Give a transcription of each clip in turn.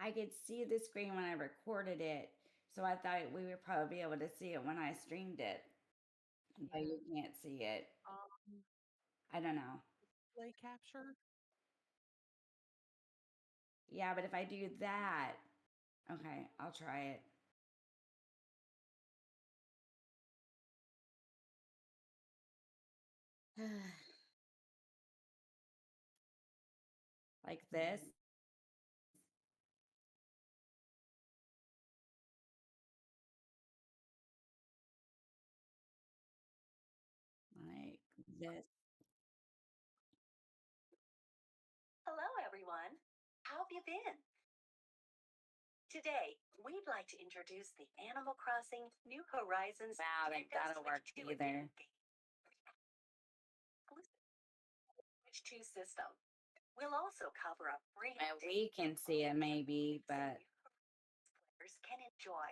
I could see the screen when I recorded it, so I thought we would probably be able to see it when I streamed it, but Yeah. you can't see it. Um, I don't know. Play capture. Yeah, but if I do that, okay, I'll try it. Like this. Like this. Hello, everyone. How have you been? Today, we'd like to introduce the Animal Crossing New Horizons Wow, that Nintendo gotta Switch work 2 either. edition game exclusive Switch 2 system. We'll also cover a free And update we can see it maybe, but players can enjoy.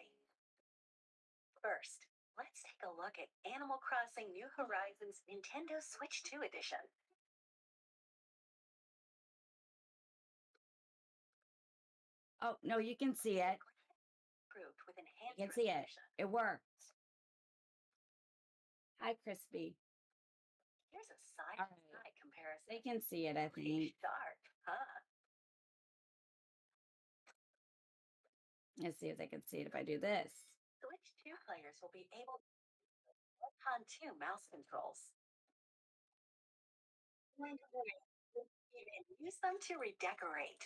First, let's take a look at Animal Crossing New Horizons Nintendo Switch 2 edition. oh no, you can see it. Improved with You enhanced can see it. resolution. It works. Hi, Crispy. Here's a All side-by-side right. comparison. They can see it, I Pretty think. sharp, huh? Let's see if they can see it if I do this. Switch 2 players will be able to on 2 mouse controls. And even use them to redecorate.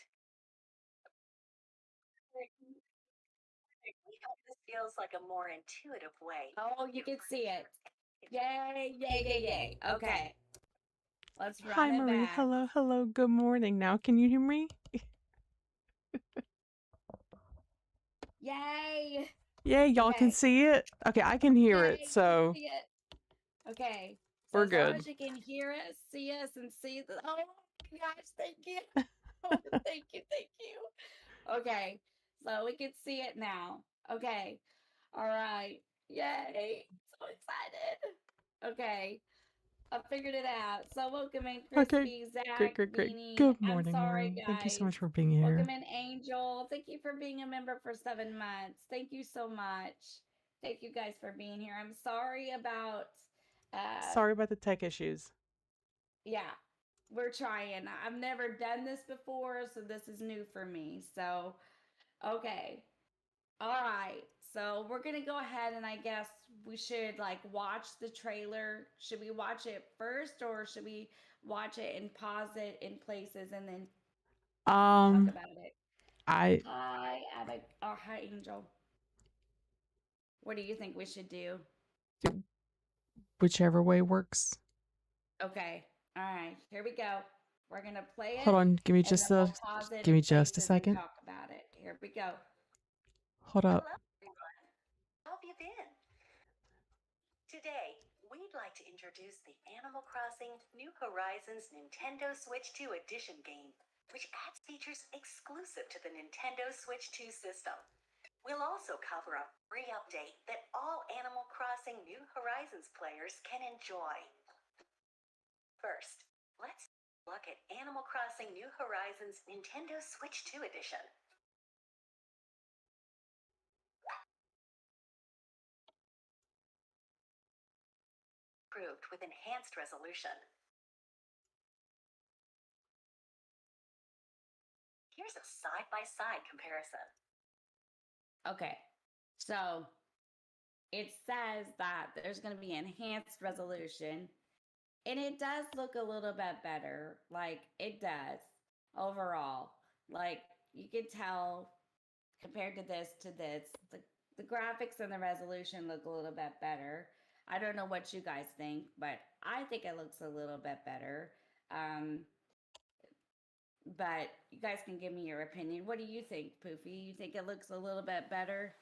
We hope this feels like a more intuitive way. Oh, you can see it. Yay, yay, yay, yay. Okay. Let's Hi, run it Marie. back. Hello, hello. Good morning. Now, can you hear me? Yay. Yay, y'all can Okay. see it? Okay, I can hear it, Yay, you can so see it. Okay. So we're as long good. as you can hear us, see us, and see the oh my gosh, thank you. Oh, thank you, thank you. Okay. So we can see it now. Okay. All right. Yay. So excited. Okay. I figured it out. So welcome in Okay, Crispy, great, Zach, great, great. Beanie. Good I'm morning, sorry, Marie. Thank you so guys. much for being here. Welcome in Angel. Thank you for being a member for 7 months. Thank you so much. Thank you guys for being here. I'm sorry about Sorry about the tech issues. yeah. We're trying. I've never done this before, so this is new for me. So, okay. All right. So we're gonna go ahead and I guess we should like watch the trailer. Should we watch it first or should we watch it and pause it in places and then talk Um, about it? I Hi, Abigail. Oh, hi, Angel. What do you think we should do? whichever way works. Okay. All right. Here we go. We're gonna play Hold it on, and then we'll pause it give in me just a places and second. talk about it. Here we go. Hold up. Hello, everyone. How have you been? Today, we'd like to introduce the Animal Crossing New Horizons Nintendo Switch 2 edition game, which adds features exclusive to the Nintendo Switch 2 system. We'll also cover a free update that all Animal Crossing New Horizons players can enjoy. First, let's look at Animal Crossing New Horizons Nintendo Switch 2 edition. Improved with enhanced resolution. Here's a side-by-side comparison. Okay. So it says that there's going to be enhanced resolution and it does look a little bit better. Like it does overall. Like you can tell compared to this, the graphics and the resolution look a little bit better. I don't know what you guys think, but I think it looks a little bit better. Um, but you guys can give me your opinion. What do you think, Poofy? You think it looks a little bit better?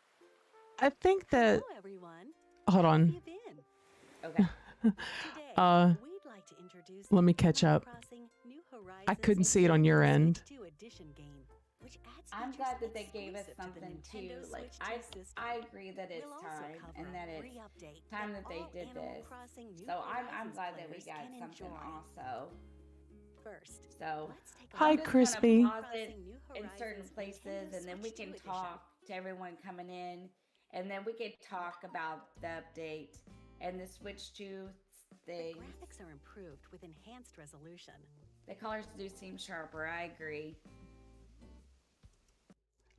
I think Hello, that. everyone. Hold How have on. you been? Okay. Today, uh, we'd like to introduce let the me catch Animal up. Crossing New Horizons I couldn't see it on your Nintendo end. Switch 2 edition game, which adds I'm features glad that they gave us exclusive to the something Nintendo too. Like Switch 2 system. I agree that it's We'll also time cover and a that it's free update time that that they all did Animal this. Crossing New So I'm Horizons glad that we players got can something enjoy. also. First, So let's take a Hi, I'm look just at going to Crispy. pause it New in certain Horizons places, Nintendo and then we Switch can 2 edition. talk to everyone coming in, and then we can talk about the update and the Switch 2 The thing. graphics are improved with enhanced resolution. The colors do seem sharper. I agree.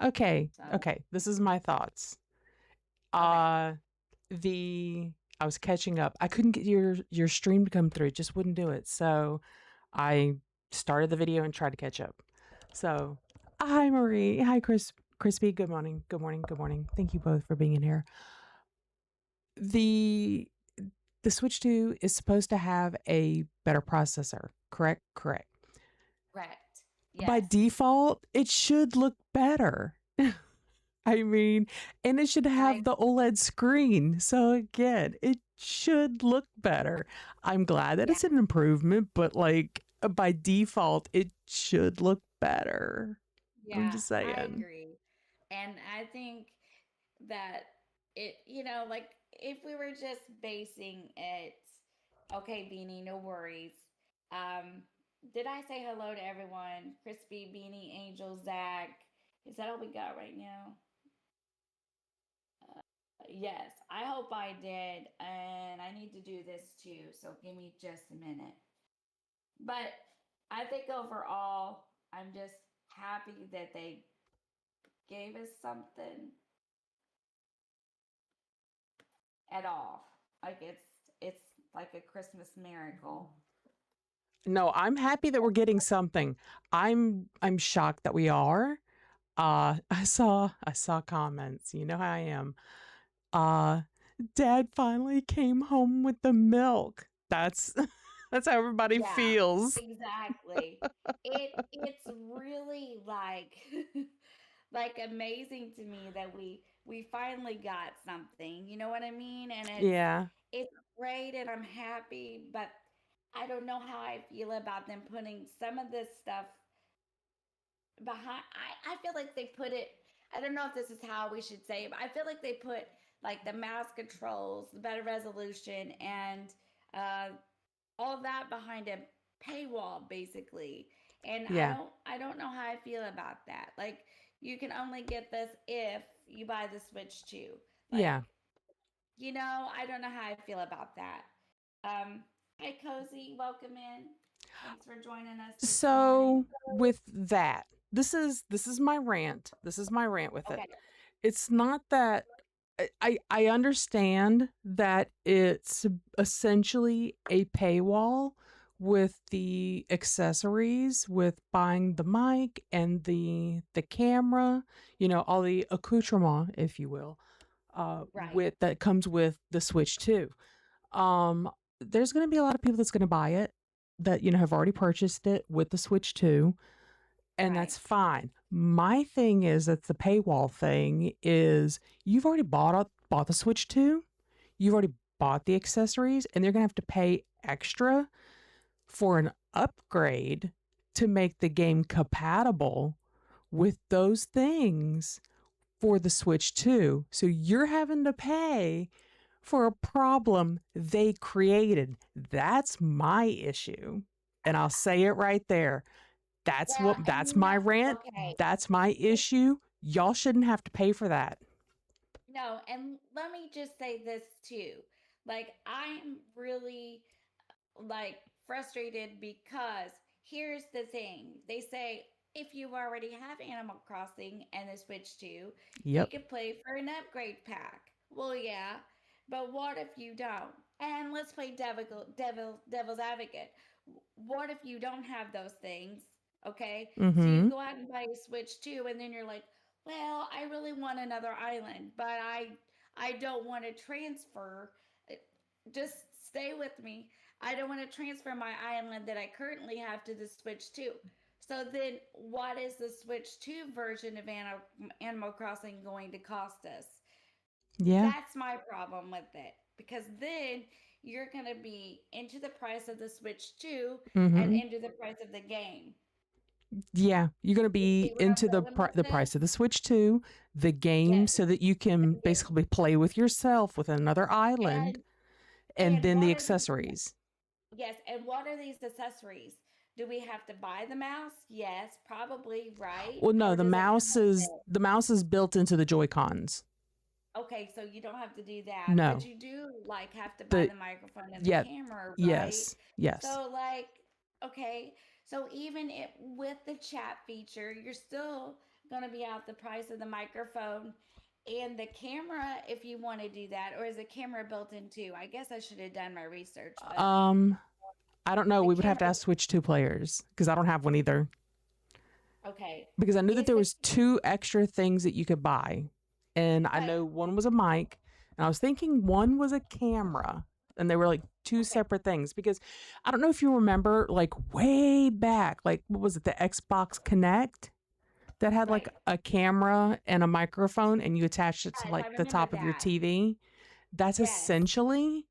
Okay, So, okay. This is my thoughts. okay. Uh I was catching up. I couldn't get your stream to come through. It just wouldn't do it. So I started the video and tried to catch up. So, hi Marie. Hi Crispy. Good morning. Good morning. Good morning. Thank you both for being in here. The the Switch 2 is supposed to have a better processor. Correct? Correct. Correct. By Yes. default, it should look better. I mean, and it should I have the OLED screen. So again, it should look better. I'm glad that yeah. it's an improvement, but like by default, it should look better. I'm Yeah, just I saying. agree. And I think that like if we were just basing it, okay, Beanie, no worries. Um, did I say hello to everyone? Crispy, Beanie, Angel, Zach. Is that all we got right now? Yes, I hope I did. And I need to do this too. So give me just a minute. But I think overall, I'm just happy that they gave us something at all. Like it's like a Christmas miracle. No, I'm happy that we're getting something. I'm shocked that we are. I saw comments. You know how I am. Uh Dad finally came home with the milk. That's that's how everybody Yeah, feels. exactly. It's really like like amazing to me that we finally got something. You know what I mean? And Yeah. it's great and I'm happy, but I don't know how I feel about them putting some of this stuff behind. I feel like they put it, I don't know if this is how we should say it, but I feel like they put like the mouse controls, the better resolution, and uh, all that behind a paywall basically. And I Yeah. don't I don't know how I feel about that. Like you can only get this if you buy the Switch 2. Like, Yeah. I don't know how I feel about that. Hi Cozy, welcome in. Thanks for joining us this morning. So with that, this is my rant. This is my rant with it. Okay, It's not that I understand that it's essentially a paywall with the accessories, with buying the mic and the camera, all the accoutrement, if you will, right, with that comes with the Switch 2. Um, there's going to be a lot of people that's going to buy it that have already purchased it with the Switch 2, and right, that's fine. My thing is that the paywall thing is you've already bought the Switch 2, you've already bought the accessories, and they're going to have to pay extra for an upgrade to make the game compatible with those things for the Switch 2. So you're having to pay for a problem they created. That's my issue. And I'll say it right there. well, and That's my rant. okay, That's my issue. Y'all shouldn't have to pay for that. no, and let me just say this too. Like, I'm really like frustrated because here's the thing. They say if you already have Animal Crossing and the Switch 2, you Yep. can play for an upgrade pack. Well, yeah, but what if you don't? And let's play devil's advocate. What if you don't have those things? Okay, so you Mm-hmm. go out and buy a Switch 2, and then you're like, well, I really want another island, but I don't want to transfer. Just stay with me. I don't want to transfer my island that I currently have to the Switch 2. So then, what is the Switch 2 version of Animal Crossing going to cost us? Yeah. That's my problem with it. Because then you're going to be into the price of the Switch 2 and Mm-hmm. into the price of the game. Yeah. You're going to You be see where I'm into going with the this? price of the Switch 2, the game, Yes. so that you can The game. basically play with yourself with another island, And and then the what are these? accessories. Yes, and what are these accessories? Do we have to buy the mouse? Yes, probably, right? Well, no, Or does it come with it? the mouse is built into the Joy-Cons. Okay, so you don't have to do that, but No. you do like have to buy The the microphone and the yeah, camera, right? yes. So like, okay, so even with the chat feature, you're still gonna be out the price of the microphone and the camera if you want to do that, or is the camera built in too? I guess I should have done my research, but I don't know. the We would have to camera, ask Switch 2 players because I don't have one either. okay, Because I knew that is there the was two extra things that you could buy. And I but know one was a mic, and I was thinking one was a camera. And they were like two okay, separate things because I don't know if you remember, like way back, like what was it, the Xbox Connect that had like right? a camera and a microphone and you attached it to Yes, I like the remember top of your that. TV. That's Yes. essentially,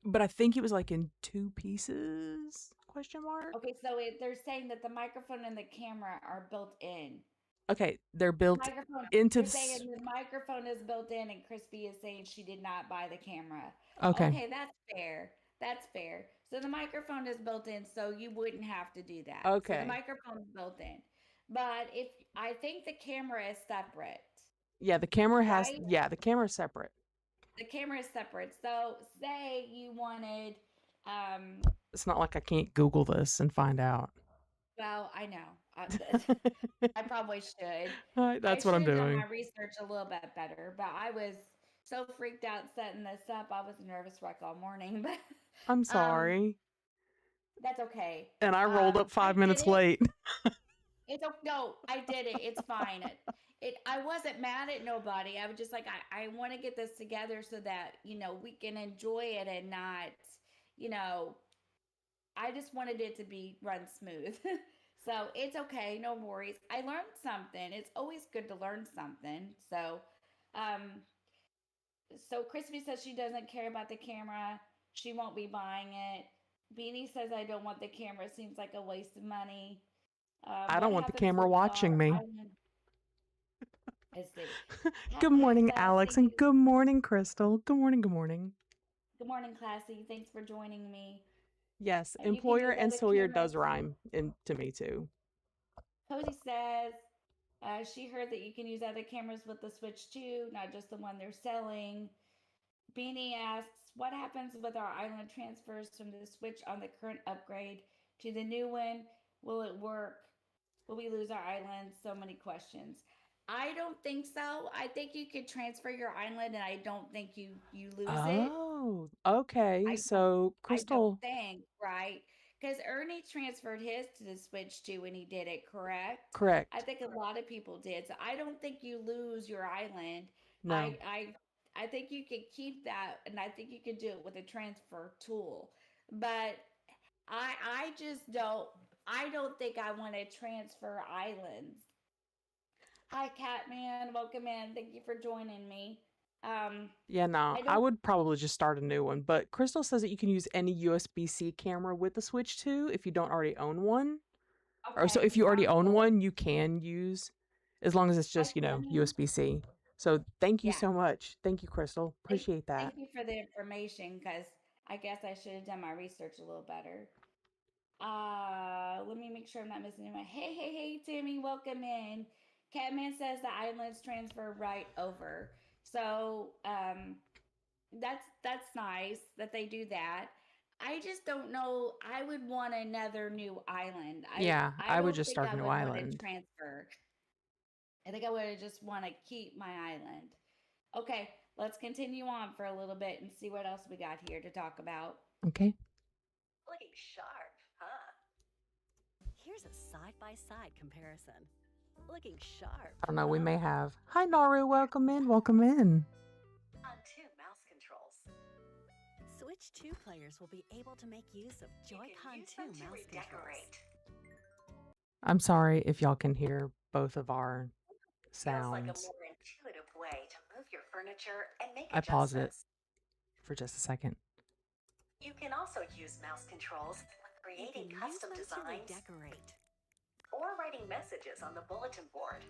but I think it was like in two pieces? Question mark. Okay, so they're saying that the microphone and the camera are built in. Okay, they're built Microphone. into They're saying the microphone is built in, and Crispy is saying she did not buy the camera. okay. Okay, that's fair. That's fair. So the microphone is built in, so you wouldn't have to do that. So the Okay. microphone is built in, but if I think the camera is separate, Yeah, right? the camera's separate. The camera is separate. So say you wanted, It's not like I can't Google this and find out. well, I know. I probably should. I That's what should I'm have done doing. my research a little bit better, but I was so freaked out setting this up. I was a nervous wreck all morning, but I'm um, sorry. that's okay. And I rolled up I 5 did minutes it. late. No, I did it. It's fine. I wasn't mad at nobody. I was just like, I want to get this together so that we can enjoy it and not, you know, I just wanted it to be run smooth. So it's okay, no worries. I learned something. It's always good to learn something. Um, so Crispy says she doesn't care about the camera. She won't be buying it. Beanie says I don't want the camera. It seems like a waste of money. I What don't want the happens camera with our watching me. island? Let's see. Good Hi, morning, Alex, and Classy. good morning, Crystal. Good morning, good morning. Good morning, Classy. Thanks for joining me. Yes, You can employer use and other Sawyer cameras. does rhyme to me too. Cozy says she heard that you can use other cameras with the Switch too, not just the one they're selling. Beanie asks, what happens with our island transfers from the Switch on the current upgrade to the new one? Will it work? Will we lose our island? So many questions. I don't think so. I think you could transfer your island, and I don't think you lose it. Oh, okay. I don't. So, I don't Crystal, think right because Ernie transferred his to the Switch too when he did it. Correct. I correct. think a lot of people did. So I don't think you lose your island. No. I I I think you can keep that, and I think you can do it with a transfer tool. But I just don't. I don't think I want to transfer islands. Hi, Catman. Welcome in. Thank you for joining me. Yeah, no. I I don't. would probably just start a new one. But Crystal says that you can use any USB-C camera with the Switch 2 if you don't already own one. Or so Okay, if you already sounds own good. one, you can use as long as it's Hi, just, Tammy. USB-C. So thank you Yeah. so much. Thank you, Crystal. Thank, Appreciate that. thank you for the information because I guess I should have done my research a little better. Let me make sure I'm not missing anyone. Hey, Timmy, welcome in. Catman says the islands transfer right over. So, that's nice that they do that. I just don't know. I would want another new island. Yeah, I I would don't just think start I a new would want to island. transfer. I think I would just want to keep my island. Okay, let's continue on for a little bit and see what else we got here to talk about. Okay. Looking sharp, huh? Here's a side-by-side comparison. Looking sharp. I don't know, we huh? may have. Hi, Naru. Welcome in. Welcome in. On two mouse controls. Switch 2 players will be able to make use of You can Joy-Con use 2 them to mouse controls. redecorate. I'm sorry if y'all can hear both of our Feels like a sounds. more intuitive way to move your furniture and make I paused it adjustments. for just a second. You can also use mouse controls when You creating can use custom them to designs redecorate. or writing messages on the bulletin board.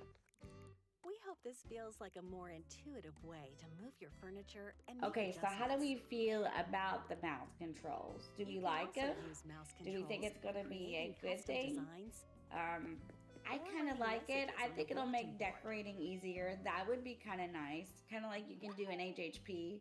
We hope this feels like a more intuitive way to move your furniture and make Okay, so how do adjustments. we feel about the mouse controls? Do we You can like also them? use mouse Do we think controls it's going to for be creating a good custom thing? designs I or kind of writing like it. messages I on the think it'll bulletin make board. decorating easier. That would be kind of nice. Kind of like you can do an HHP.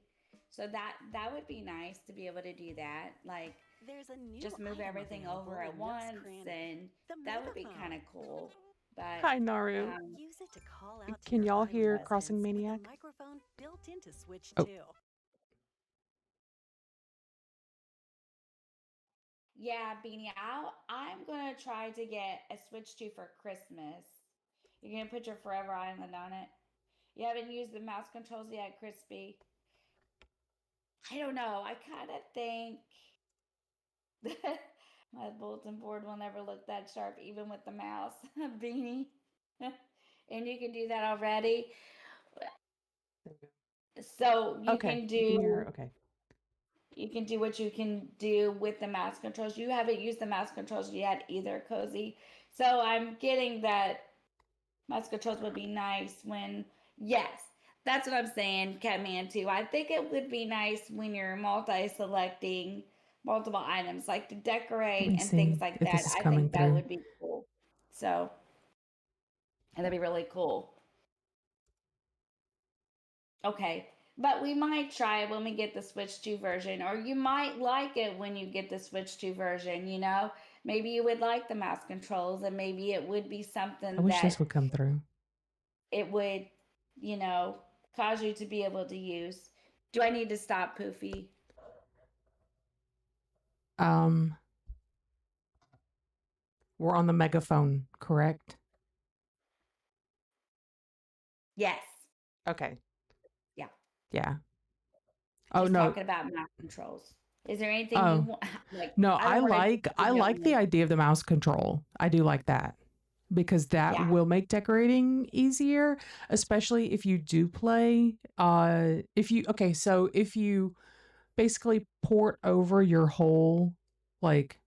So that would be nice to be able to do that. Like There's a new just move item everything available over at in Nook's once, Cranny, and the that would be kind megaphone. of cool. But Hi, Naru. Use it to call out to Can your y'all island hear Crossing residents with Maniac? a microphone built into Switch Oh. 2. yeah, Beanie, I'm gonna try to get a Switch 2 for Christmas. You're gonna put your Forever Island on it. You haven't used the mouse controls yet, Crispy. I don't know. I kind of think my bulletin board will never look that sharp, even with the mouse, Beanie. And you can do that already. So you Okay, can you can do hear. Okay. you can do what you can do with the mouse controls. You haven't used the mouse controls yet either, Cozy. So I'm getting that mouse controls would be nice when, yes, that's what I'm saying, Catman too. I think it would be nice when you're multi-selecting multiple items, like to Let decorate me and things see like if that. this is I coming think that through. would be cool. So, and that'd be really cool. Okay. But we might try it when we get the Switch 2 version, or you might like it when you get the Switch 2 version, you know? Maybe you would like the mouse controls, and maybe it would be I something wish that this would come through. it would, you know, cause you to be able to use. Do I need to stop, Poofy? We're on the megaphone, correct? Yes. Okay. Yeah. Yeah. Oh Just no. talking about mouse controls. Is there anything you Oh want? Like, no, I don't want to I like the idea of the mouse control. I do like that because that Yeah. will make decorating easier, especially if you do play. So if you basically port over your whole like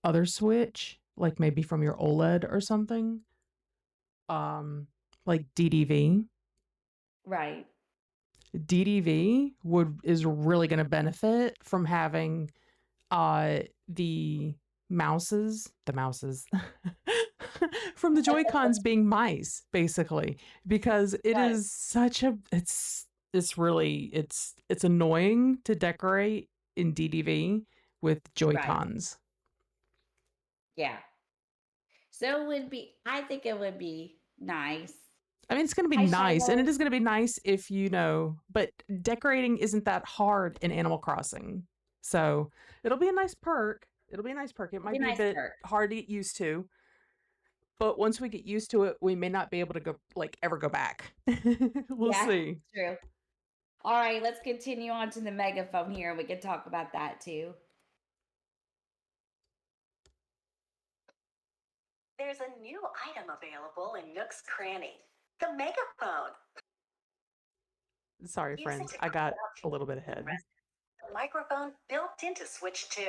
other Switch, like maybe from your OLED or something, like DDV. Right. DDV is really going to benefit from having the mouses from the Joy-Cons being mice, basically, because it Right. is such a it's really it's annoying to decorate in DDV with Right. Joy-Cons. Yeah. So it would be, I think it would be nice. I mean, it's going to be Hi, nice, and it Shiloh. is going to be nice if you know, but decorating isn't that hard in Animal Crossing. So it'll be a nice perk. It'll be a nice perk. It It'd might be be a nice bit perk. hard to get used to, but once we get used to it, we may not be able to go like ever go back. We'll Yeah, see. true. All right, let's continue on to the megaphone here. We can talk about that too. There's a new item available in Nook's Cranny, the megaphone. Sorry, Use it friends. to I call got out to a little bit your ahead. residents. The microphone built into Switch 2.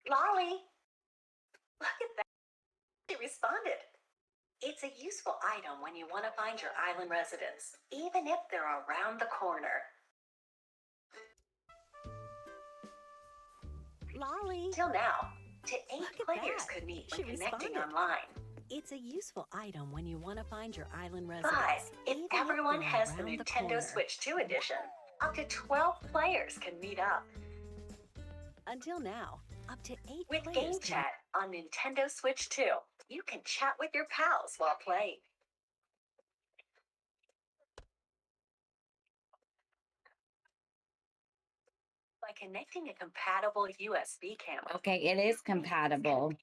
Lolly, look at that. She responded. It's a useful item when you want to find your island residents, even if they're around the corner. Lolly, Till now, to 8 Look at players that. could meet She when connecting responded. online. it's a useful item when you want to find your island But residents. if even everyone they're has the around Nintendo corner. Switch 2 edition, up to 12 players can meet up. Until now, up to 8 With players Game can Chat on Nintendo Switch 2, you can chat with your pals while playing. By connecting a compatible USB camera. Okay, it is compatible.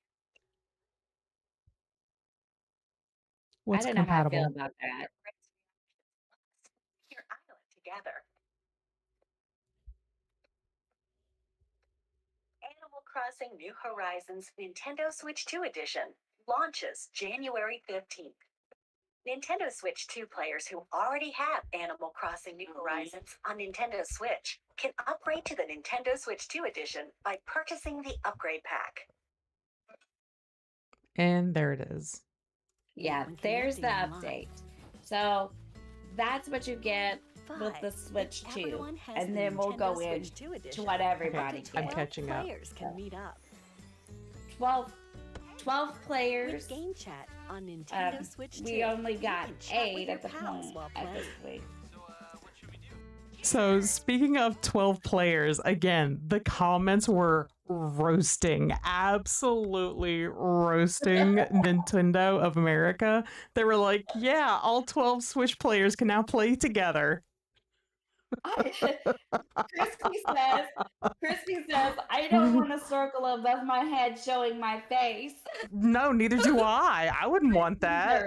What's I don't know how I feel compatible? about that. Your island together. Animal Crossing New Horizons Nintendo Switch 2 Edition launches January 15th. Nintendo Switch 2 players who already have Animal Crossing New Horizons on Nintendo Switch can upgrade to the Nintendo Switch 2 Edition by purchasing the upgrade pack. And there it is. Yeah, when there's the connecting online. update. So that's what you get with the 5. Switch 2. Everyone has And the then we'll go Nintendo in Switch 2 to edition. what everybody Up to I'm gets. 12 catching up. players can meet up. 12 With players. Game Chat on Nintendo Switch 2, We only you got can chat with 8 your at the pals point while at this playing. point. So speaking of 12 players, again, the comments were roasting, absolutely roasting Nintendo of America. They were like, yeah, all 12 Switch players can now play together. Crispy says, I don't want a circle above my head showing my face. No, neither do I. I wouldn't want that.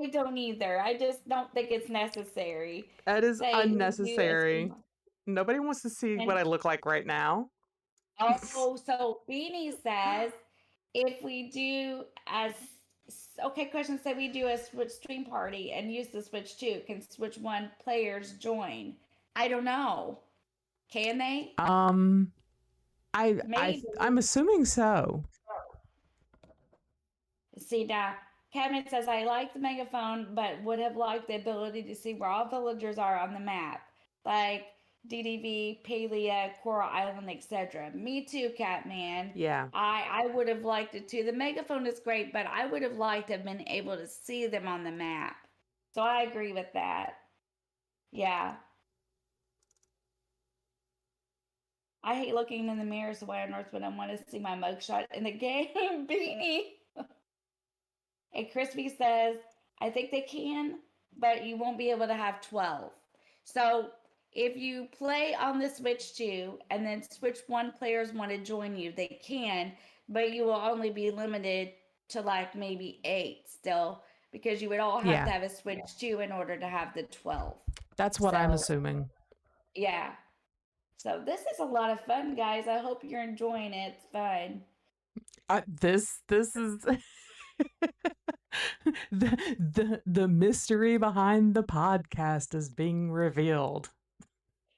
I don't either. I just don't think it's necessary. That is They review unnecessary. Nobody wants to see what I look like right now. Oh, so Beanie says, if we do as okay, question say we do a Switch stream party and use the Switch 2, can Switch 1 players join? I don't know. Can they? I'm Maybe. assuming so. See now, Kevin says I like the megaphone, but would have liked the ability to see where all villagers are on the map, like DDV, Palia, Coral Island, etc. Me too, Catman. Yeah. I would have liked it too. The megaphone is great, but I would have liked to have been able to see them on the map. So I agree with that. Yeah. I hate looking in the mirror so I unearth when I want to see my mugshot in the game. Beanie. And Crispy says, I think they can, but you won't be able to have 12. So if you play on the Switch 2 and then Switch 1 players want to join you, they can, but you will only be limited to like maybe 8 still, because you would all have to have a Switch 2 in order to have the 12. That's what I'm assuming. Yeah. So this is a lot of fun, guys. I hope you're enjoying it. It's fun. This is the mystery behind the podcast is being revealed.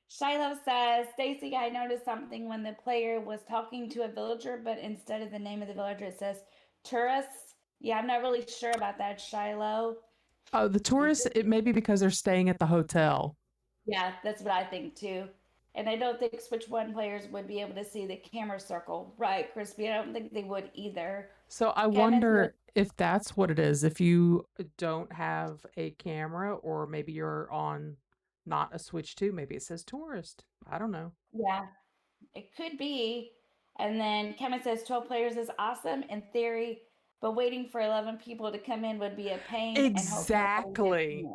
Shiloh says, Stacy, I noticed something when the player was talking to a villager, but instead of the name of the villager, it says tourists. Yeah, I'm not really sure about that, Shiloh. Oh, the tourists, it may be because they're staying at the hotel. Yeah, that's what I think too. And I don't think Switch 1 players would be able to see the camera circle. Right, Crispy? I don't think they would either. So I wonder if that's what it is. If you don't have a camera, or maybe you're on not a Switch 2, maybe it says tourist. I don't know. Yeah, it could be. And then Kevin says 12 players is awesome in theory, but waiting for 11 people to come in would be a pain. Exactly.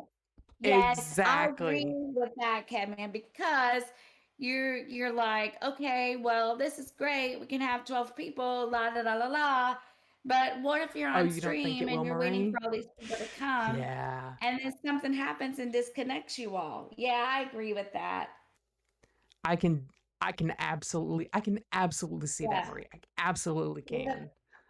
Yes, exactly. I agree with that, Kevin, because you're like, okay, well, this is great. We can have 12 people, la la la la la. But what if you're on stream and you're waiting for all these people to come? Yeah. And then something happens and disconnects you all. Yeah, I agree with that. I can absolutely see that, Marie. I absolutely can. Yeah.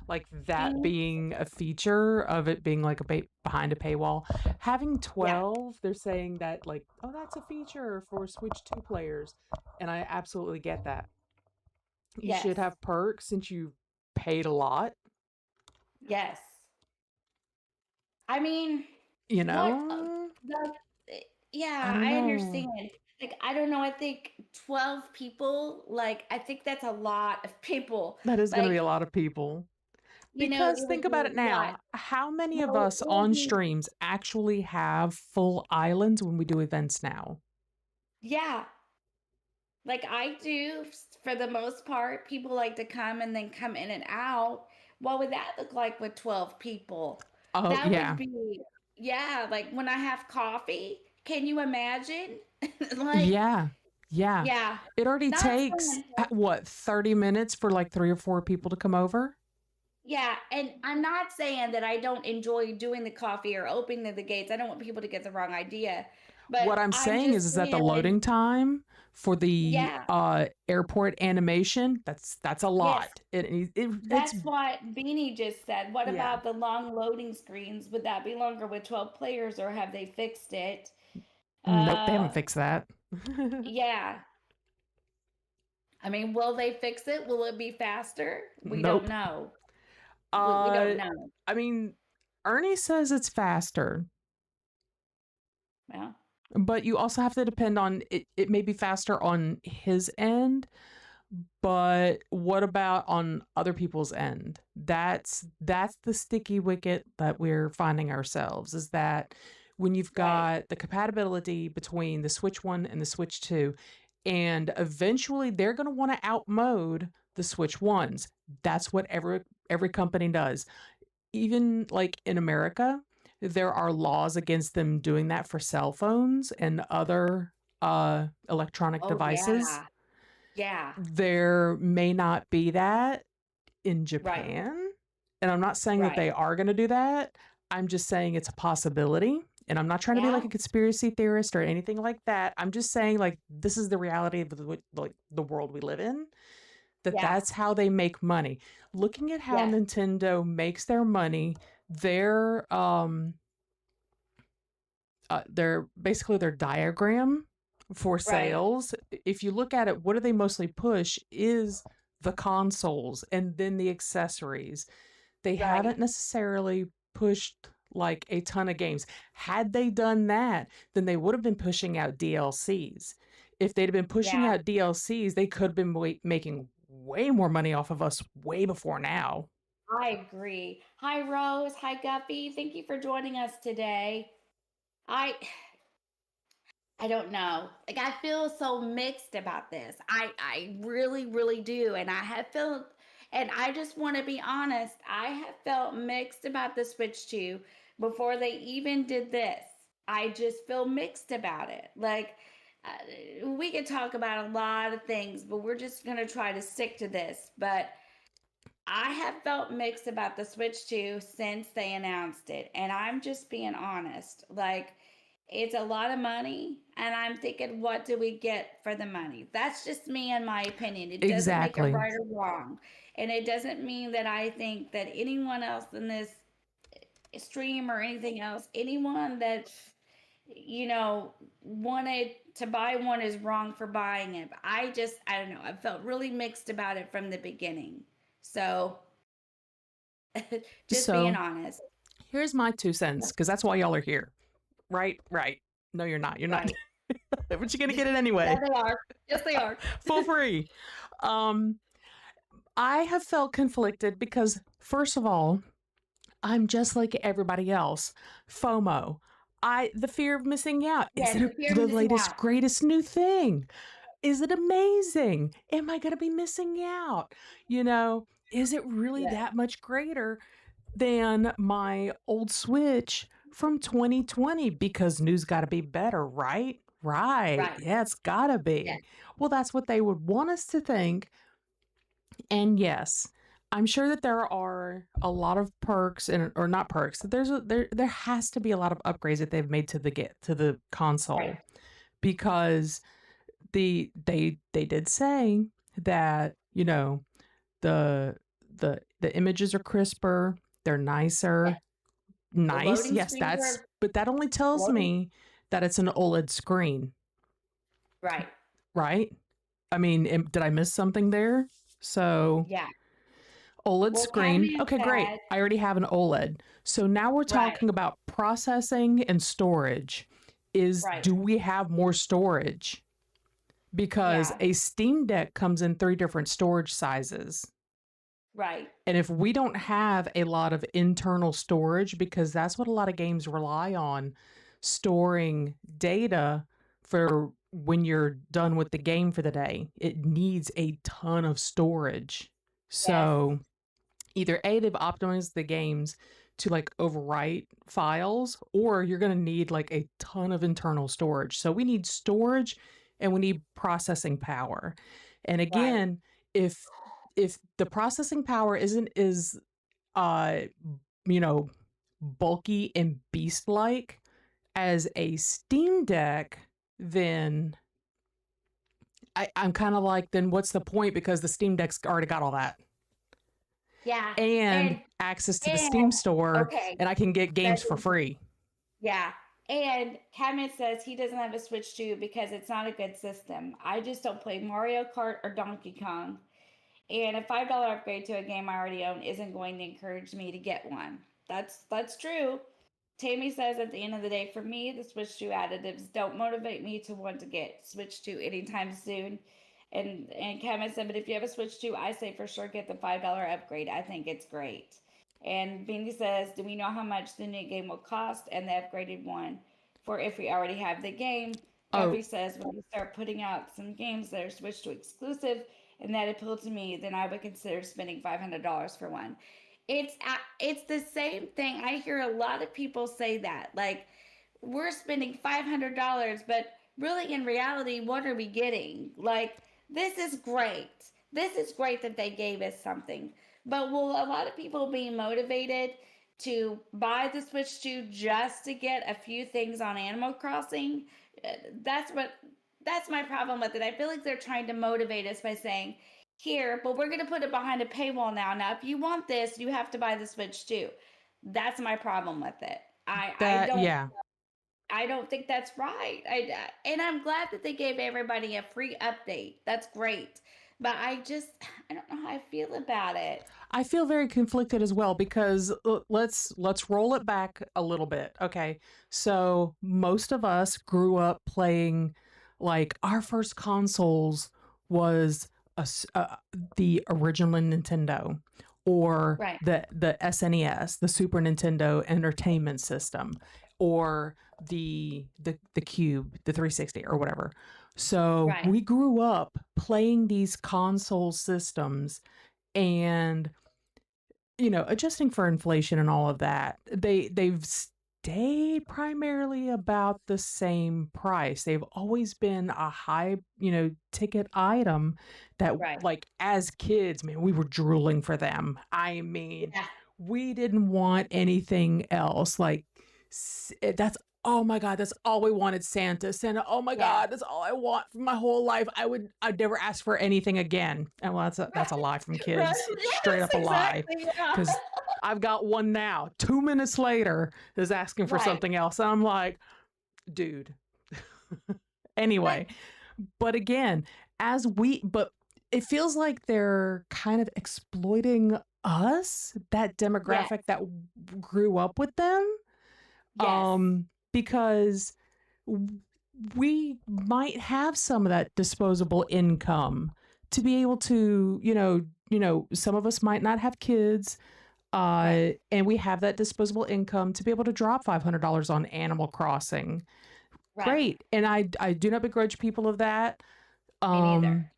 Like that being a feature of it being like behind a paywall. Having 12, they're saying that like, oh, that's a feature for Switch 2 players. And I absolutely get that. You should have perks since you paid a lot. Yes. I mean, you know? I understand. Like, I don't know. I think 12 people, like, I think that's a lot of people. That is going to be a lot of people. Because think about it now. How many of us on streams actually have full islands when we do events now? Yeah. Like I do for the most part. People like to come and then come in and out. What would that look like with 12 people? Oh, that would be, like when I have coffee. Can you imagine? Like, yeah. It already takes, 30 minutes for like 3 or 4 people to come over? Yeah, and I'm not saying that I don't enjoy doing the coffee or opening the gates. I don't want people to get the wrong idea. But what I'm saying is that the loading time for the airport animation, that's a lot. Yes. That's what Beanie just said. What about the long loading screens? Would that be longer with 12 players, or have they fixed it? Nope, they haven't fixed that. Yeah. I mean, will they fix it? Will it be faster? We don't know. We don't know. I mean, Ernie says it's faster, Well, but you also have to depend on it. It may be faster on his end, but what about on other people's end? That's the sticky wicket that we're finding ourselves, is that when you've right. got the compatibility between the Switch 1 and the Switch 2, and eventually they're going to want to outmode the Switch 1s. That's what every company does. Even like in America, there are laws against them doing that for cell phones and other electronic Oh, devices. yeah. Yeah. There may not be that in Right. Japan. And I'm not saying that Right. they are going to do that. I'm just saying it's a possibility. And I'm not trying to be Yeah. like a conspiracy theorist or anything like that. I'm just saying, like, this is the reality of the world we live in. Yeah. That's how they make money. Looking at how Yes. Nintendo makes their money, their basically their diagram for Right. sales, if you look at it, what do they mostly push is the consoles and then the accessories. They Right. haven't necessarily pushed like a ton of games. Had they done that, then they would have been pushing out DLCs. If they'd have been pushing Yeah. out DLCs, they could have been making way more money off of us way before now. I agree. Hi, Rose. Hi, Guppy. Thank you for joining us today. I I don't know. Like I feel so mixed about this. I really really do, and I have felt, and I just want to be honest. I have felt mixed about the Switch 2 before they even did this. I just feel mixed about it. Like we could talk about a lot of things, but we're just gonna try to stick to this. But I have felt mixed about the Switch 2 since they announced it. And I'm just being honest. Like, it's a lot of money. And I'm thinking, what do we get for the money? That's just me and my opinion. It doesn't make it Exactly. right or wrong. And it doesn't mean that I think that anyone else in this stream or anything else, anyone that, wanted to buy one is wrong for buying it. But I don't know. I felt really mixed about it from the beginning. So, just being So honest. here's my 2 cents, because that's why y'all are here. Right? Right. No, you're not. You're not. Right. But you're going to get it Yeah, anyway. they are. Yes, they are. For free. Um, I have felt conflicted because, first of all, I'm just like everybody else. FOMO. The fear of missing out. Is Yes, it the fear of the missing latest, out. greatest new thing? Is it amazing? Am I going to be missing out? Is it really Yes, that much greater than my old Switch from 2020? Because news got to be better, right? Right. right. Yeah, it's got to Yes, be. Well, that's what they would want us to think. And yes, I'm sure that there are a lot of perks, and or not perks. There has to be a lot of upgrades that they've made to the right. console, because they did say that, the images are crisper, they're Yes. nicer. The Nice, loading yes, screens that's are but that only tells loading. me that it's an OLED screen, Right. right? I mean, did I miss something there? So Yeah. OLED Well, screen. Catman Okay, great. said, I already have an OLED. So now we're right, talking about processing and storage. right. Do we have more storage? Because Yeah, a Steam Deck comes in 3 different storage sizes. right. And if we don't have a lot of internal storage, because that's what a lot of games rely on, storing data for when you're done with the game for the day, it needs a ton of storage. Yes, So either A, they've optimized the games to like overwrite files, or you're going to need like a ton of internal storage. So we need storage and we need processing power. And right. again, if the processing power isn't as uh you know bulky and beast like as a Steam Deck, then I'm kind of like, then what's the point? Because the Steam Deck's already got all that Yeah. and And, access to the Steam and, store, okay. and I can get games That's for free. Yeah. And Catman says he doesn't have a Switch 2 because it's not a good system. I just don't play Mario Kart or Donkey Kong. And a $5 upgrade to a game I already own isn't going to encourage me to get one. that's true. Tammy says at the end of the day, for me, the Switch 2 additives don't motivate me to want to get Switch 2 anytime soon. And Kevin said, but if you have a Switch 2, I say for sure get the $5 upgrade. I think it's great. And Beanie says, do we know how much the new game will cost and the upgraded one for if we already have the game? Guffey says, when we start putting out some games that are Switch 2 exclusive and that appeal to me, then I would consider spending $500 for one. It's the same thing. I hear a lot of people say that, like, we're spending $500, but really in reality, what are we getting? Like, this is great. This is great that they gave us something. But will a lot of people be motivated to buy the Switch 2 just to get a few things on Animal Crossing? That's my problem with it. I feel like they're trying to motivate us by saying, here, but we're going to put it behind a paywall now. Now, if you want this, you have to buy the Switch 2. That's my problem with it. I don't think that's right. And I'm glad that they gave everybody a free update. That's great. But I don't know how I feel about it. I feel very conflicted as well because let's roll it back a little bit. Okay. So most of us grew up playing, like, our first consoles was the original Nintendo, or Right. the SNES, the Super Nintendo Entertainment System, or the Cube, the 360 or whatever. So Right. we grew up playing these console systems, and adjusting for inflation and all of that, they've stayed primarily about the same price. They've always been a high, ticket item that, Right. like, as kids, man, we were drooling for them. I mean, Yeah. we didn't want anything else. Like, that's, oh my God, that's all we wanted. Santa, oh my Yeah. God, that's all I want for my whole life. I'd never ask for anything again. And well, that's a lie from kids. Right. Straight Yes, up a lie. exactly, yeah. Because I've got one now, 2 minutes later, is asking for Right. something else. And I'm like, dude. Anyway, but again, but it feels like they're kind of exploiting us, that demographic Yes. that grew up with them. Yes. Because we might have some of that disposable income to be able to, some of us might not have kids, Right. and we have that disposable income to be able to drop $500 on Animal Crossing. Right. Great. And I do not begrudge people of that. Me neither.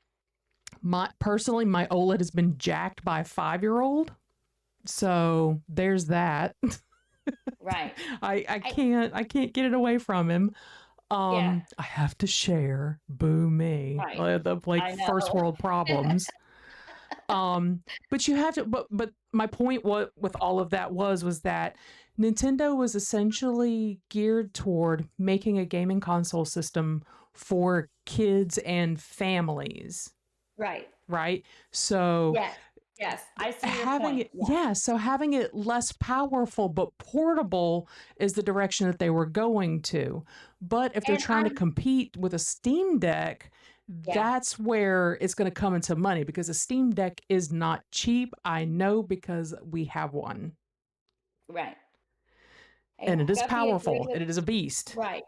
Personally, my OLED has been jacked by a 5-year-old. So there's that. Right. I can't get it away from him. Yeah. I have to share. Boo me. Right. The I know. first world problems. But you have to. But my point with all of that was that Nintendo was essentially geared toward making a gaming console system for kids and families. Right. Right. So. Yes, I see your Having point. it, yeah. So having it less powerful but portable is the direction that they were going to. But if they're And trying to compete with a Steam Deck, Yeah. that's where it's going to come into money, because a Steam Deck is not cheap. I know, because we have one. Right. And it is Guffey powerful. agreed with- It is a beast. Right.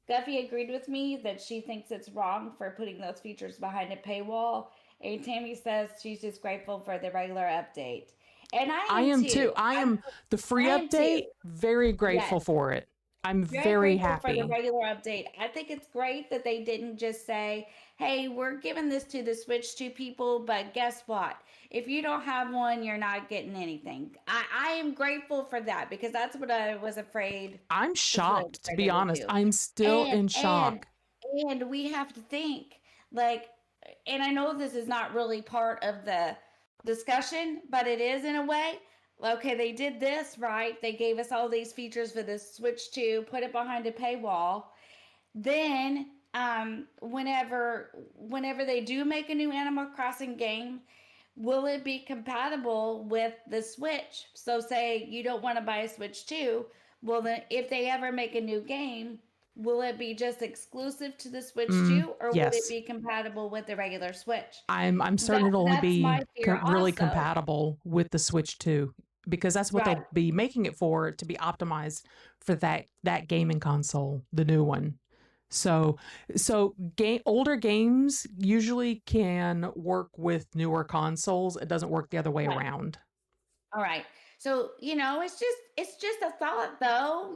Guffey agreed with me that she thinks it's wrong for putting those features behind a paywall. And Tammy says she's just grateful for the regular update. And I am too. I am the free I am update. too. Very grateful Yes. for it. I'm very grateful happy. for the regular update. I think it's great that they didn't just say, hey, we're giving this to the Switch 2 people, but guess what? If you don't have one, you're not getting anything. I am grateful for that, because that's what I was afraid. I'm shocked, to be honest. do. I'm still in And shock. and we have to think, like, and I know this is not really part of the discussion, but it is in a way. Okay, they did this, right? They gave us all these features for the Switch 2, put it behind a paywall. Then, whenever they do make a new Animal Crossing game, will it be compatible with the Switch? So say you don't want to buy a Switch 2, well then if they ever make a new game, will it be just exclusive to the Switch 2, or will yes. it be compatible with the regular Switch? I'm certain it'll only That's be my fear really also. compatible with the Switch 2. because that's what Right. they'll be making it for, to be optimized for that gaming console, the new one. So older games usually can work with newer consoles. It doesn't work the other way Right. around. All right. So, it's just a thought though,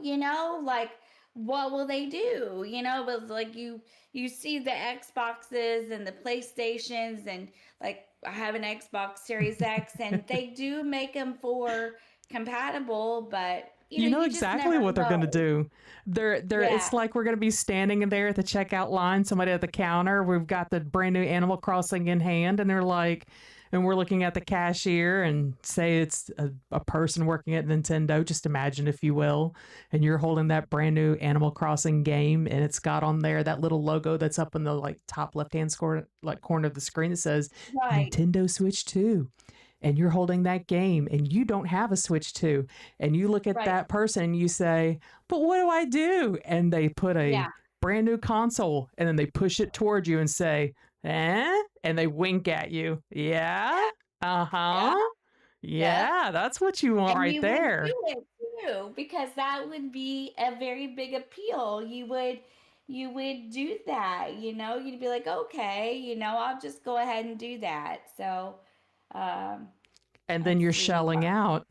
like what will they do? But like you see the Xboxes and the PlayStations, and like I have an Xbox Series X, and they do make them for compatible, but You know you just exactly never what they're going to know. do. Yeah. It's like we're going to be standing in there at the checkout line, somebody at the counter. We've got the brand new Animal Crossing in hand, and they're like, and we're looking at the cashier, and say it's a person working at Nintendo, just imagine, if you will, and you're holding that brand new Animal Crossing game, and it's got on there that little logo that's up in the like top left hand corner of the screen that says Right. Nintendo Switch 2. And you're holding that game and you don't have a Switch 2, and you look at Right. that person and you say, but what do I do? And they put a Yeah. brand new console and then they push it toward you and say, eh? And they wink at you. Yeah. Yeah. Uh-huh. Yeah. Yeah, that's what you want And right you would there. do it too, because that would be a very big appeal. You would do that, you'd be like, okay, I'll just go ahead and do that. So, um, And then let's you're see. shelling out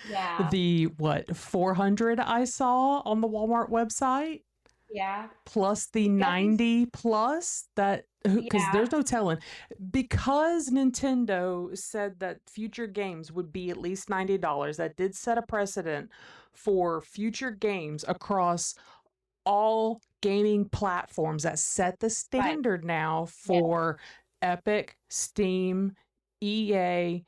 Yeah. the what, 400 I saw on the Walmart website, Yeah. plus the Guppies. 90 plus, that, because Yeah. there's no telling, because Nintendo said that future games would be at least $90. That did set a precedent for future games across all gaming platforms. That set the Right. standard now Yeah. for Epic, Steam, EA,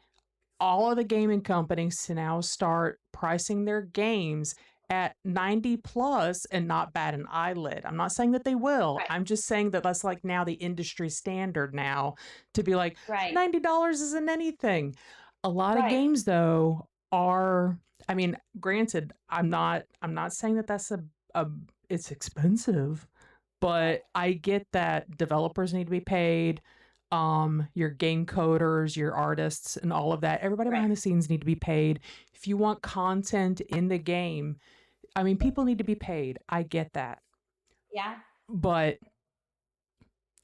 all of the gaming companies to now start pricing their games at 90 plus and not bat an eyelid. I'm not saying that they will. Right. I'm just saying that that's like now the industry standard now, to be like, Right. $90 isn't anything. A lot of Right. games though are, I mean, granted, I'm not saying that that's a it's expensive, Right. but I get that developers need to be paid, your game coders, your artists, and all of that. Everybody Right. behind the scenes need to be paid. If you want content in the game, I mean, people need to be paid. I get that. Yeah. But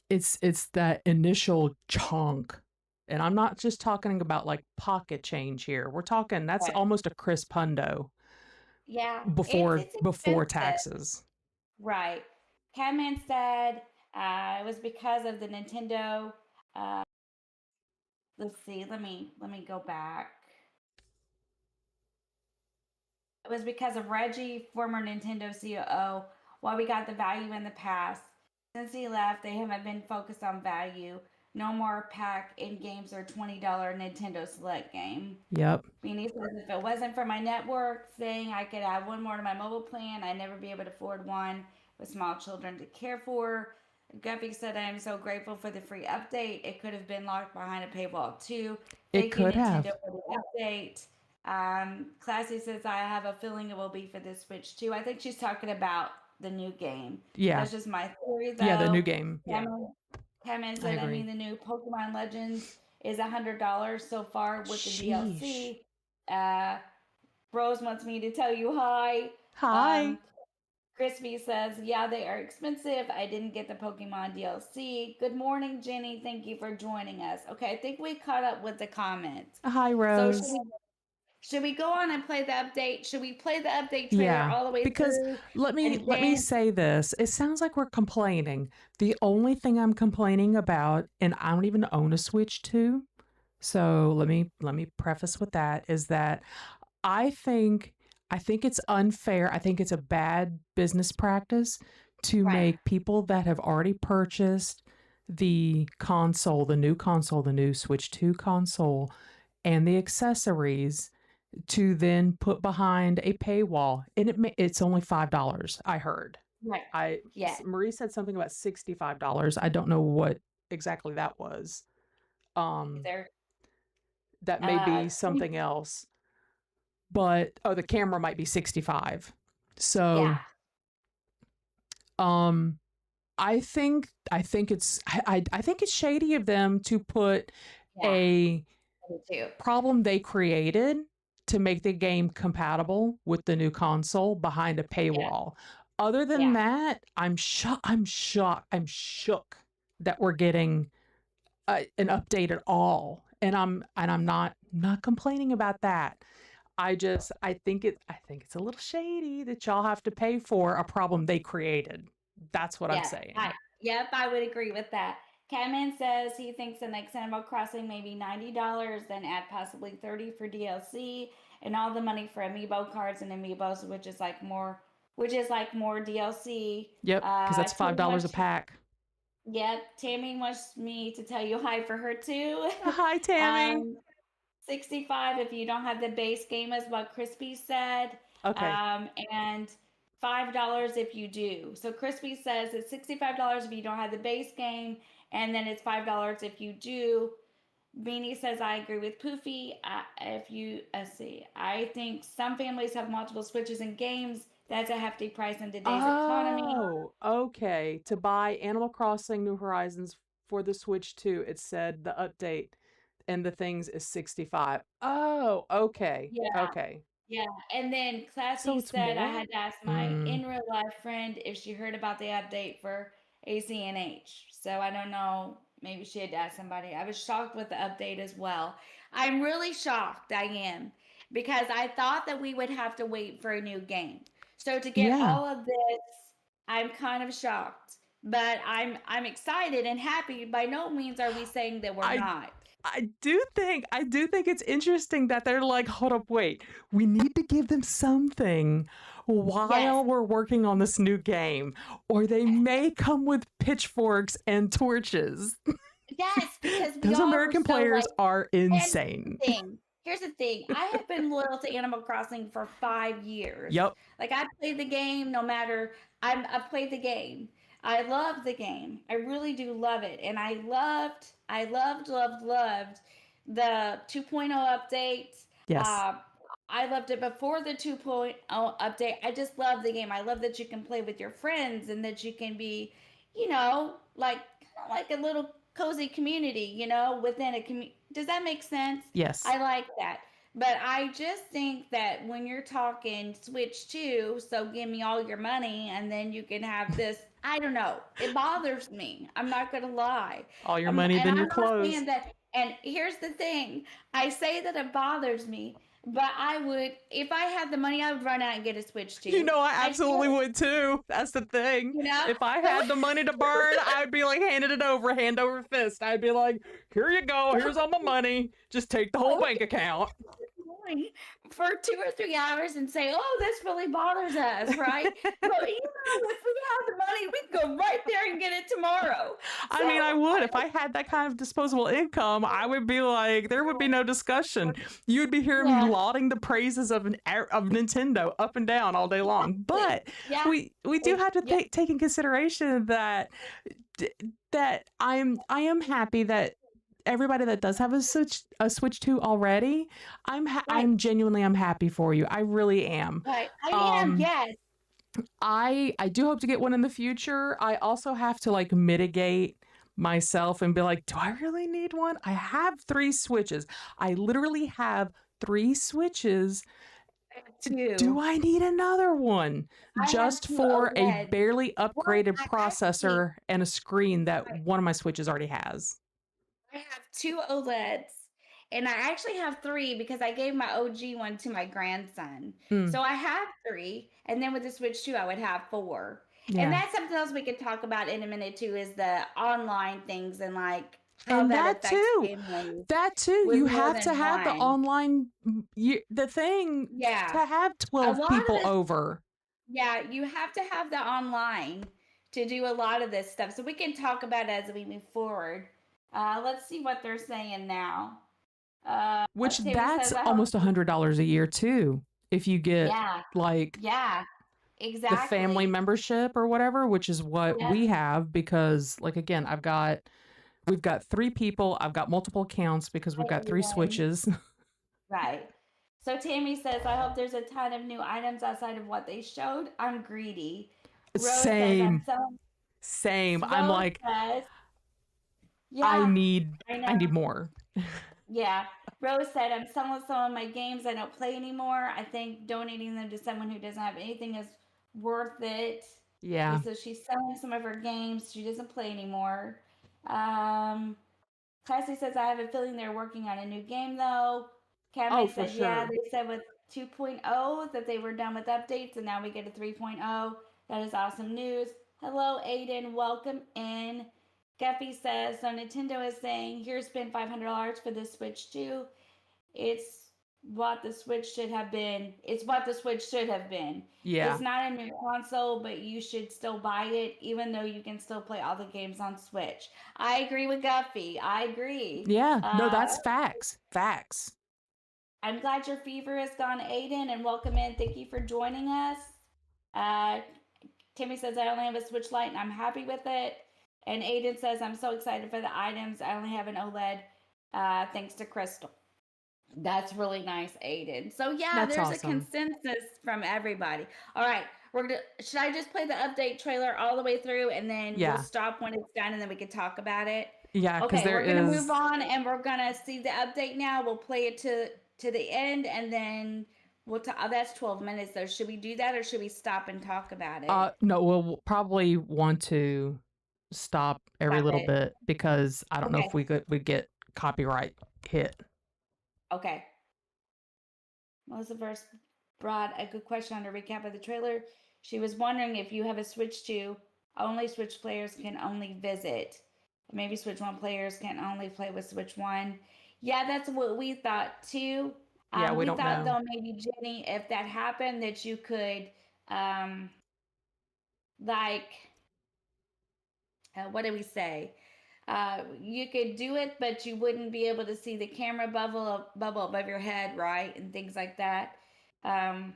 it's that initial chunk. And I'm not just talking about like pocket change here. We're talking, that's Right. almost a crisp hundo Yeah. It's before expensive. taxes. Right. Catman said it was because of the Nintendo. Uh, let's see. Let me go back. It was because of Reggie, former Nintendo COO. While we got the value in the past, since he left, they haven't been focused on value. No more pack in games or $20 Nintendo Select game. Yep. Beanie says if it wasn't for my network saying I could add one more to my mobile plan, I'd never be able to afford one with small children to care for. Guppy said I am so grateful for the free update. It could have been locked behind a paywall too. It Thank you, could Nintendo, have. for the update. Classy says I have a feeling it will be for this Switch too. I think she's talking about the new game. Yeah. That's just my theory Yeah, the new though. game. Yeah. Cameron I said, agree. the new Pokemon Legends is $100 so far with the Sheesh. DLC. Rose wants me to tell you hi. Hi. Crispy says, yeah, they are expensive. I didn't get the Pokemon DLC. Good morning, Jenny. Thank you for joining us. Okay, I think we caught up with the comments. Hi, So Rose. should we go on and play the update? Should we play the update trailer Yeah, all the way because through? let me And then say this. It sounds like we're complaining. The only thing I'm complaining about, and I don't even own a Switch 2, so let me preface with that, is that I think it's unfair. I think it's a bad business practice to Right. make people that have already purchased the console, the new Switch 2 console, and the accessories, to then put behind a paywall. And it's only $5, I heard. Right. Yeah. Marie said something about $65. I don't know what exactly that was. There. That may be something else. But the camera might be 65. So Yeah. I think it's shady of them to put Yeah. a Me too. problem they created to make the game compatible with the new console behind a paywall. Other than Yeah. that, I'm shocked. I'm shook that we're getting an update at all, and I'm not complaining about that. I think it's a little shady that y'all have to pay for a problem they created. That's what I'm saying. Yep, I would agree with that. Catman says he thinks the next Animal Crossing may be $90, then add possibly $30 for DLC, and all the money for amiibo cards and amiibos, which is like more DLC. Yep, because that's $5 a pack. Yep, Tammy wants me to tell you hi for her too. Hi, Tammy. 65 if you don't have the base game, is what Crispy said. Okay. And $5 if you do. So Crispy says it's $65 if you don't have the base game, and then it's $5 if you do. Beanie says I agree with Poofy. I think some families have multiple Switches and games. That's a hefty price in today's economy. Oh, okay. To buy Animal Crossing New Horizons for the Switch 2, it said the update and the things is $65. Oh, okay. Yeah. Okay. Yeah, and then Classy said I had to ask my in real life friend if she heard about the update for ACNH. So I don't know. Maybe she had to ask somebody. I was shocked with the update as well. I'm really shocked. I am, because I thought that we would have to wait for a new game. So to get all of this, I'm kind of shocked. But I'm excited and happy. By no means are we saying that we're not. I do think it's interesting that they're like, hold up, wait, we need to give them something while we're working on this new game, or they may come with pitchforks and torches. Yes, because those American players are insane. Here's the thing. I have been loyal to Animal Crossing for 5 years. Yep. Like, I played the game no matter. I've played the game. I love the game. I really do love it. And I loved the 2.0 update. Yes. I loved it before the 2.0 update. I just love the game. I love that you can play with your friends and that you can be, like a little cozy community, within a community. Does that make sense? Yes. I like that. But I just think that when you're talking Switch 2, so give me all your money and then you can have this. I don't know. It bothers me. I'm not going to lie. All your money, then your clothes. And here's the thing. I say that it bothers me, but I would, if I had the money, I would run out and get a Switch 2. I absolutely would too. That's the thing. If I had the money to burn, I'd be like handing it over, hand over fist. I'd be like, here you go. Here's all my money. Just take the whole bank account. For 2 or 3 hours and say, oh, this really bothers us, right? But if we have the money, we can go right there and get it tomorrow. I mean, I would. If I had that kind of disposable income, I would be like, there would be no discussion. You would be hearing me lauding the praises of Nintendo up and down all day long. But we do have to take in consideration that I am happy that everybody that does have a Switch 2 already, I'm genuinely happy for you. I really am. Right. I am, yes. I do hope to get one in the future. I also have to like mitigate myself and be like, do I really need one? I have 3 Switches. I literally have 3 Switches. Do I need another one? Just for a barely upgraded processor and a screen that one of my Switches already has. I have 2 OLEDs, and I actually have 3 because I gave my OG one to my grandson. So I have 3, and then with the Switch 2, I would have 4. Yeah. And that's something else we could talk about in a minute too, is the online things and like how and that affects too. That too. You have to have the online, the thing to have 12 people over. Yeah, you have to have the online to do a lot of this stuff. So we can talk about it as we move forward. Let's see what they're saying now. Which that's almost $100 a year too. If you get exactly the family membership or whatever, which is what we have, because like, again, we've got 3 people. I've got multiple accounts because we've got 3 Switches. Right. So Tammy says, I hope there's a ton of new items outside of what they showed. I'm greedy. Rose Same. I'm like, I need more. Yeah. Rose said, I'm selling some of my games I don't play anymore. I think donating them to someone who doesn't have anything is worth it. Yeah. So she's selling some of her games she doesn't play anymore. Classy says, I have a feeling they're working on a new game though. Oh, Cammy for said, yeah, sure. they said with 2.0 that they were done with updates and now we get a 3.0. That is awesome news. Hello, Aiden. Welcome in. Guffy says, so Nintendo is saying, here, spend $500 for the Switch 2. It's what the Switch should have been. It's what the Switch should have been. Yeah. It's not a new console, but you should still buy it, even though you can still play all the games on Switch. I agree with Guffy. I agree. Yeah. No, that's facts. Facts. I'm glad your fever is gone, Aiden, and welcome in. Thank you for joining us. Timmy says, I only have a Switch Lite and I'm happy with it. And Aiden says, I'm so excited for the items. I only have an OLED thanks to Crystal. That's really nice, Aiden. So yeah, That's there's awesome. a consensus from everybody. All right, should I just play the update trailer all the way through and then we'll stop when it's done and then we can talk about it? Yeah, because Okay, we're gonna move on and we're gonna see the update now. We'll play it to the end and then we'll talk. Oh, that's 12 minutes though. Should we do that or should we stop and talk about it? No, we'll probably want to stop every little bit because I don't know if we get copyright hit. Okay. Melissa first brought a good question on a recap of the trailer. She was wondering if you have a Switch 2, only Switch players can only visit. Maybe Switch 1 players can only play with Switch 1. Yeah, that's what we thought too. Yeah, we don't thought know. though maybe Jenny, if that happened, that you could what do we say? You could do it, but you wouldn't be able to see the camera bubble above your head, right? And things like that. And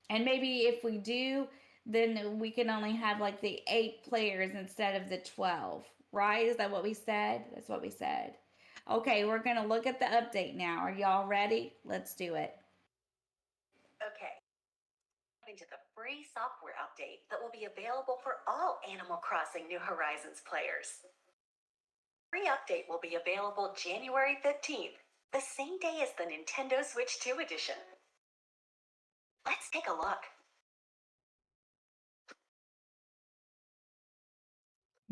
maybe if we do, then we can only have like the 8 players instead of the 12, right? Is that what we said? That's what we said. Okay, we're going to look at the update now. Are y'all ready? Let's do it. Okay. Into the free software update that will be available for all Animal Crossing New Horizons players. Free update will be available January 15th, the same day as the Nintendo Switch 2 edition. Let's take a look.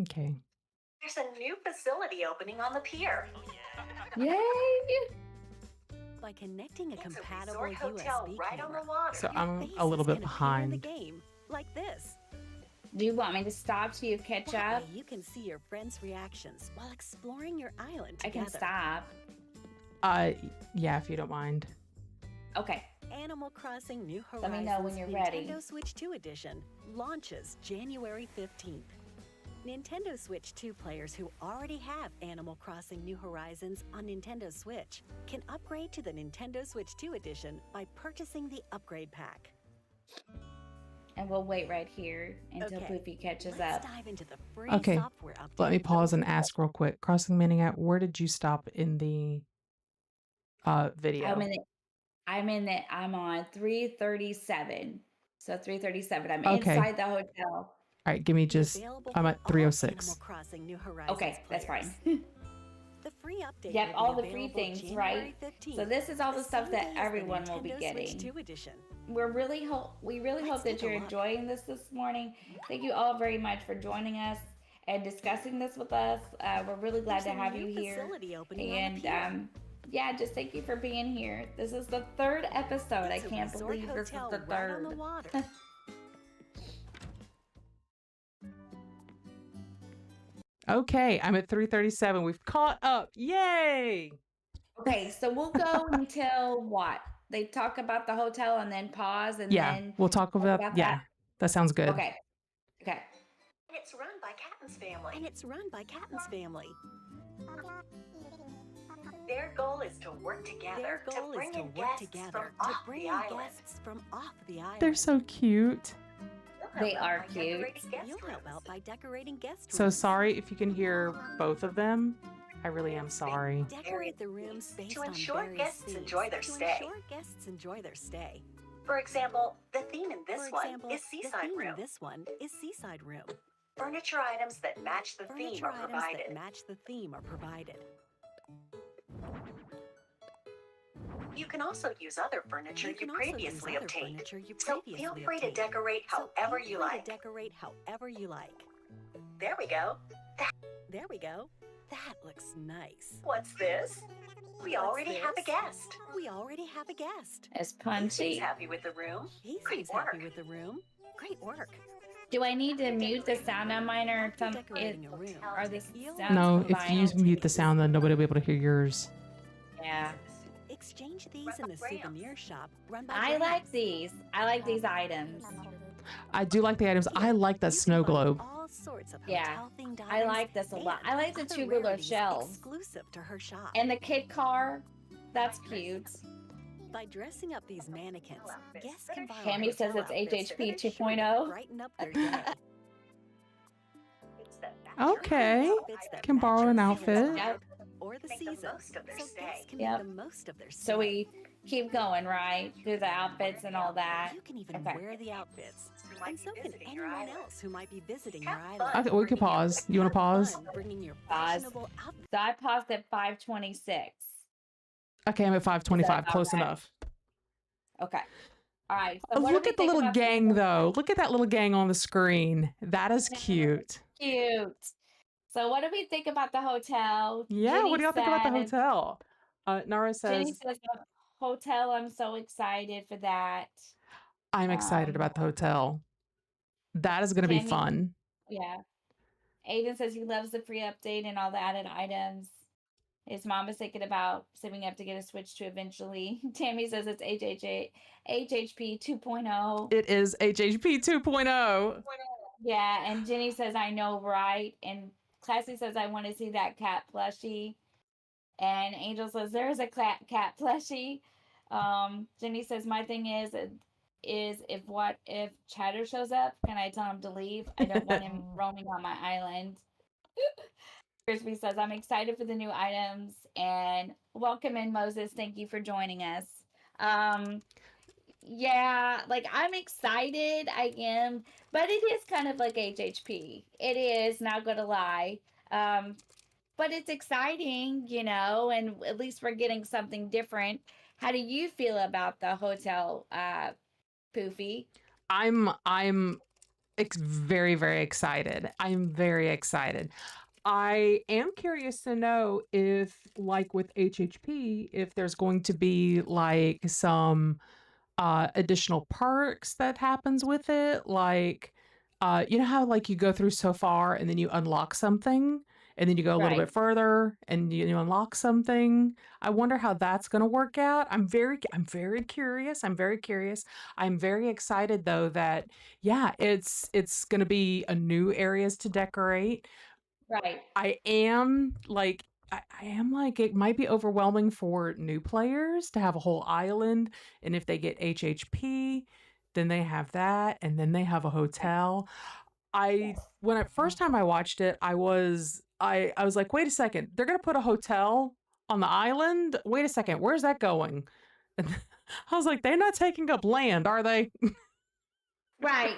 Okay. There's a new facility opening on the pier. Yay! By connecting a It's compatible a resort hotel USB right on camera, the water. So your I'm face a little is bit gonna appear in the behind. game, like this. Do you want me to stop so you catch That up? way you can see your friends' reactions while exploring your island I together. can stop. Yeah, if you don't mind. Okay. Animal Crossing New Let me Horizons know when you're ready. Nintendo Switch 2 edition launches January 15th. Nintendo Switch 2 players who already have Animal Crossing New Horizons on Nintendo Switch can upgrade to the Nintendo Switch 2 edition by purchasing the upgrade pack. And we'll wait right here until Poofy catches Let's up. dive into the free Okay, software update. let me pause and ask real quick. Crossing Maniac, where did you stop in the video? I'm on 337. So 337. I'm Okay. inside the hotel. All right, give me just. I'm at 306. Okay, that's fine. The free update. Yep, will be all the free available things, January right? 15th, So this is all the stuff same that day as the everyone will be Nintendo getting. Switch 2 edition. We really hope that take a you're look. enjoying this morning. Thank you all very much for joining us and discussing this with us. We're really glad There's to a have new you here. facility opening on And the pier. yeah, just thank you for being here. This is the 3rd episode. It's I a can't resort believe this is hotel the right on the 3rd. water. Okay, I'm at 337. We've caught up. Yay! Okay, so we'll go until what? They talk about the hotel and then pause and then we'll talk about that. That sounds good. Okay. And it's run by Catton's family. And it's run by Catton's family. Their goal is to work together Their goal to bring is to in work guests together from to off bring the in island. guests from off the island. They're so cute. They are cute. You'll help out by decorating guest So rooms. sorry if you can hear both of them. I really am sorry. Decorate the rooms based To on ensure various guests themes. enjoy their To stay. ensure guests enjoy their stay. For example, the theme in this For example, one is the Seaside theme Room. in this one is Seaside Room. Furniture items that match the theme Furniture are items provided. that match the theme are provided. You can also use other furniture you previously obtained. So feel free to decorate however you like. There we go. There we go. That looks nice. What's this? We already have a guest. It's He punchy. seems happy with the room. Great work. Great work. Do I need to mute the sound on mine or something? Decorating a room. Are the You'll sounds No, if you combined? mute the sound, then nobody will be able to hear yours. Yeah. Exchange these in the souvenir shop run by I like Grams. these. I like these items. I do like the items. I like that You snow can find globe. all sorts of Yeah, hotel-themed I items like this a lot. and I like the other tubular rarities shelves. exclusive to her shop. And the kid car. That's cute. By dressing up these mannequins, guests can borrow Tammy says hotel it's outfits HHP that are sure to 2.0. brighten up their day. It's the Okay. Outfits that Can match borrow your an season's outfit. vibe Yep. or the Make the season. most of their So stay. guests can Yep. make the most of their stay. So we keep going, right? Through the outfits and all that. You can even Okay. wear the outfits. Who might And be so can visiting your anyone island. else who might be visiting your Have island. fun. Okay, we can pause. You want to Have pause? fun bringing your Pause. fashionable outfits. So I paused at 5:26. Okay, I'm at 5:25. about Close right? enough. Okay. All right. So what do Look we at the think little about gang, though. Look at that little gang on the screen. That is Yeah. cute. Cute. So what do we think about the hotel? Yeah, what do y'all think about the says- hotel? Nara Jenny says, says the hotel. I'm so excited for that. I'm excited about the hotel. That is going to be Tammy- fun. Yeah. Aiden says he loves the free update and all the added items. His mom is thinking about saving up to get a Switch 2 eventually. Tammy says it's HHP 2.0. It is HHP 2.0. Yeah, and Jenny says, I know, right? And Classy says, I want to see that cat plushie. And Angel says, there's a cat plushie. Jenny says, my thing is if Chatter shows up, can I tell him to leave? I don't want him roaming on my island. Crispy says, I'm excited for the new items. And welcome in, Moses. Thank you for joining us. Yeah, like I'm excited. I am, but it is kind of like HHP. It is, not gonna lie. But it's exciting, you know, and at least we're getting something different. How do you feel about the hotel, Poofy? I'm very, very excited. I'm very excited. I am curious to know if, like with HHP, if there's going to be like some additional perks that happens with it. Like, you know how like you go through so far and then you unlock something and then you go a little Right. bit further and you unlock something. I wonder how that's going to work out. I'm very curious. I'm very curious. I'm very excited though that yeah, it's going to be a new areas to decorate. Right. I am like it might be overwhelming for new players to have a whole island, and if they get HHP, then they have that, and then they have a hotel. When I first time I watched it, I was like, wait a second, they're gonna put a hotel on the island? Wait a second, where's that going? And I was like, they're not taking up land, are they? Right.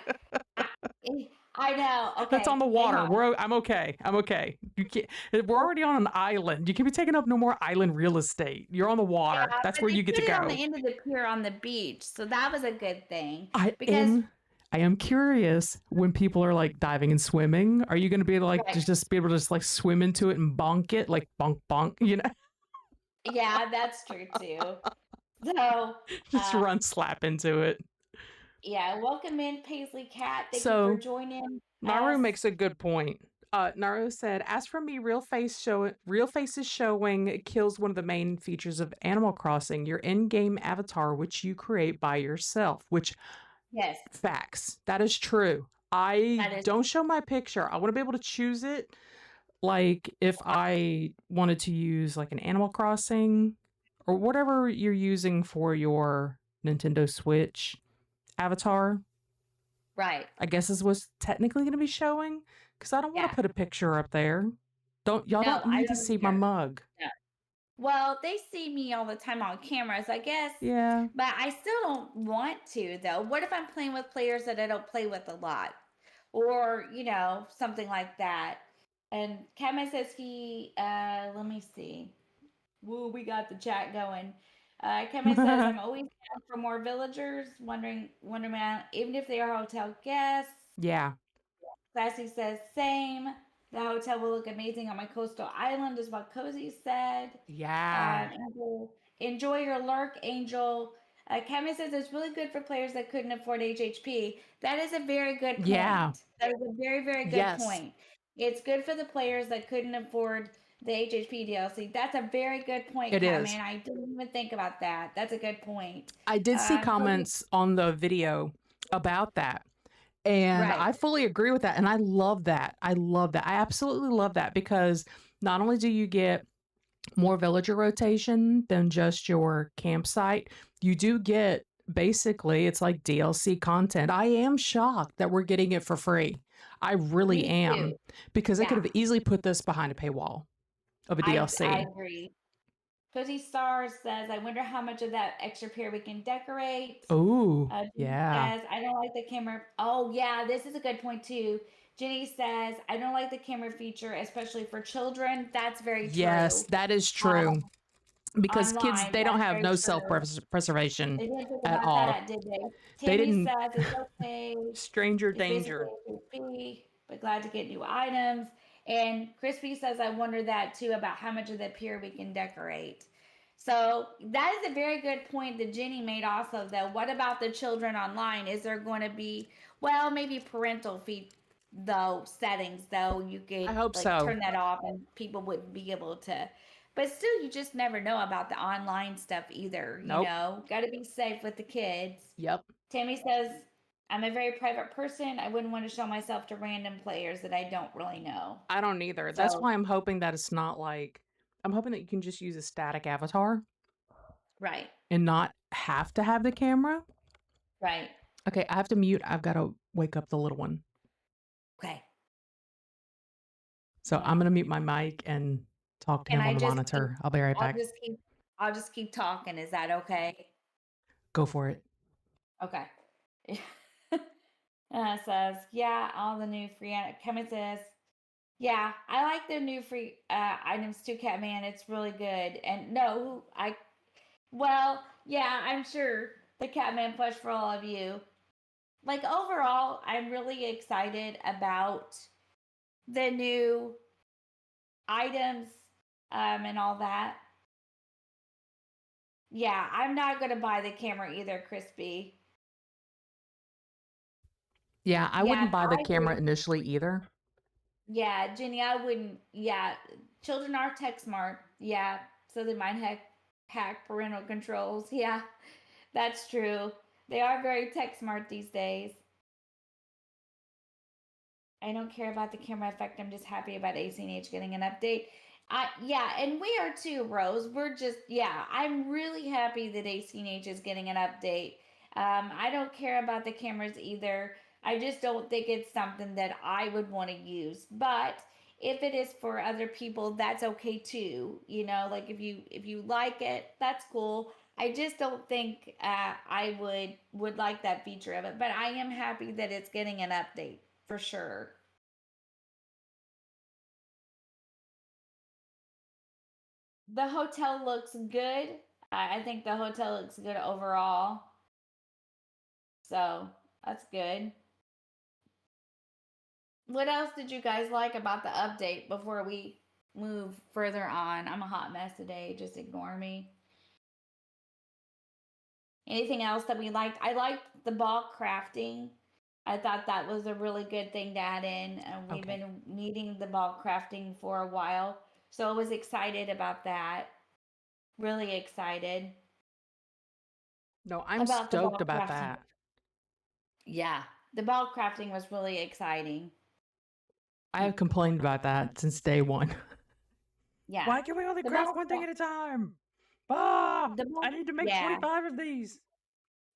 I know. Okay. That's on the hang water. on. I'm okay. I'm okay. You can't. We're already on an island. You can't be taking up no more island real estate. You're on the water. Yeah, That's but where they you get to put it go. on the end of the pier on the beach, so that was a good thing. I am curious when people are like diving and swimming. Are you going to be able to like Right. just be able to just like swim into it and bonk it like bonk bonk? You know, Yeah, that's true too. So just run slap into it. yeah, welcome in, Paisley Cat. Thank you So, for joining. Naru us. makes a good point. Naru said, "As for me, real faces showing kills one of the main features of Animal Crossing. Your in-game avatar, which you create by yourself. Which Yes. facts. That is true. I That is- don't show my picture. I want to be able to choose it. Like if I wanted to use like an Animal Crossing or whatever you're using for your Nintendo Switch avatar." Right. I guess is what's technically going to be showing because I don't want Yeah. to put a picture up there. Don't No, don't I need to don't see my either. mug. Well, they see me all the time on cameras, I guess. Yeah. But I still don't want to, though. What if I'm playing with players that I don't play with a lot? Or, you know, something like that. And Kevin says let me see. Woo, we got the chat going. Kemi says, I'm always down for more villagers, wondering even if they are hotel guests. Yeah. Classy says, same. The hotel will look amazing on my coastal island, is what Cozy said. Yeah. Angel, enjoy your lurk, Angel. Kemi says it's really good for players that couldn't afford HHP. That is a very good point. Yeah. That is a very, very good Yes. point. It's good for the players that couldn't afford the HHP DLC. That's a very good point, It Kemi, is. and I didn't even think about that. That's a good point. I did see Cozy, comments on the video about that. And right. I fully agree with that. And I love that. I love that. I absolutely love that because not only do you get more villager rotation than just your campsite, you do get basically it's like DLC content. I am shocked that we're getting it for free. I really Me am too. because they could Yeah, have easily put this behind a paywall of a I DLC. agree. Cozy Stars says, I wonder how much of that extra pair we can decorate. Oh, Jenny yeah. says, I don't like the camera. Oh, yeah, this is a good point, too. Jenny says, I don't like the camera feature, especially for children. That's very Yes, true. that is true. Because kids, Online, they don't that's have very no true. self-preservation They didn't think at about all. that, did they? They Timmy didn't. says it's okay. Stranger It's basically danger. HHP, but glad to get new items. And Crispy says, I wonder that too about how much of the pier we can decorate. So that is a very good point that Jenny made also, though. What about the children online? Is there going to be, well, maybe parental feed, though, settings, though, you I could hope like so. turn that off and people wouldn't be able to. But still, you just never know about the online stuff either, Nope. Got to be safe with the kids. Yep. Tammy says, I'm a very private person. I wouldn't want to show myself to random players that I don't really know. I don't either. That's So, why I'm hoping that it's not like I'm hoping that you can just use a static avatar right, and not have to have the camera. right. Okay, I have to mute. I've got to wake up the little one. Okay. So I'm going to mute my mic and talk to Can him I on the just monitor. I'll be right I'll back. I'll just keep talking. Is that okay? Go for it. Okay. Says, yeah, all the new free Kevin says, yeah, I like the new free items too, Catman. It's really good. And no, well, yeah, I'm sure the Catman push for all of you. Like overall, I'm really excited about the new items and all that. Yeah, I'm not gonna buy the camera either, Crispy. Yeah, I Yeah, wouldn't buy the I camera agree. initially either. Yeah, Jenny, I wouldn't. Yeah, children are tech smart. Yeah, so they might hack parental controls. Yeah, that's true. They are very tech smart these days. I don't care about the camera effect. I'm just happy about ACNH getting an update. Yeah, and we are too, Rose. We're just I'm really happy that ACNH is getting an update. I don't care about the cameras either. I just don't think it's something that I would want to use. But if it is for other people, that's okay too. Like if you like it, that's cool. I just don't think I would like that feature of it. But I am happy that it's getting an update for sure. The hotel looks good. I think the hotel looks good overall. So that's good. What else did you guys like about the update before we move further on? I'm a hot mess today. Just ignore me. Anything else that we liked? I liked the ball crafting. I thought that was a really good thing to add in. And we've Okay. been needing the ball crafting for a while. So I was excited about that. Really excited No, I'm about the stoked ball about crafting. that. Yeah, the ball crafting was really exciting. I have complained about that since day one. Yeah. Why can we only The craft ball one thing cra- at a time? Ah, the ball I need to make Yeah. 25 of these.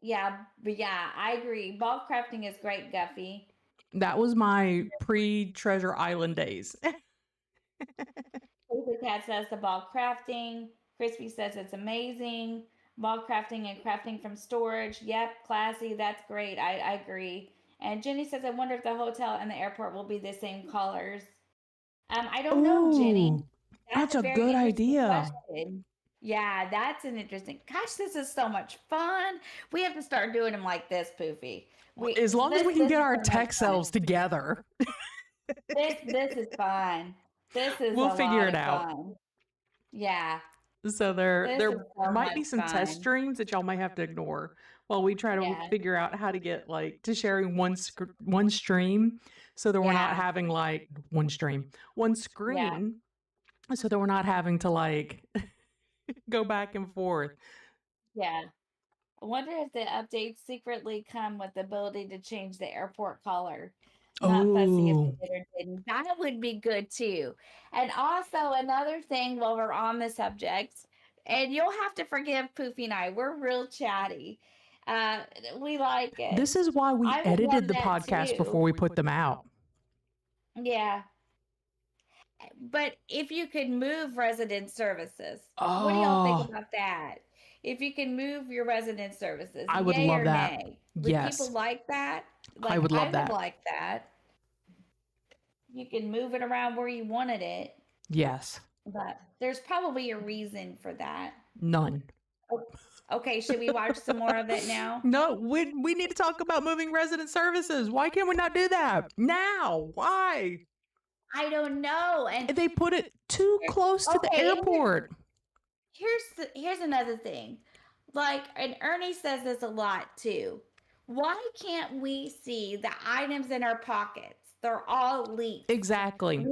Yeah, but yeah, I agree. Ball crafting is great, Guffy. That was my pre-Treasure Island days. Paper Cat says the ball crafting. Crispy says it's amazing. Ball crafting and crafting from storage. Yep, classy. That's great. I agree. And Jenny says, I wonder if the hotel and the airport will be the same colors. I don't know, Jenny. Ooh, That's that's a a very good interesting idea. question. Yeah, that's an interesting. Gosh, this is so much fun. We have to start doing them like this, Poofy. As long as we can This get is our so much tech fun. selves together, This is fun. This is we'll a figure lot it of out. fun. Yeah, So there this is so might much be some test fun. streams that y'all may have to ignore while we try to Yeah. figure out how to get like to sharing one stream, so that we're not Yeah. having like one screen, so that we're not having to like go back and forth. Yeah. I wonder if the updates secretly come with the ability to change the airport color. Not fussy if Oh, they did or didn't. That would be good too. And also another thing while we're on the subject, and you'll have to forgive Poofy and I, we're real chatty. Uh, we like it. this is why we I would love edited the that podcast too. before we put them out. Yeah. But if you could move resident services, what do y'all think Oh, about that? If you can move your resident services, I would yay love or that. nay? Would Yes, people like that? I would love that. like that. You can move it around where you wanted it, Yes, but there's probably a reason for that. none. Okay, should we watch some more of it now? No, we need to talk about moving resident services. Why can't we not do that now? Why? I don't know. And They put it too close to the Okay, and airport. here's another thing. Like, and Ernie says this a lot too. Why can't we see the items in our pockets? They're all leaked. Exactly.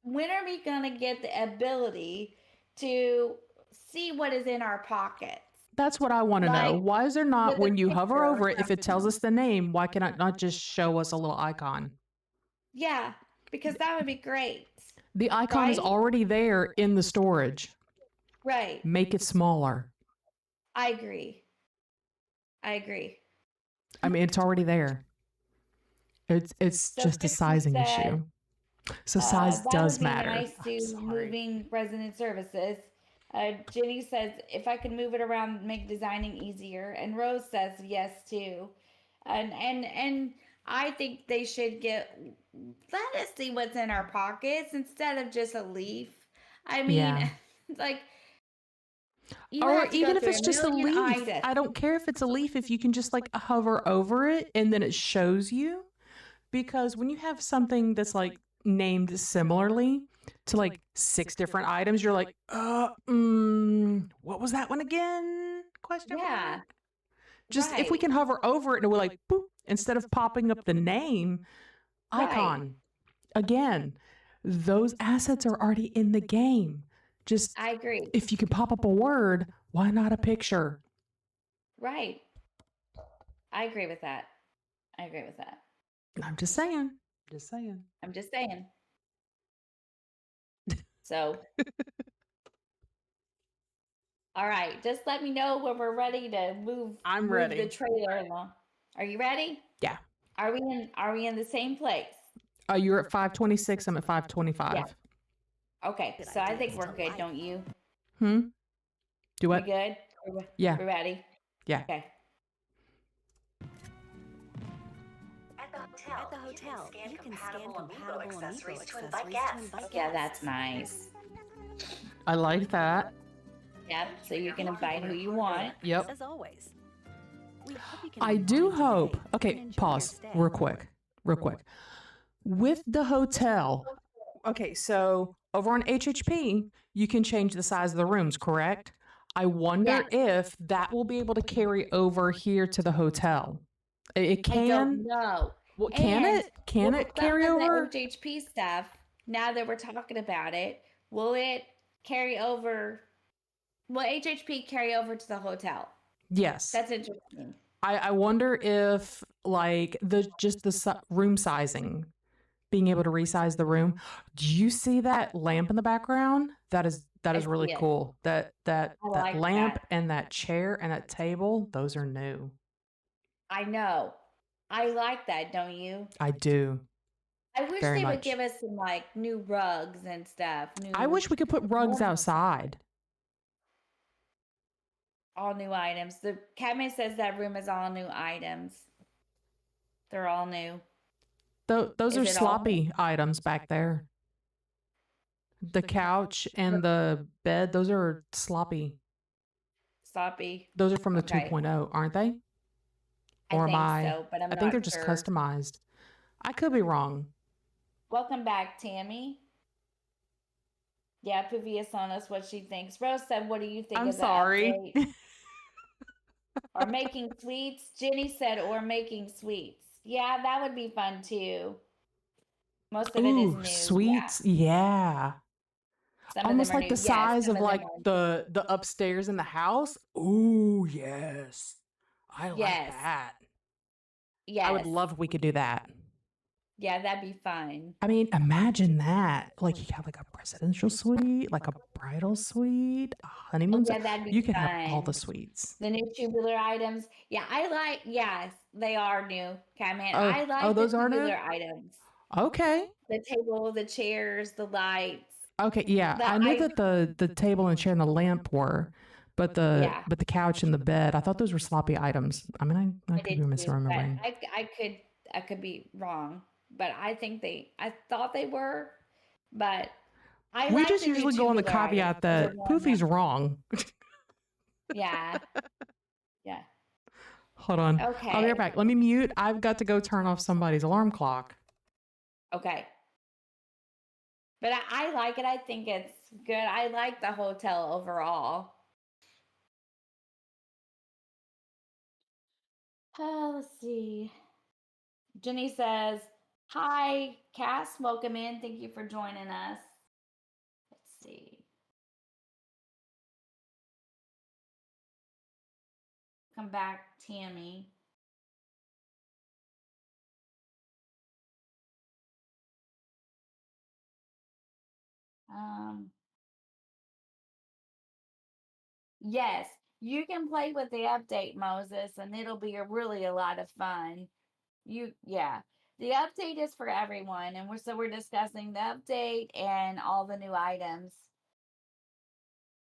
When are we gonna get the ability to see what is in our pockets? That's what I want to know. Like, Why is there not, with a when you hover picture or over it, if it tells us the name, why can it not just show us a little icon? Yeah, because that would be great. The icon is Right? already there in the storage. Right. Make it smaller. I agree. I agree. I mean, it's already there. It's So just a 50 sizing said, issue. So size that does would be matter. nice I'm to sorry. moving resident services. Jenny says if I could move it around, make designing easier, and Rose says yes too. And I think they should let us see what's in our pockets instead of just a leaf. I mean, Yeah. like you Or have to even go if through it's just a million leaf. items. I don't care if it's a leaf, if you can just like hover over it and then it shows you. Because when you have something that's like named similarly to like 6 different items, you're like, what was that one again? Question Yeah. mark. Just if we Right. can hover over it and we're like, boop, instead of popping up the name icon. Again, those assets are already in the game. Just I agree. if you can pop up a word, why not a picture? Right. I agree with that. I agree with that. I'm just saying. Just saying. I'm just saying. So, all right. Just let me know when we're ready to move. I'm move ready. the trailer along. Are you ready? Yeah. Are we in the same place? You're at 526. I'm at 525. Yeah. Okay. Good So I think ideas we're to good, life. don't you? Do We what? good? Yeah. We're ready? Yeah. Okay. At the hotel, you can scan compatible compatible amiibo accessories amiibo to invite accessories to guests. Yeah, that's nice. I like that. Yep. So you can invite who you want. Yep. As always. We hope you can I do unwind hope. today Okay, and enjoy your pause stay. real quick. With the hotel. Okay, so over on HHP, you can change the size of the rooms, correct? I wonder if that will be able to carry over here to the hotel. It I can. don't know. Well, can And it? Can will it carry some of over? the HHP stuff, now that we're talking about it, will it carry over? Will HHP carry over to the hotel? Yes. That's interesting. I wonder if like the room sizing, being able to resize the room. Do you see that lamp in the background? That is really see it. cool. That like lamp that. and that chair and that table, those are new. I know. I like that, don't you? I do. I wish Very they would much. give us some like new rugs and stuff. I wish we could put rugs Yeah. outside. All new items. The cabinet says that room is all new items. They're all new. Those Is are it all? sloppy items back there. The couch and the bed, those are sloppy. Sloppy. Those are from the Okay. 2.0, aren't they? I Or am think I? so, but I'm I think not they're just sure. customized. I could be wrong. Welcome back, Tammy. Yeah, Poofy is telling us what she thinks. Rose said, what do you think I'm of the sorry. update? Or making sweets? Jenny said, or making sweets. Yeah, that would be fun too. Most of it is Ooh, new. sweets. Yeah. Some of Almost them are like new. the Yes, size some of of them like are. the upstairs in the house. Ooh, yes. I like Yes. that. Yes. I would love if we could do that. Yeah, that'd be fun. I mean, imagine that. Like you have like a presidential suite, like a bridal suite, a honeymoon suite. Yeah, that'd be You could fun. have all the suites. The new tubular items. Yeah, I like, yes, they are new, Catman. Oh, I like those the are new? tubular items. Okay. The table, the chairs, the lights. Okay, yeah. I knew that the table and chair and the lamp were, but the couch and the bed, I thought those were sloppy items. I mean, I could be misremembering. I could be wrong, but I thought they were, but I We like just the new usually go on the tubular caveat items. Those are that more Poofy's natural. wrong. Yeah. Yeah. Hold on. I'll be Okay. right back. Let me mute. I've got to go turn off somebody's alarm clock. Okay. But I like it. I think it's good. I like the hotel overall. Let's see. Jenny says, hi, Cass. Welcome in. Thank you for joining us. Let's see. Come back, Tammy. Yes, you can play with the update, Moses, and it'll be really a lot of fun. Yeah. The update is for everyone, and we're discussing the update and all the new items.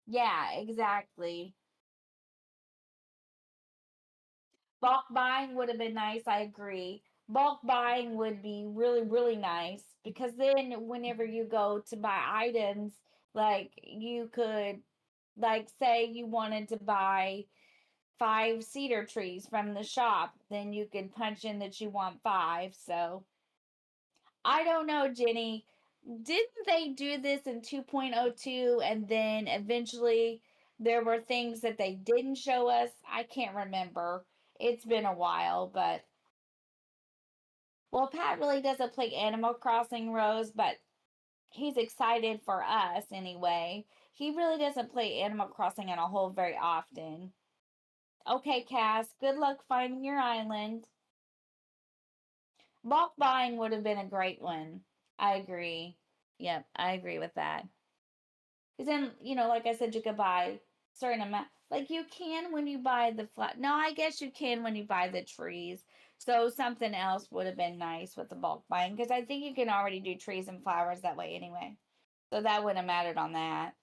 Yeah, exactly. Bulk buying would have been nice. I agree. Bulk buying would be really, really nice because then whenever you go to buy items, like you could, like, say you wanted to buy 5 cedar trees from the shop, then you could punch in that you want 5. So I don't know, Jenny. Didn't they do this in 2.02 and then eventually there were things that they didn't show us? I can't remember. It's been a while, but well, Pat really doesn't play Animal Crossing, Rose, but he's excited for us anyway. He really doesn't play Animal Crossing on a whole very often. Okay, Cass, good luck finding your island. Bulk buying would have been a great one. I agree. Yep, I agree with that. Because then, like I said, you could buy certain amount. Like you can when you buy the flat. No, I guess you can when you buy the trees. So something else would have been nice with the bulk buying because I think you can already do trees and flowers that way anyway. So that wouldn't have mattered on that.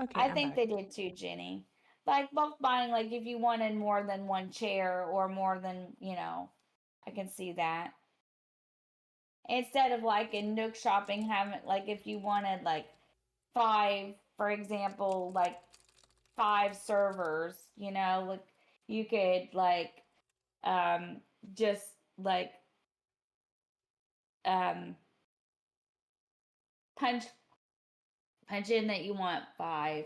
Okay, I think they did too, Jenny. Like bulk buying, like if you wanted more than one chair or more than, I can see that. Instead of like in Nook shopping, having like if you wanted like 5, for example, like 5 servers, like you could like just like um punch in that you want 5.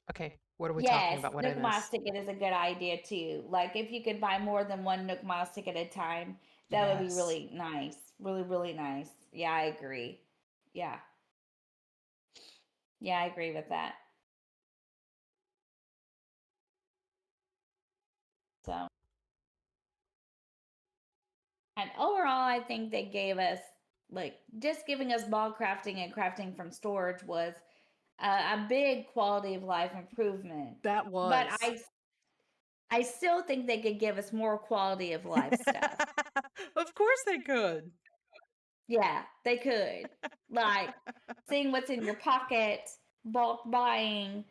Okay, what are we talking about? What Nook it Miles is? ticket is a good idea too. Like if you could buy more than one Nook Miles ticket at a time, that would be Yes. really nice. Really, really nice. Yeah, I agree. Yeah. Yeah, I agree with that. So, and overall, I think they gave us, like, just giving us ball crafting and crafting from storage was a big quality of life improvement. That was. But I still think they could give us more quality of life stuff. Of course they could. Yeah, they could. Like seeing what's in your pocket, bulk buying,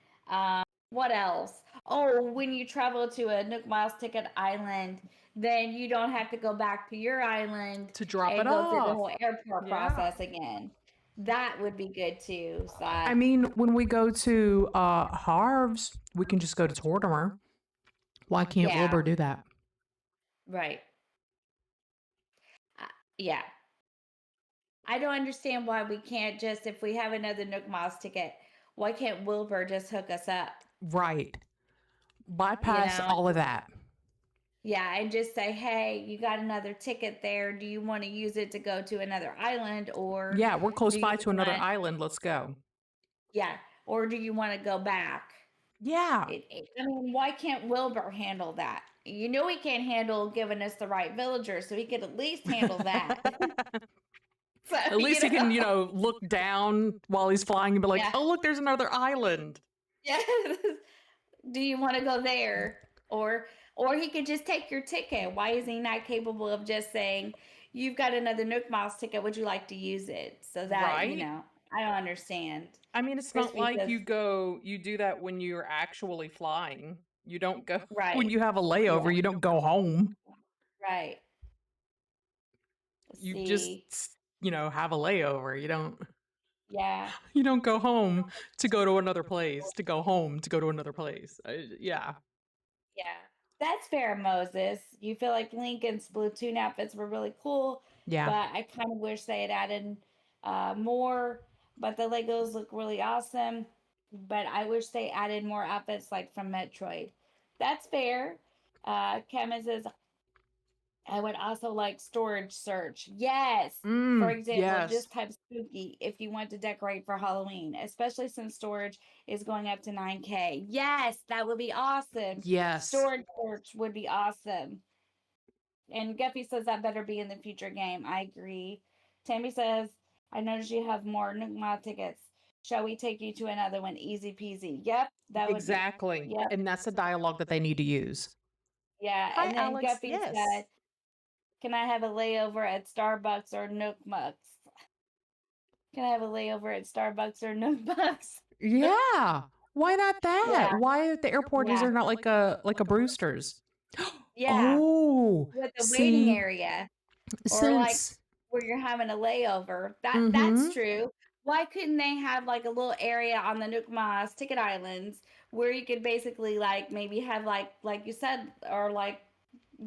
what else? Oh, when you travel to a Nook Miles Ticket island, then you don't have to go back to your island To drop and it go through the off. whole airport Yeah. process again. That would be good too. So I mean, when we go to Harv's, we can just go to Tortimer. Why can't yeah, Wilbur do that? right. Yeah. I don't understand why we can't just, if we have another Nook Miles ticket, why can't Wilbur just hook us up? Right. You Bypass know? all of that. Yeah, and just say, hey, you got another ticket there. Do you want to use it to go to another island, or Yeah, we're close do by you to another want, island. Let's go. yeah, or do you want to go back? Yeah. I mean, why can't Wilbur handle that? You know, he can't handle giving us the right villager, so he could at least handle that. So, At least he can, look down while he's flying and be like, yeah, oh, look, there's another island. yeah. Do you want to go there? Or he could just take your ticket. Why is he not capable of just saying, you've got another Nook Miles ticket, would you like to use it? So that, Right. I don't understand. I mean, it's not Crispy like says, you do that when you're actually flying. You don't go, when right, you have a layover, yeah, you don't go home. right. Let's You just, see. have a layover. Yeah, You don't go home to go to another place, to go home to go to another place. Yeah. yeah. That's fair, Moses. You feel like Lincoln's Splatoon outfits were really cool, Yeah. but I kind of wish they had added more. But the Legos look really awesome. But I wish they added more outfits like from Metroid. That's fair. Kevin says, I would also like storage search. Yes. For example, Yes. just type spooky if you want to decorate for Halloween, especially since storage is going up to 9K. Yes, that would be awesome. Yes. Storage search would be awesome. And Guppy says that better be in the future game. I agree. Tammy says, I noticed you have more Nook Mile tickets. Shall we take you to another one? Easy peasy. Yep, that would Exactly. be. Yep, And that's the dialogue that they need to use. yeah. Hi, And then Alex. Guppy Yes. said, can I have a layover at Starbucks or Nook Mucks? Can I have a layover at Starbucks or Nook Mucks? Yeah. Why not that? Yeah. Why at the airport is Yeah. there not like a Brewster's? Yeah. Oh, With a waiting see, area. Or like since where you're having a layover. That's Mhm. true. Why couldn't they have like a little area on the Nook Mas ticket islands where you could basically like maybe have like you said, or like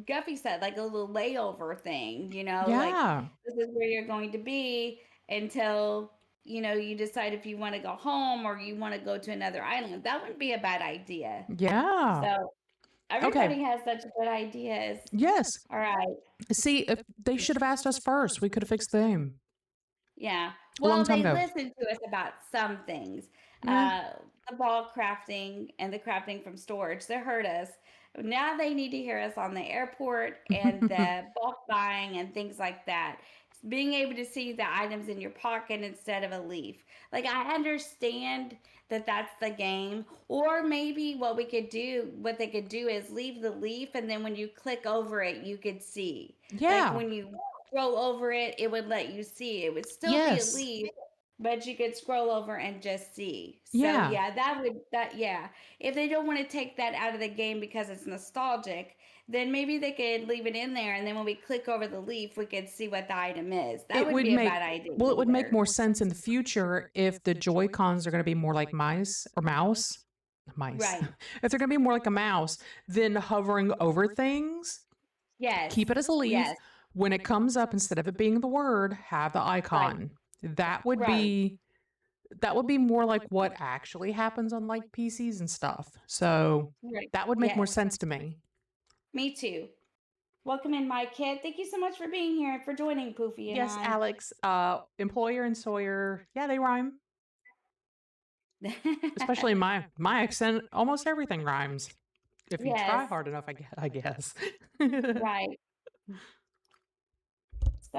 Guffy said, like a little layover thing, like Yeah. this is where you're going to be until you decide if you want to go home or you want to go to another island. That wouldn't be a bad idea. Yeah. So everybody has such good ideas. Yes. All right. See, if they should have asked us first, we could have fixed the game. Yeah. A long Well, time they ago. listened to us about some things. Yeah. The ball crafting and the crafting from storage. They heard us. Now they need to hear us on the airport and the bulk buying and things like that. Being able to see the items in your pocket instead of a leaf. Like, I understand that that's the game. Or maybe what they could do is leave the leaf, and then when you click over it, you could see. Like, Yeah. when you scroll over it, it would let you see. It would still Yes. be a leaf, but you could scroll over and just see. So Yeah. yeah, if they don't want to take that out of the game because it's nostalgic, then maybe they could leave it in there, and then when we click over the leaf, we could see what the item is. That would be a bad idea. Well, it would make either. more sense in the future if the Joy-Cons are going to be more like mice or mouse. Mice. Right. If they're going to be more like a mouse, then hovering over things, Yes. keep it as a leaf. Yes. When it comes up, instead of it being the word, have the icon. That would Right. be more like what actually happens on like PCs and stuff. So Right. that would make more Yes. sense to me. Me too. Welcome in, my kid. Thank you so much for being here and for joining Poofy and Yes, I. Alex. Employer and Sawyer. Yeah, they rhyme. Especially in my accent, almost everything rhymes. If you try Yes. hard enough, I guess. Right. So,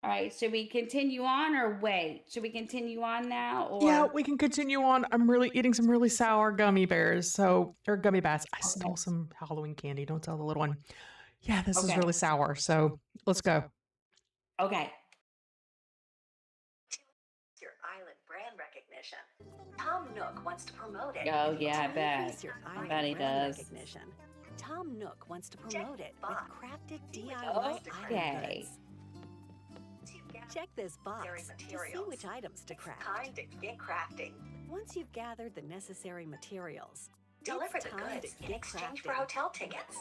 all right. Should we continue on or wait? Should we continue on now or? Yeah, we can continue on. I'm really eating some really sour gummy bears, or gummy bats. I stole some Halloween candy. Don't tell the little one. Yeah, this is Okay. really sour. So let's go. Okay. Your island brand recognition. Tom Nook wants to promote it. Oh, yeah, I To bet. increase your I island bet he brand does. recognition, Tom Nook wants to promote it with box. crafted See what DIY else to item Okay. goods. Check this box Necessary to see materials. which items to craft. Time to get crafting. Once you've gathered the necessary materials, Deliver it's the time goods to in get exchange for crafting. hotel tickets.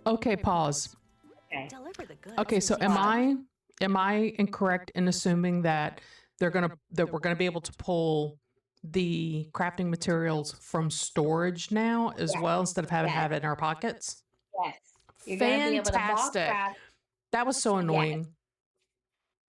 Okay, pause. Okay. Deliver the goods. Okay, so in am I incorrect in assuming that we're gonna be able to pull the crafting materials from storage now as Yes. well instead of having to Yes. have it in our pockets? Yes. You're going to be able to ball Fantastic. craft, That was so Yes. annoying.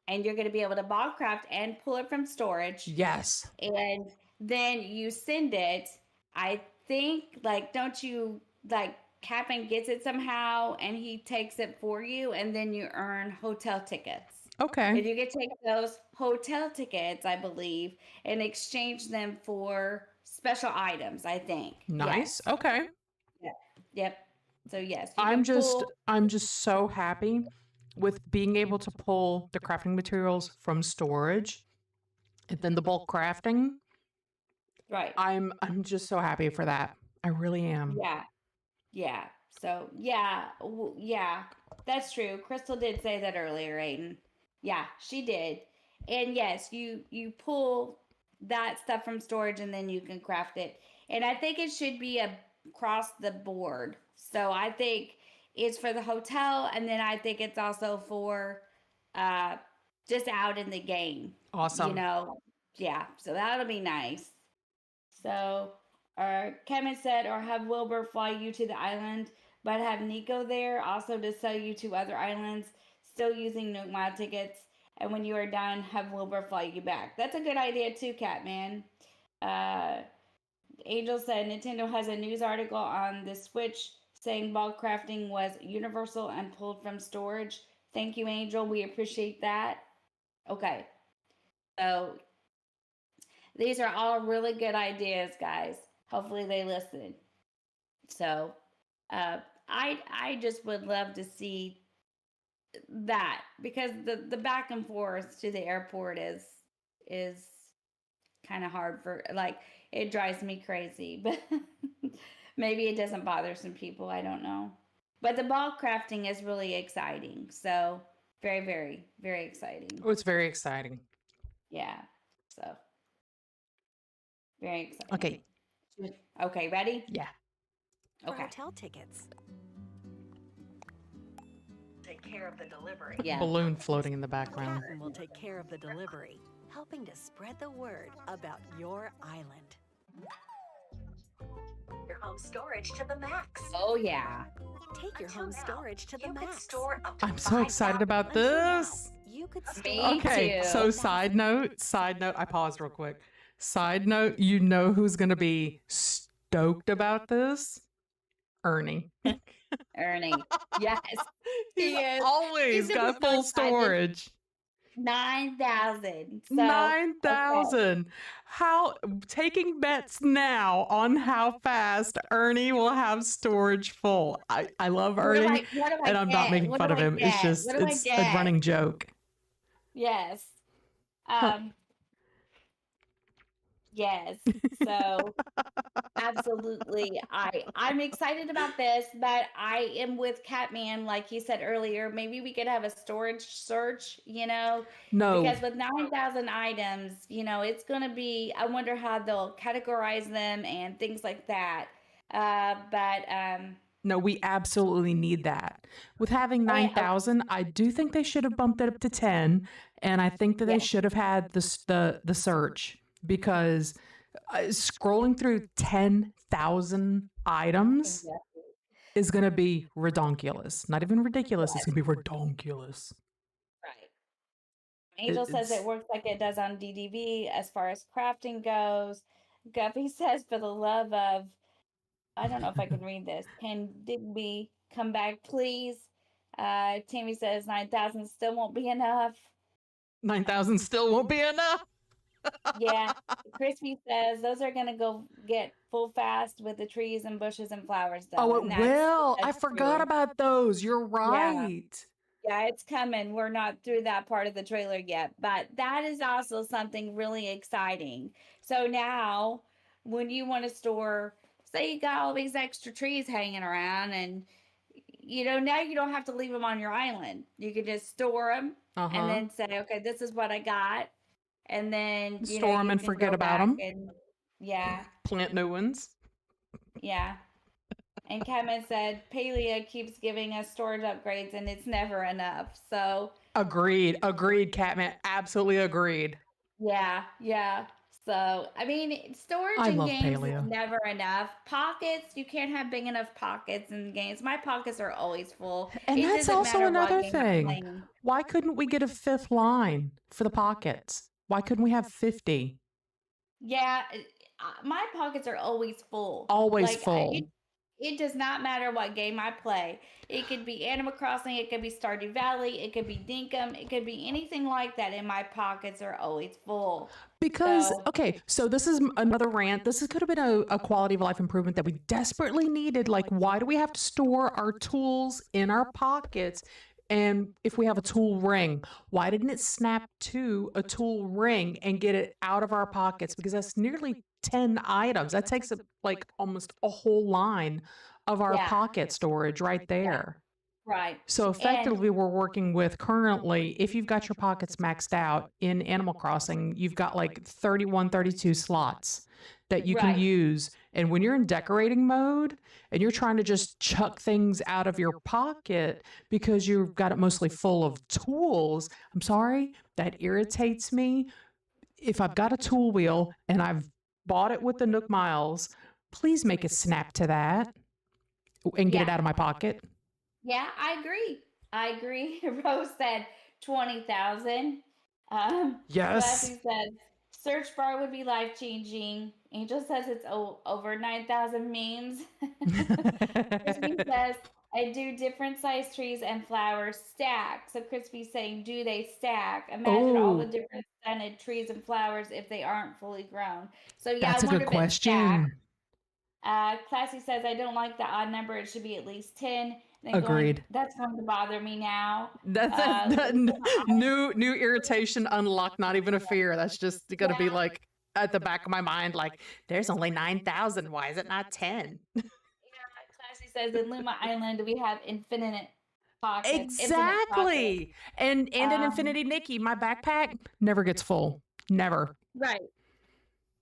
and you're going to be able to ball craft and pull it from storage. Yes. And then you send it. I think, like, don't you, like, Captain gets it somehow and he takes it for you, and then you earn hotel tickets. And Okay. you can take those hotel tickets, I believe, and exchange them for special items, I think. Nice. Yes. Okay. Yep. So yes, you I'm can just pull. I'm just so happy with being able to pull the crafting materials from storage and then the bulk crafting. Right. I'm just so happy for that. I really am. Yeah. Yeah. So yeah, yeah, that's true. Crystal did say that earlier, Aiden. Yeah, she did. And yes, you pull that stuff from storage and then you can craft it. And I think it should be across the board. So I think it's for the hotel, and then I think it's also for uh just out in the game. Awesome. Yeah. So that'll be nice. So, Kevin said, or have Wilbur fly you to the island, but have Nico there also to sell you to other islands, still using Nook Mile tickets. And when you are done, have Wilbur fly you back. That's a good idea too, Catman. Uh, Angel said Nintendo has a news article on the Switch saying ball crafting was universal and pulled from storage. Thank you, Angel. We appreciate that. Okay. So these are all really good ideas, guys. Hopefully they listen. So, I just would love to see that, because the back and forth to the airport is kind of hard for, like, it drives me crazy. But maybe it doesn't bother some people. I don't know. But the ball crafting is really exciting. So very, very, very exciting. Oh, it's very exciting. Yeah. So very exciting. Okay. Okay, ready? Yeah. For Okay. hotel tickets. Take care of the delivery. Yeah. Balloon floating in the background. Captain will take care of the delivery, helping to spread the word about your island. Your home storage to the max. Oh yeah. Take your Until home now, storage to the you max. could store up to I'm so excited 5,000 about Until now, this. you could Me store Okay, too. so side note, I paused real quick. Side note, you know who's going to be stoked about this? Ernie. Ernie. Yes. He's He is. always He's gonna be got so full excited. storage. 9,000. So 9,000. How taking bets now on how fast Ernie will have storage full. I love What do Ernie, what do I and I'm not get? making What fun do of I him. It's get? just What do I it's a get? running joke. Yes. Huh. Yes. So absolutely. I'm excited about this, but I am with Catman, like you said earlier. Maybe we could have a storage search, No, because with 9,000 items, it's going to be, I wonder how they'll categorize them and things like that. no, we absolutely need that. With having 9,000, I do think they should have bumped it up to 10, and I think that they Yes. should have had the search, because scrolling through 10,000 items is going to be redonkulous. Not even ridiculous. It's going to be redonkulous. Right. Angel says it's- it works like it does on DDV as far as crafting goes. Guppy says, for the love of, I don't know if I can read this. Can Digby come back, please? Tammy says 9,000 still won't be enough. 9,000 still won't be enough. Yeah. Crispy says those are going to go get full fast with the trees and bushes and flowers, though. Oh, and it will. I that's forgot true. about those. You're right. Yeah, it's coming. We're not through that part of the trailer yet, but that is also something really exciting. So now, when you want to store, say you got all these extra trees hanging around, and now you don't have to leave them on your island. You can just store them and then say, okay, this is what I got. And then, Store them you and can forget go about back them. and yeah, Plant new ones. yeah. And Kevin said, Palea keeps giving us storage upgrades and it's never enough. So Agreed, Catman. Absolutely agreed. yeah, yeah. So, I mean, storage I in love games is Paleo. never enough. Pockets, you can't have big enough pockets in games. My pockets are always full. And It that's doesn't also matter what another game I'm thing. playing. Why couldn't we get a 5th line for the pockets? Why couldn't we have 50? Yeah, my pockets are always full. Always Like, full. it does not matter what game I play. It could be Animal Crossing, it could be Stardew Valley, it could be Dinkum, it could be anything like that, and my pockets are always full. Because, So, okay, so this is another rant. Could have been a quality of life improvement that we desperately needed. Like, why do we have to store our tools in our pockets? And if we have a tool ring, why didn't it snap to a tool ring and get it out of our pockets? Because that's nearly 10 items. That takes up like almost a whole line of our yeah, pocket storage right there. right. So And effectively, we're working with currently, if you've got your pockets maxed out in Animal Crossing, you've got like 31, 32 slots that you can right. use. And when you're in decorating mode and you're trying to just chuck things out of your pocket because you've got it mostly full of tools, I'm sorry, that irritates me. If I've got a tool wheel and I've bought it with the Nook Miles, please make it snap to that and get it Yeah. out of my pocket. Yeah, I agree. Rose said 20,000. Yes. Fluffy said search bar would be life changing. Angel says it's over 9,000 memes. Crispy says I do different size trees and flowers stack. So Crispy's saying, do they stack? Imagine all the Oh, different scented trees and flowers if they aren't fully grown. So yeah, that's I a good wonder if it stacks. question. Classy says I don't like the odd number. It should be at least 10. Then Agreed. that's going to bother me now. That's new irritation unlocked, not even a fear. That's just going to be like at the back of my mind, like, there's only 9,000. Why is it not 10? Yeah, Classy says in Luma Island we have infinite pockets. Exactly. And an Infinity Nikki, my backpack never gets full. Never. Right.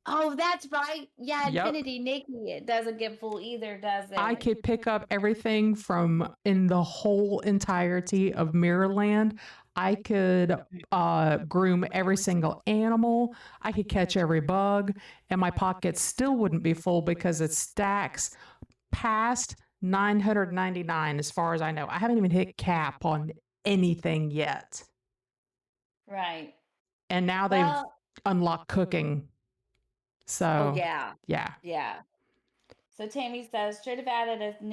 Oh, that's right. Yeah, Yep. Infinity Nikki, it doesn't get full either, does it? I could pick up everything from in the whole entirety of Mirrorland. I could groom every single animal. I could catch every bug, and my pockets still wouldn't be full because it stacks past 999 as far as I know. I haven't even hit cap on anything yet. Right. And now they've unlocked cooking. So, yeah. Yeah. Yeah. So Tammy says, should have added a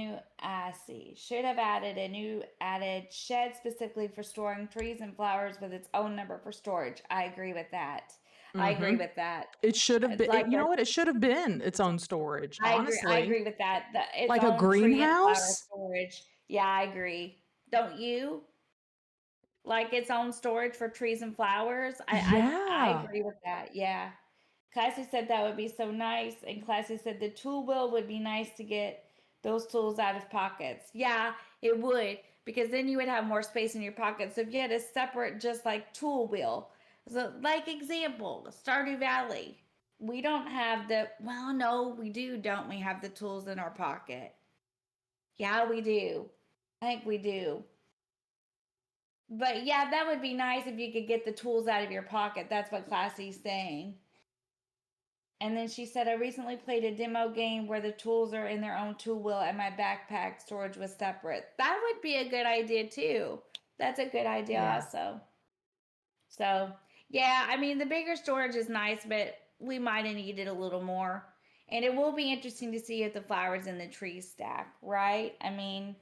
new added shed specifically for storing trees and flowers with its own number for storage. I agree with that. I agree with that. It should have It's been, like you know what? It should have been its own storage, honestly. I agree with that. Its Like a own tree and flower greenhouse? storage. Yeah, I agree. Don't you? Like its own storage for trees and flowers? I Yeah. agree with that. Yeah. Classy said that would be so nice. And Classy said the tool wheel would be nice to get those tools out of pockets. Yeah, it would. Because then you would have more space in your pocket. So if you had a separate, just like tool wheel. So, like example, Stardew Valley. We don't have no, we do, don't we, have the tools in our pocket? Yeah, we do. I think we do. But yeah, that would be nice if you could get the tools out of your pocket. That's what Classy's saying. And then she said, I recently played a demo game where the tools are in their own tool wheel and my backpack storage was separate. That would be a good idea too. That's a good idea also. So, yeah, I mean, the bigger storage is nice, but we might have needed a little more. And it will be interesting to see if the flowers in the trees stack, right? I mean,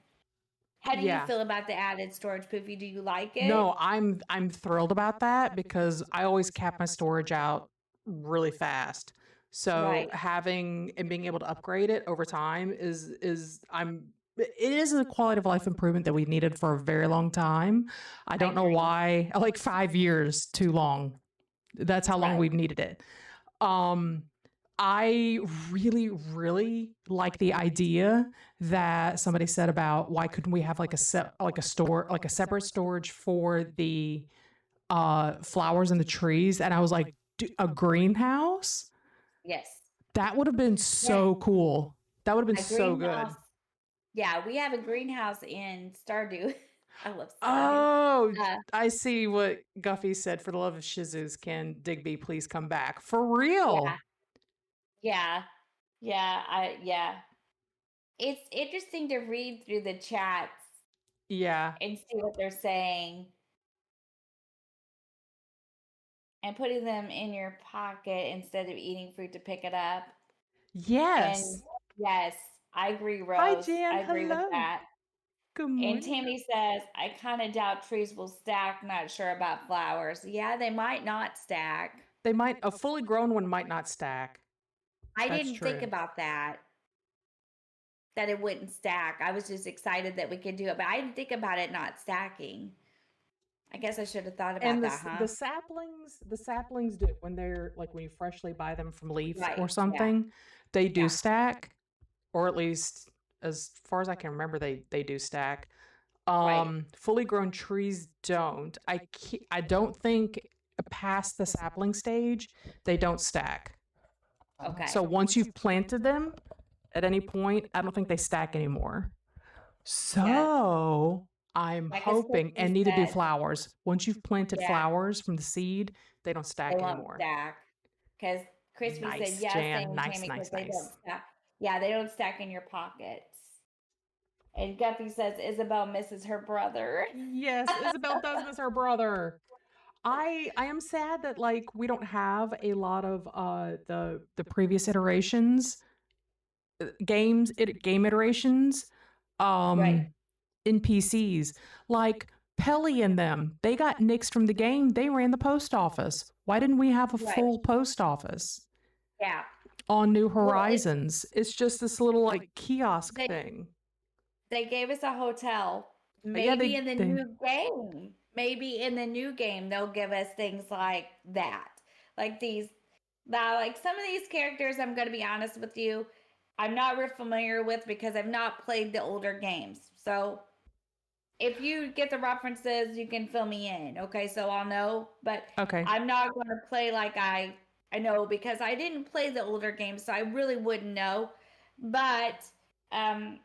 how do you feel about the added storage, Poofy? Do you like it? No, I'm thrilled about that because I always cap my storage out really fast. So having and being able to upgrade it over time it is a quality of life improvement that we needed for a very long time. I don't know why, like 5 years too long. That's how long we've needed it. I really, really like the idea that somebody said about why couldn't we have like a separate storage for the flowers and the trees, and I was like, a greenhouse? Yes. That would have been Yeah. so cool. That would have been A so good. greenhouse. Yeah, we have a greenhouse in Stardew. I love Stardew. Oh, I see what Guffey said. For the love of shizus, can Digby please come back? For real. Yeah. It's interesting to read through the chats Yeah. and see what they're saying. And putting them in your pocket instead of eating fruit to pick it up. Yes. And yes, I agree, Rose. Hi, Jan. I agree Hello. with that. Good morning. And Tammy says, I kind of doubt trees will stack. Not sure about flowers. Yeah, they might not stack. They might, a fully grown one might not stack. I That's didn't think true. about that it wouldn't stack. I was just excited that we could do it, but I didn't think about it not stacking. I guess I should have thought about And that, huh? the saplings do, when they're like, when you freshly buy them from Leaf Right, or yeah. something, they do Yeah. stack, or at least as far as I can remember, they do stack. Right. Fully grown trees don't. I don't think past the sapling stage they don't stack. Okay. So once you've planted them, at any point, I don't think they stack anymore. So I'm Like hoping, and need to do flowers. Once you've planted Yeah. flowers from the seed, they don't stack they won't anymore. stack. Because Crispy Nice, said, yes, Jan. same, Nice, Tammy, nice, 'cause they nice. don't stack. Yeah, they don't stack in your pockets. And Guppy says Isabel misses her brother. Yes, Isabel does miss her brother. I am sad that like we don't have a lot of the previous iterations game iterations Right. in PCs. Like Pelly and them, they got nixed from the game. They ran the post office. Why didn't we have a Right. full post office Yeah. on New Well, Horizons? It's just this little like kiosk thing. They gave us a hotel. Yeah, Maybe in the new game. Maybe in the new game they'll give us things like that. Like some of these characters, I'm going to be honest with you, I'm not real familiar with because I've not played the older games. So if you get the references, you can fill me in. Okay, so I'll know. But Okay. I'm not going to play like I know because I didn't play the older games, so I really wouldn't know. But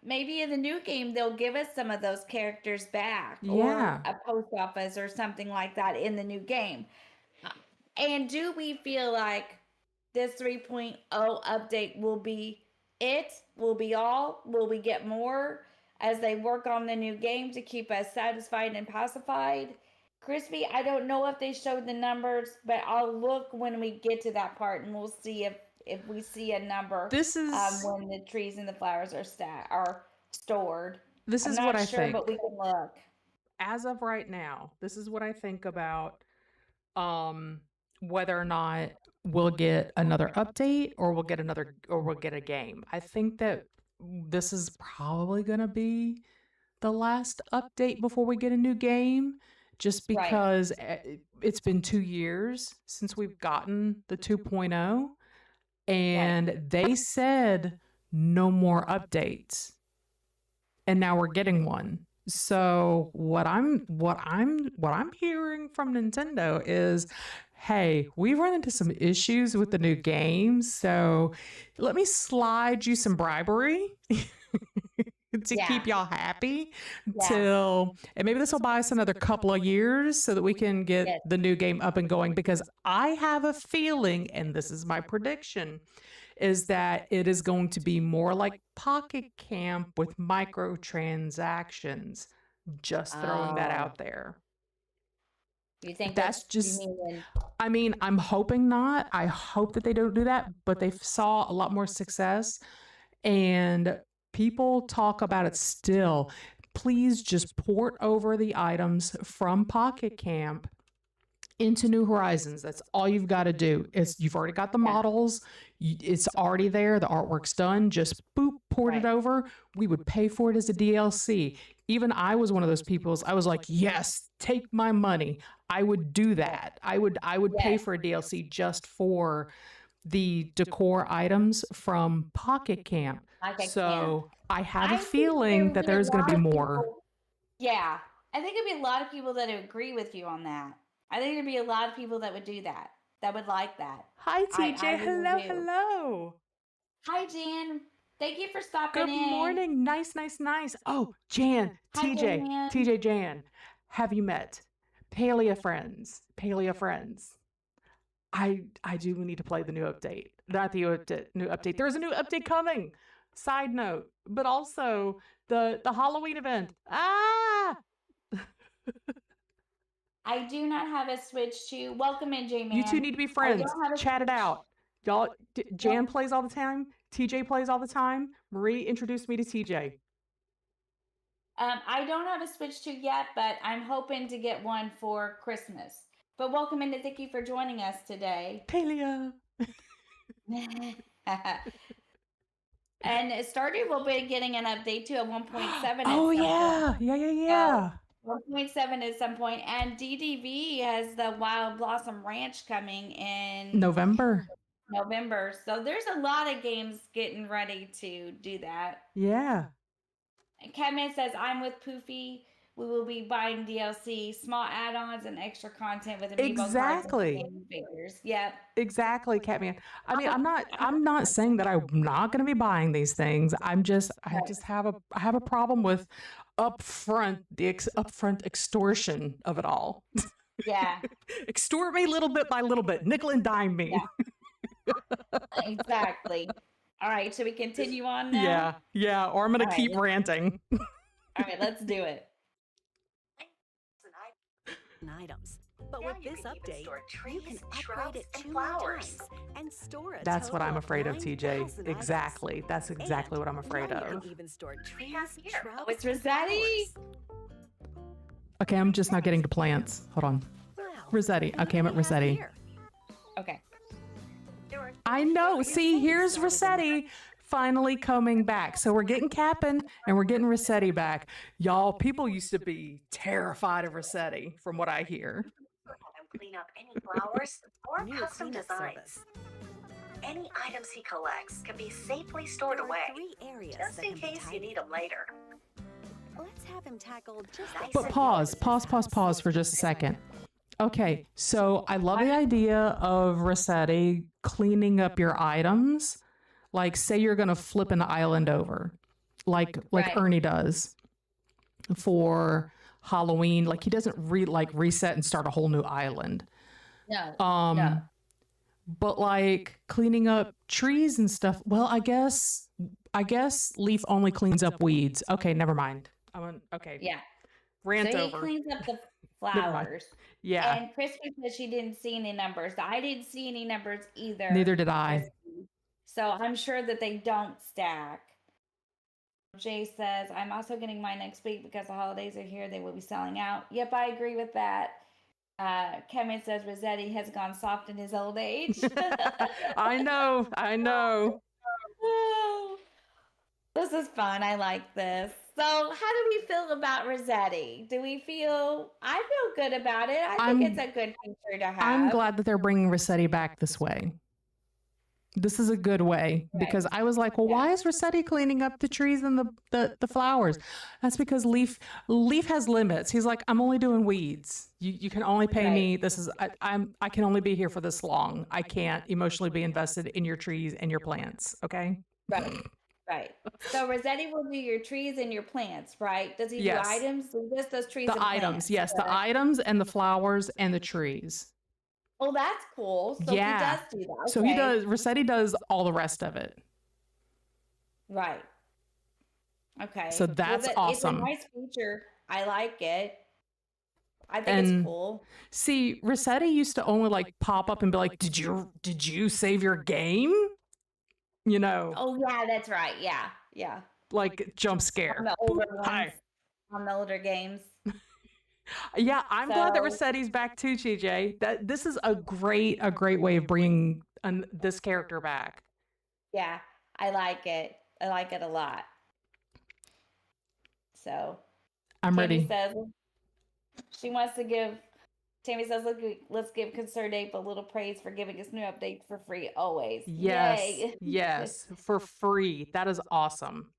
maybe in the new game they'll give us some of those characters back, Yeah. or a post office or something like that in the new game. And do we feel like this 3.0 update will be all? Will we get more as they work on the new game to keep us satisfied and pacified? Crispy, I don't know if they showed the numbers, but I'll look when we get to that part and we'll see if we see a number. This is when the trees and the flowers are stored. This is I'm what not I sure, think. but we can look. As of right now, this is what I think about whether or not we'll get another update or we'll get a game. I think that this is probably going to be the last update before we get a new game, just because it's been 2 years since we've gotten the 2.0, and they said no more updates. And now we're getting one. So what I'm hearing from Nintendo is, hey, we've run into some issues with the new games, so let me slide you some bribery to keep y'all happy till, and maybe this will buy us another couple of years so that we can get the new game up and going, because I have a feeling, and this is my prediction, is that it is going to be more like Pocket Camp with microtransactions. Just throwing that out there. You think that's just, I mean, I'm hoping not. I hope that they don't do that, but they saw a lot more success and people talk about it still. Please just port over the items from Pocket Camp into New Horizons. That's all you've got to do. You've already got the models. It's already there. The artwork's done. Just boop, port it over. We would pay for it as a DLC. Even I was one of those people. I was like, yes, take my money. I would do that. I would pay for a DLC just for the decor items from Pocket Camp. So I have a feeling that there's going to be more. Yeah. I think it'd be a lot of people that agree with you on that. I think there'd be a lot of people that would do that, that would like that. Hi, TJ. Hello. Hi, Jan. Thank you for stopping in. Good morning. Nice. Oh, Jan, TJ, Jan. Have you met PastelSaga Friends? I do need to play the new update. Not the new update. There's a new update coming. Side note, but also the Halloween event. I do not have a Switch 2. Welcome in, J-Man. You two need to be friends. Chat it out. Y'all, Jan plays all the time. TJ plays all the time. Marie introduced me to TJ. I don't have a Switch 2 yet, but I'm hoping to get one for Christmas. But welcome in and thank you for joining us today. Palea. And Stardew will be getting an update to a 1.7. Oh, yeah. Yeah. 1.7 at some point. And DDV has the Wild Blossom Ranch coming in November. So there's a lot of games getting ready to do that. Yeah. And Kevin says, I'm with Poofy. We will be buying DLC, small add-ons, and extra content with amiibo exactly. cards and figures. Yep. Exactly, Catman. I mean, I'm not saying that I'm not going to be buying these things. I just have a problem with upfront extortion of it all. Yeah. Extort me little bit by little bit, nickel and dime me. Yeah. Exactly. All right, should we continue on now? Yeah. Or I'm going to keep ranting. All right, let's do it. Items. But with this update, you can upgrade it 2 more times and store it. That's what I'm afraid of, TJ. Exactly. That's exactly what I'm afraid of. Even store trees, Oh, it's Rossetti. Okay, I'm just not getting to plants. Hold on. Rossetti. Okay, I'm at Rossetti. Okay. I know. See, here's Rossetti finally coming back. So we're getting Cap'n and we're getting Rossetti back. Y'all, people used to be terrified of Rossetti, from what I hear. Clean up any flowers or custom designs. Any items he collects can be safely stored away, 3 areas just in case you need them later. Let's have him tackle just But pause for just a second. Okay, so I love the idea of Rossetti cleaning up your items. Like, say you're going to flip an island over, like Ernie does for Halloween. Like, he doesn't reset and start a whole new island. No. No. But like cleaning up trees and stuff. Well, I guess Leaf only cleans up weeds. Okay, never mind. Okay. Yeah. Rant so over. He cleans up the flowers. Yeah. And Crispy said she didn't see any numbers. I didn't see any numbers either. Neither did I. So I'm sure that they don't stack. Jay says, I'm also getting mine next week because the holidays are here. They will be selling out. Yep, I agree with that. Kevin says Rossetti has gone soft in his old age. I know. This is fun. I like this. So how do we feel about Rossetti? I feel good about it. I think it's a good feature to have. I'm glad that they're bringing Rossetti back this way. This is a good way, because I was like, well, why is Rossetti cleaning up the trees and the flowers? That's because Leaf has limits. He's like, I'm only doing weeds. You can only pay me. I can only be here for this long. I can't emotionally be invested in your trees and your plants. Okay. Right. So Rossetti will do your trees and your plants, right? Does he do items? Just those trees and plants? The items, yes. The items and the flowers and the trees. Oh, that's cool. So he does do that. Okay. So Rossetti does all the rest of it. Right. Okay. So that's awesome. It's a nice feature. I like it. I think it's cool. See, Rossetti used to only like pop up and be like, did you save your game? You know. Oh yeah, that's right. Yeah. Like jump scare. On the older ones. On the older games. Yeah, I'm glad that Rossetti's back too, TJ. This is a great way of bringing this character back. Yeah, I like it. I like it a lot. So I'm ready. Says she wants to give Tammy says, let's give Concerned Ape a little praise for giving us new updates for free always. Yes, Yay. yes, for free. That is awesome.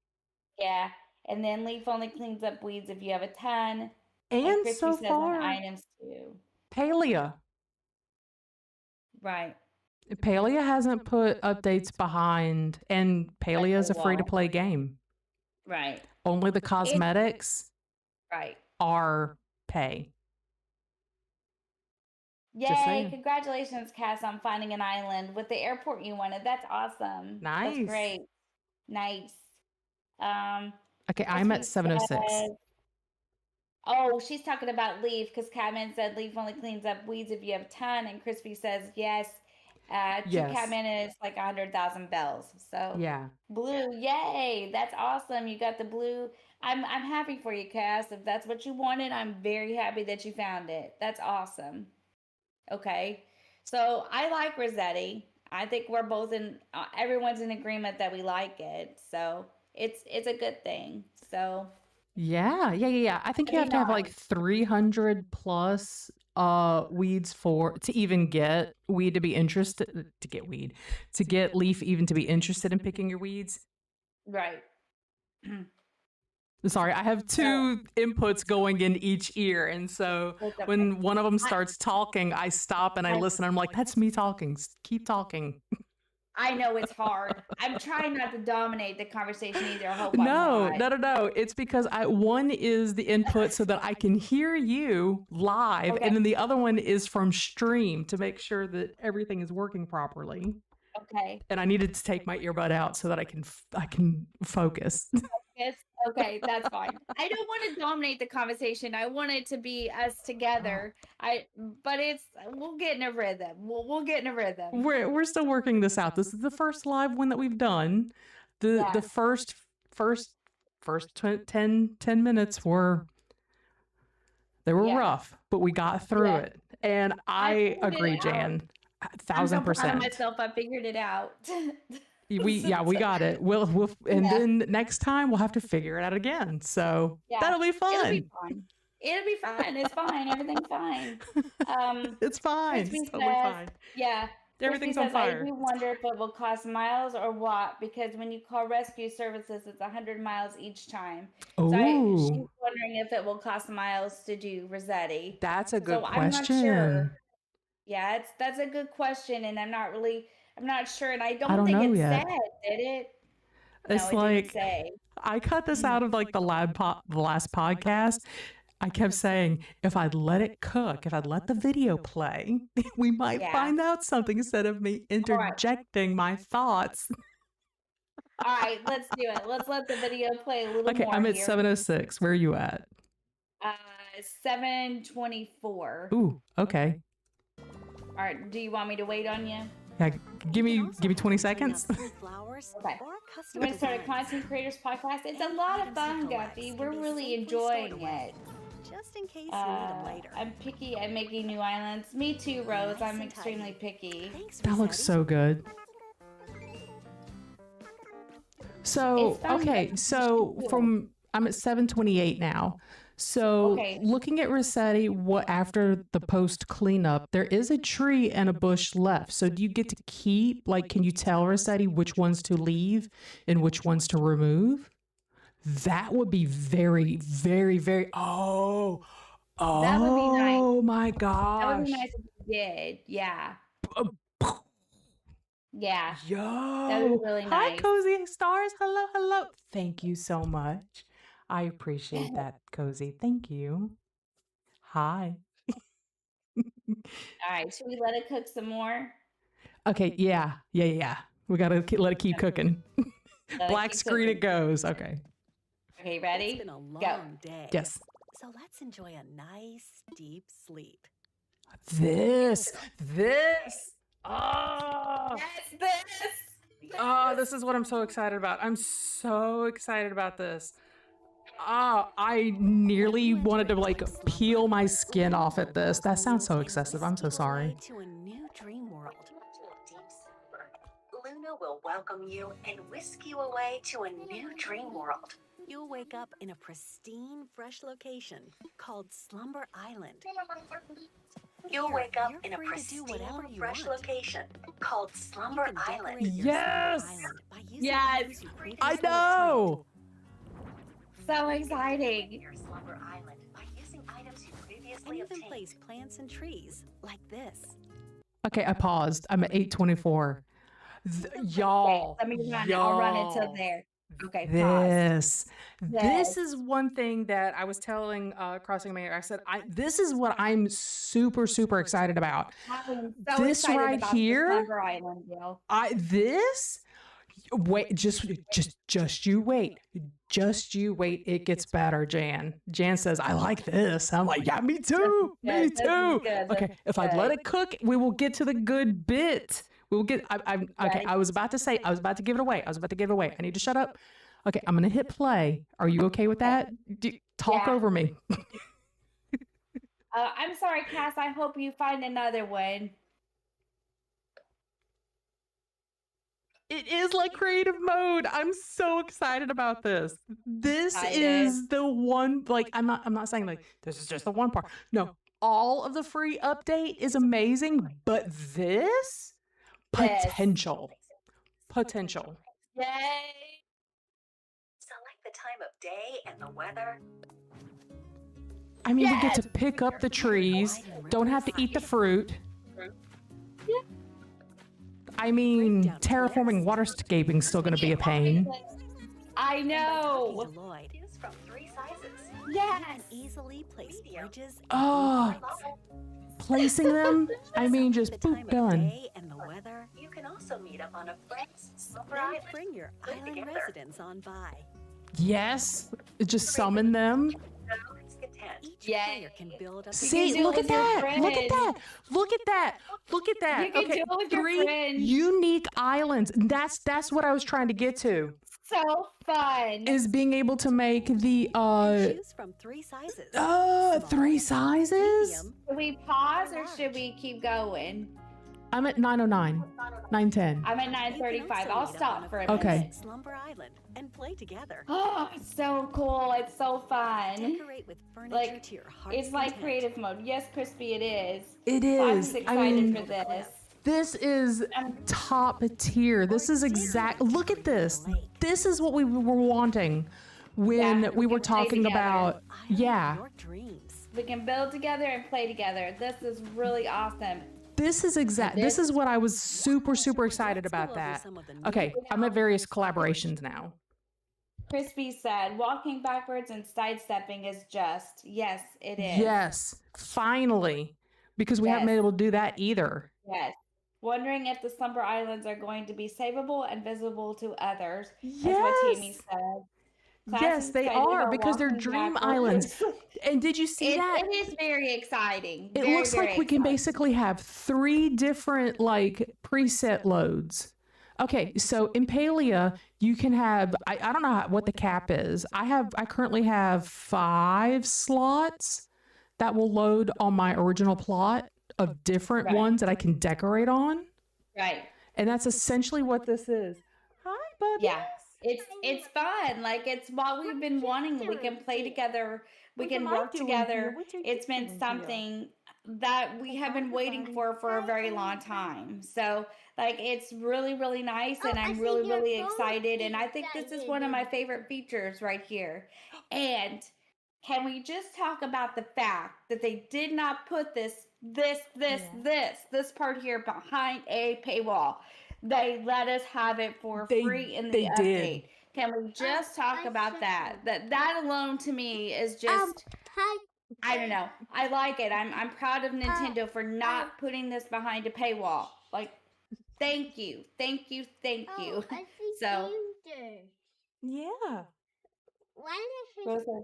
Yeah. And then Leaf only cleans up weeds if you have a ton. And Crispy so says on far, items too. Palea. Right. Palea hasn't put updates behind, and Palea is a free to play game. Right. Only the cosmetics Right. are pay. Yay, congratulations, Cass, on finding an island with the airport you wanted. That's awesome. Nice. That's great. Nice. Okay, I'm at 706. Oh, she's talking about Leaf because Catman said Leaf only cleans up weeds if you have a ton, and Crispy says yes. Yes. Catman is like 100,000 bells. So Yeah. blue, yay! That's awesome. You got the blue. I'm happy for you, Cass. If that's what you wanted, I'm very happy that you found it. That's awesome. Okay, so I like Rossetti. I think we're both in. Everyone's in agreement that we like it. So it's a good thing. So. Yeah. I think you have to have like 300 plus weeds to even get weed to be interested to get Leaf even to be interested in picking your weeds. Right. Sorry, I have two inputs going in each ear, and so when one of them starts talking, I stop and I listen. I'm like, that's me talking. Keep talking. I know it's hard. I'm trying not to dominate the conversation either. I hope No. I'm not. No. It's because one is the input so that I can hear you live, and then the other one is from stream to make sure that everything is working properly. Okay. And I needed to take my earbud out so that I can focus. Yes. Okay, that's fine. I don't want to dominate the conversation. I want it to be us together. But we'll get in a rhythm. We'll get in a rhythm. We're still working this out. This is the first live one that we've done. The first 10 minutes were rough, but we got through it. And I agree, Jan. 1,000%. I'm so proud of myself. I figured it out. We got it. We'll then next time we'll have to figure it out again. So that'll be fun. It'll be fun. It's fine. Everything's fine. It's fine. It's totally fine. Yeah. Everything's on fire. I do wonder if it will cost miles or what, because when you call rescue services, it's 100 miles each time. Oh. So she's wondering if it will cost miles to do Rossetti. That's a good question. I'm not sure. Yeah, that's a good question, and I'm not sure, and I don't think it said, did it? It's no, like, didn't say. I cut this out of like the last podcast. I kept saying, if I'd let it cook, if I'd let the video play, we might find out something instead of me interjecting my thoughts. All right, let's do it. Let's let the video play a little more. Okay, I'm at 706. Where are you at? 724. Ooh, okay. All right, do you want me to wait on you? Yeah, give me 20 seconds. Okay. You want to start a Content Creators podcast? It's a lot of fun, Guppy. We're really enjoying it. Just in case you need them later. I'm picky at making new islands. Me too, Rose. I'm extremely picky. That looks so good. So, okay, so I'm at 728 now. So looking at Rossetti, after the post cleanup, there is a tree and a bush left. So do you get to keep, like, can you tell Rossetti which ones to leave and which ones to remove? That would be very, very, very, that would be nice. Oh my gosh. That would be nice if you did. Yeah. Yeah. Yo. That would be really nice. Hi, Cozy Stars. Hello. Thank you so much. I appreciate that, Cozy. Thank you. Hi. All right. Should we let it cook some more? Okay. Yeah. We got to let it keep cooking. Black screen it goes. Okay. Okay, ready? It's been a long day. Yes. So let's enjoy a nice, deep sleep. This. Oh. Yes, this. Oh, this is what I'm so excited about. I'm so excited about this. I nearly wanted to like peel my skin off at this. That sounds so excessive. I'm so sorry. To a new dream world. Luna will welcome you and whisk you away to a new dream world. You'll wake up in a pristine, fresh location called Slumber Island. You'll Here, wake up you're in a free to do pristine, whatever you fresh want. location called You Slumber can Island. decorate your Yes! Slumber Island by using Yes! items you I previously know! So You can decorate exciting. your Slumber Island by using items you and previously even obtained. place plants and trees like this. Okay, I paused. I'm at 8:24. Y'all, Let me run it. I'll run it till y'all. there. Okay, pause. This is one thing that I was telling Crossing Mayor. I said, this is what I'm super, super excited about. I'm so This excited right about here, the Slumber Island deal. wait, just you wait. Just you wait. It gets better, Jan. Jan says, I like this. I'm like, yeah, me too. Me This is too. good. Okay, if I let it cook, we will get to the good bit. We will get, okay, Right. I was about to give it away. I need to shut up. Okay, I'm going to hit play. Are you okay with that? Talk Yeah. over me. I'm sorry, Cass. I hope you find another one. It is like creative mode. I'm so excited about this. This Excited. is the one, like, I'm not saying like this is just the one part. No, all of the free update is amazing, but this potential. Yay! Select the time of day and the weather. I mean, we get to pick up the trees, don't have to eat the fruit. I mean, terraforming waterscaping is still going to be a pain. I know. By talking to Lloyd, Choose from 3 sizes. you Yes. can easily place bridges Oh, and blueprints. placing them? I mean, just The boop, time of done. day and the weather. You can also meet up on a friend's Slumber Then Island. bring your Put island together. residents on by. Yes, just summon them. It's content. Each Yay. player can build up See, do it look at with your that. Look at friends. that. Look at that. Look at that. You can do it with your 3 friends. unique islands. That's what I was trying to get to. So fun. Is being able to make the choose from 3 sizes. 3 sizes? Medium, Should we pause or should we keep going? I'm at 909. 910. I'm at you can 9:35. also I'll meet up stop on for a Okay. minute. Slumber Island and play together. Oh, it's so cool. It's so fun. Decorate with furniture Like, to your heart's It's like content. creative mode. Yes, Crispy, it is. It I'm is. excited I mean, for this. this is I'm top tier. This is exact. Look at this. This is what we were wanting when Yeah, we we were can play talking together. about. Island Yeah. of your dreams. We can build together and play together. This is really awesome. This is exact. This is what I was super, super excited Let's go about over that. some of the new Okay, I'm at various collaborations now. Crispy said, walking backwards and sidestepping is just. Yes, it is. Yes, finally, because we haven't been Yes. able to do that either. Yes. Wondering if the Slumber Islands are going to be savable and visible to others. That's what Tammy Yes, said. Class yes, is they excited are about because they're walking dream backwards. islands. And did you see that? It is very exciting. It Very, looks like very we can exciting. basically have 3 different like preset loads. Okay, so in Palia, you can have I don't know what the cap is. I currently have 5 slots that will load on my original plot of different Right. ones that I can decorate on. Right. And that's essentially what this is. Hi, buddy. Yeah. It's fun. Like it's what we've been wanting. We can play together. We can work together. It's been something that we have been waiting for a very long time. So like it's really, really nice and I'm really, really excited. And I think this is one of my favorite features right here. And can we just talk about the fact that they did not put this part here behind a paywall? They let us have it for They- free in the they update. did. Can we just talk about that? That alone to me is just I don't know. I like it. I'm proud of Nintendo for not putting this behind a paywall. Like thank you. Thank you. Thank you. So Yeah. Rose says,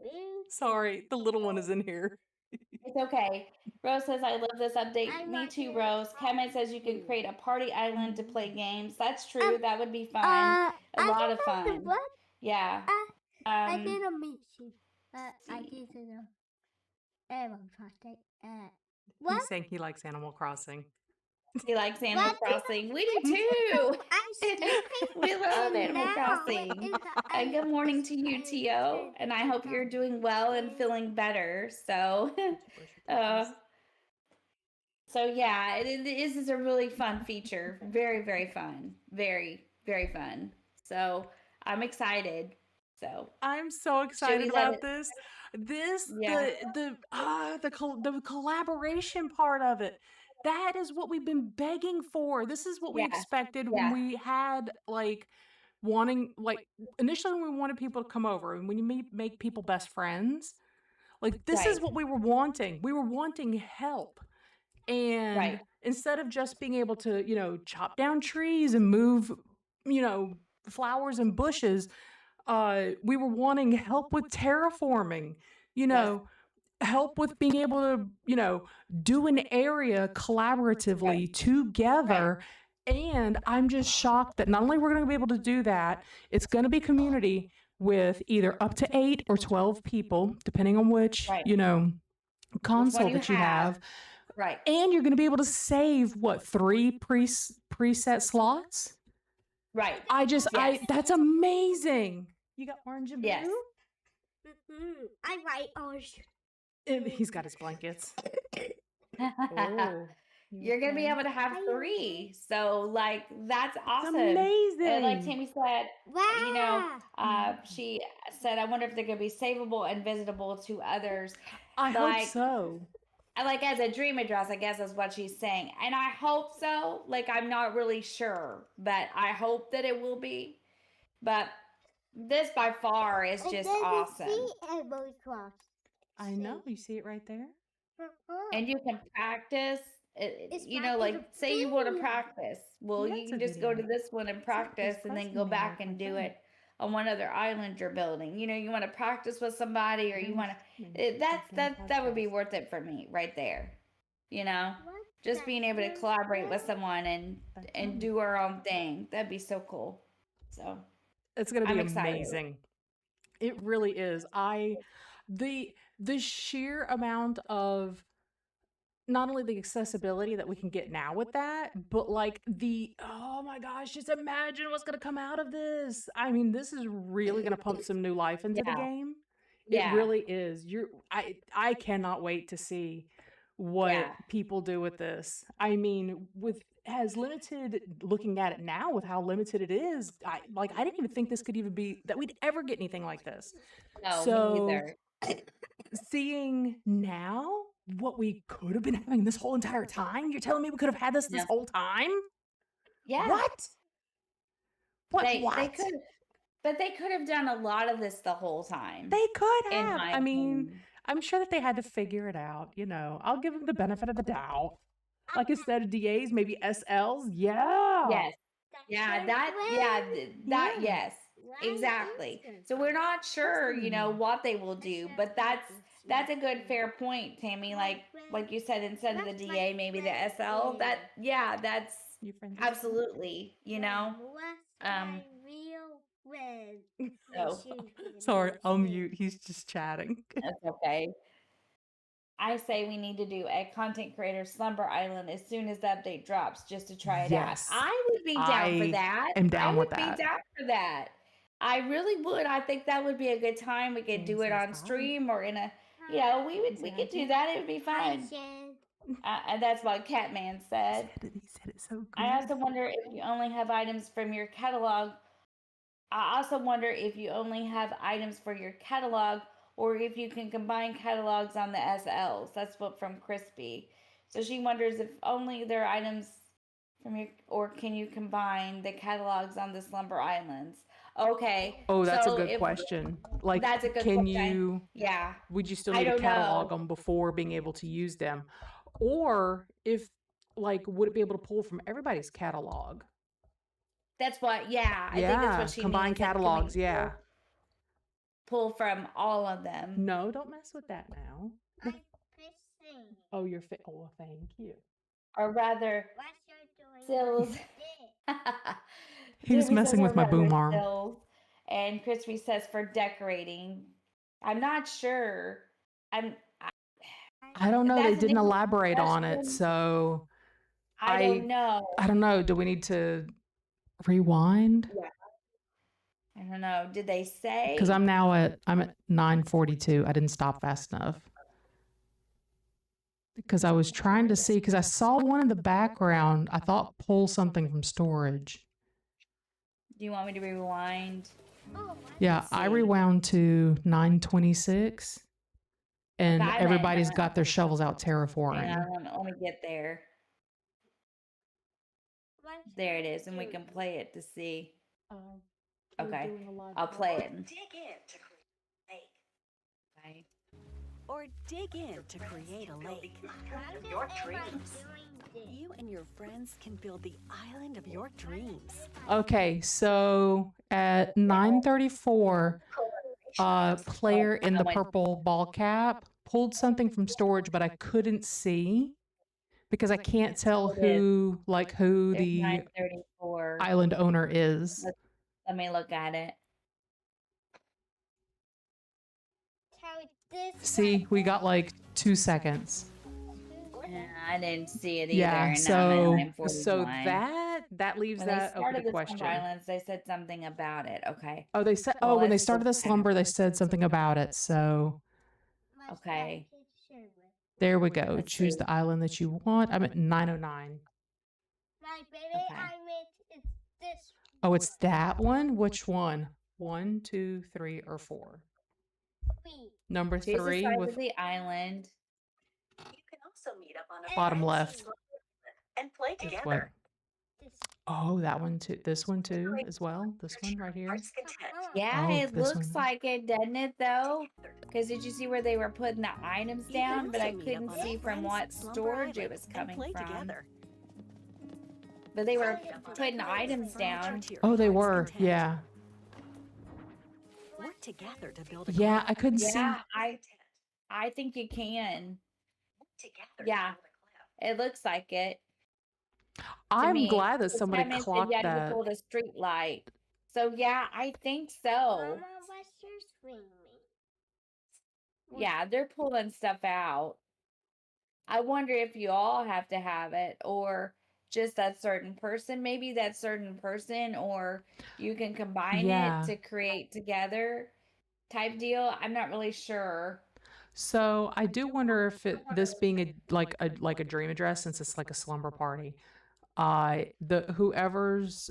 Sorry, the little one is in here. it's okay. Rose says, I love this update. Me too, Rose. Kevin says you can create a party island to play games. That's true. That would be fun. A lot of fun. Yeah. I did a meet you. I see. did a Animal Crossing. He's What? saying he likes Animal Crossing. He likes Animal What? Crossing. We do too. I'm sleeping. We love Animal now. Crossing. It's a- And good morning to you, Tio. And I hope you're doing well and feeling better. So, So yeah, it is a really fun feature. Very, very fun. Very, very fun. So I'm excited. So I'm so should excited we let about it? this. This Yeah. the collaboration part of it. That is what we've been begging for. This is what we Yeah. expected when Yeah. we had like wanting like initially when we wanted people to come over and when you make people best friends. Like this is Right. what we were wanting. We were wanting help. And Right. instead of just being able to, chop down trees and move, you know, flowers and bushes, we were wanting help with terraforming, you Yes. know, help with being able to, do an area Right. collaboratively Right. together. And I'm just shocked that not only we're going to be able to do that, it's going to be community with either up to 8 or 12 people, depending on which, Right. Which one console you that you have? have. Right. And you're going to be able to save what, 3 preset slots? Right. I Yes. that's amazing. You got orange and Yes. blue? I write orange. He's got his blankets. Oh, You're gonna be able to have Are you 3. So like that's It's awesome. Like amazing. Tammy said, Wow. she said, I wonder if they're gonna be savable and visitable to others. I hope Like so. like as a dream address, I guess is what she's saying. And I hope so. Like I'm not really sure, but I hope that it will be. But this by far is just awesome. I know. You see it right there? And you can practice. It's Like practice say you want to video. practice. Well, Yeah, you it's can a just go to video. this one and practice and then go pressing me back like and do that. it on one other island you're building. You want to practice with somebody or you want to that would be worth it for me right there. You know, just being able to collaborate with someone and do our own thing. That'd be so cool. So, It's going to be I'm excited. amazing. It really is. The sheer amount of not only the accessibility that we can get now with that, but like oh my gosh, just imagine what's going to come out of this. I mean, this is really going to pump some new life into the Yeah. game. It Yeah. really is. I cannot wait to see what Yeah. people do with this. I mean, with as limited looking at it now with how limited it is, I didn't even think this could even be that we'd ever get anything like this. No, me So neither. seeing now what we could have been having this whole entire time, you're telling me we could have had this Yeah. whole time? Yeah. What? What? They What? could, but they could have done a lot of this the whole time. They could in have. my I mean, opinion. I'm sure that they had to figure it out. I'll give them the benefit of the doubt. Like instead of DAs, maybe SLs. Yeah. Yes. Yeah, that Yeah. yes. Exactly. So we're not sure, what they will do, but that's a good fair point, Tammy. Like you said, instead of the DA, maybe the SL. That's You friends? absolutely, um so Sorry, I'll mute. He's just chatting. that's okay. I say we need to do a content creator slumber island as soon as the update drops just to try it out. Yes. I would be down for I that. am down I with would be that. down for that. I really would. I think that would be a good time. We could do it on stream or in a, we could do that. It would be fun. And that's what Catman said. He said it so good. I also wonder if you only have items from your catalog. I also wonder if you only have items for your catalog or if you can combine catalogs on the SLs. That's what from Crispy. So she wonders if only there are items from your, or can you combine the catalogs on the Slumber Islands? Okay. Oh, that's so a good if- question. Like, That's a good can question. you? Yeah. Would you still I need to don't catalog know. them before being able to use them, or if would it be able to pull from everybody's catalog? That's what, yeah. I think that's Yeah, what she combine means. Like, can we catalogs. Yeah. pull from all of them. No, don't mess with that now. Oh, oh, thank you. Or rather, Sills. He's Jamie messing says with my rather boom arm. Sills, and Crispy says for decorating. I'm not sure. I don't know. They That's an didn't interesting elaborate on it, question. so I don't know. I don't know. Do we need to rewind? I don't know. Did they say? Because I'm at 9:42. I didn't stop fast enough. because I was trying to see, because I saw one in the background. I thought pull something from storage. Do you want me to rewind? Oh, Yeah, I rewound to 926, and Okay, I everybody's meant- got their shovels out Hang terraforming. on, let me get there. There it is, and we can play it to see. Okay, I'll play it. Dig in to create Okay. Or dig in to create a lake. your dreams. You and your friends can build the island of your dreams. Okay, so at 934, player in the purple ball cap pulled something from storage, but I couldn't see because I can't tell who There's the 934. island owner is. Let me look at it. See, we got like 2 seconds. Yeah, I didn't see it either. Yeah, and so I'm at 9:41. that leaves When they that open started to the question. Slumber Islands, they said something about it. Okay. Oh, they said. Well, Oh, when they let's started the look at it. slumber, they said something about it. So Okay. there we go. Let's Choose see. the island that you want. I'm at 909. My baby, Okay. I made it's this. Oh, it's that one. Which one? 1, 2, 3, or 4? Three. Number Choose the 3 size with of the island. You can also meet up on a bottom friend's left. slumber and play This together. one. This. Oh, that one too. This one too, as well. This one right here. Heart's content. Yeah, Oh, it this looks one. like it, doesn't it, though? Because did you see where they were putting the items You can down? But also I meet up couldn't on a see from friend's what slumber storage it island was and coming play from. together. But they were putting items Furniture down. to your Oh, they heart's were. content. Yeah. Work together to build a Yeah, cliff. I couldn't see. Yeah, I think you can. Together. Yeah. It looks like it. to I'm me. glad that This somebody time it said clocked you had to that. pull the street light. So yeah, I think so. Mama, what's your swing me? Yeah, they're pulling stuff out. I wonder if you all have to have it or just that certain person, maybe that certain person, or you can combine Yeah. it to create together type deal. I'm not really sure. So I do wonder if this being a dream address, since it's like a slumber party, the whoever's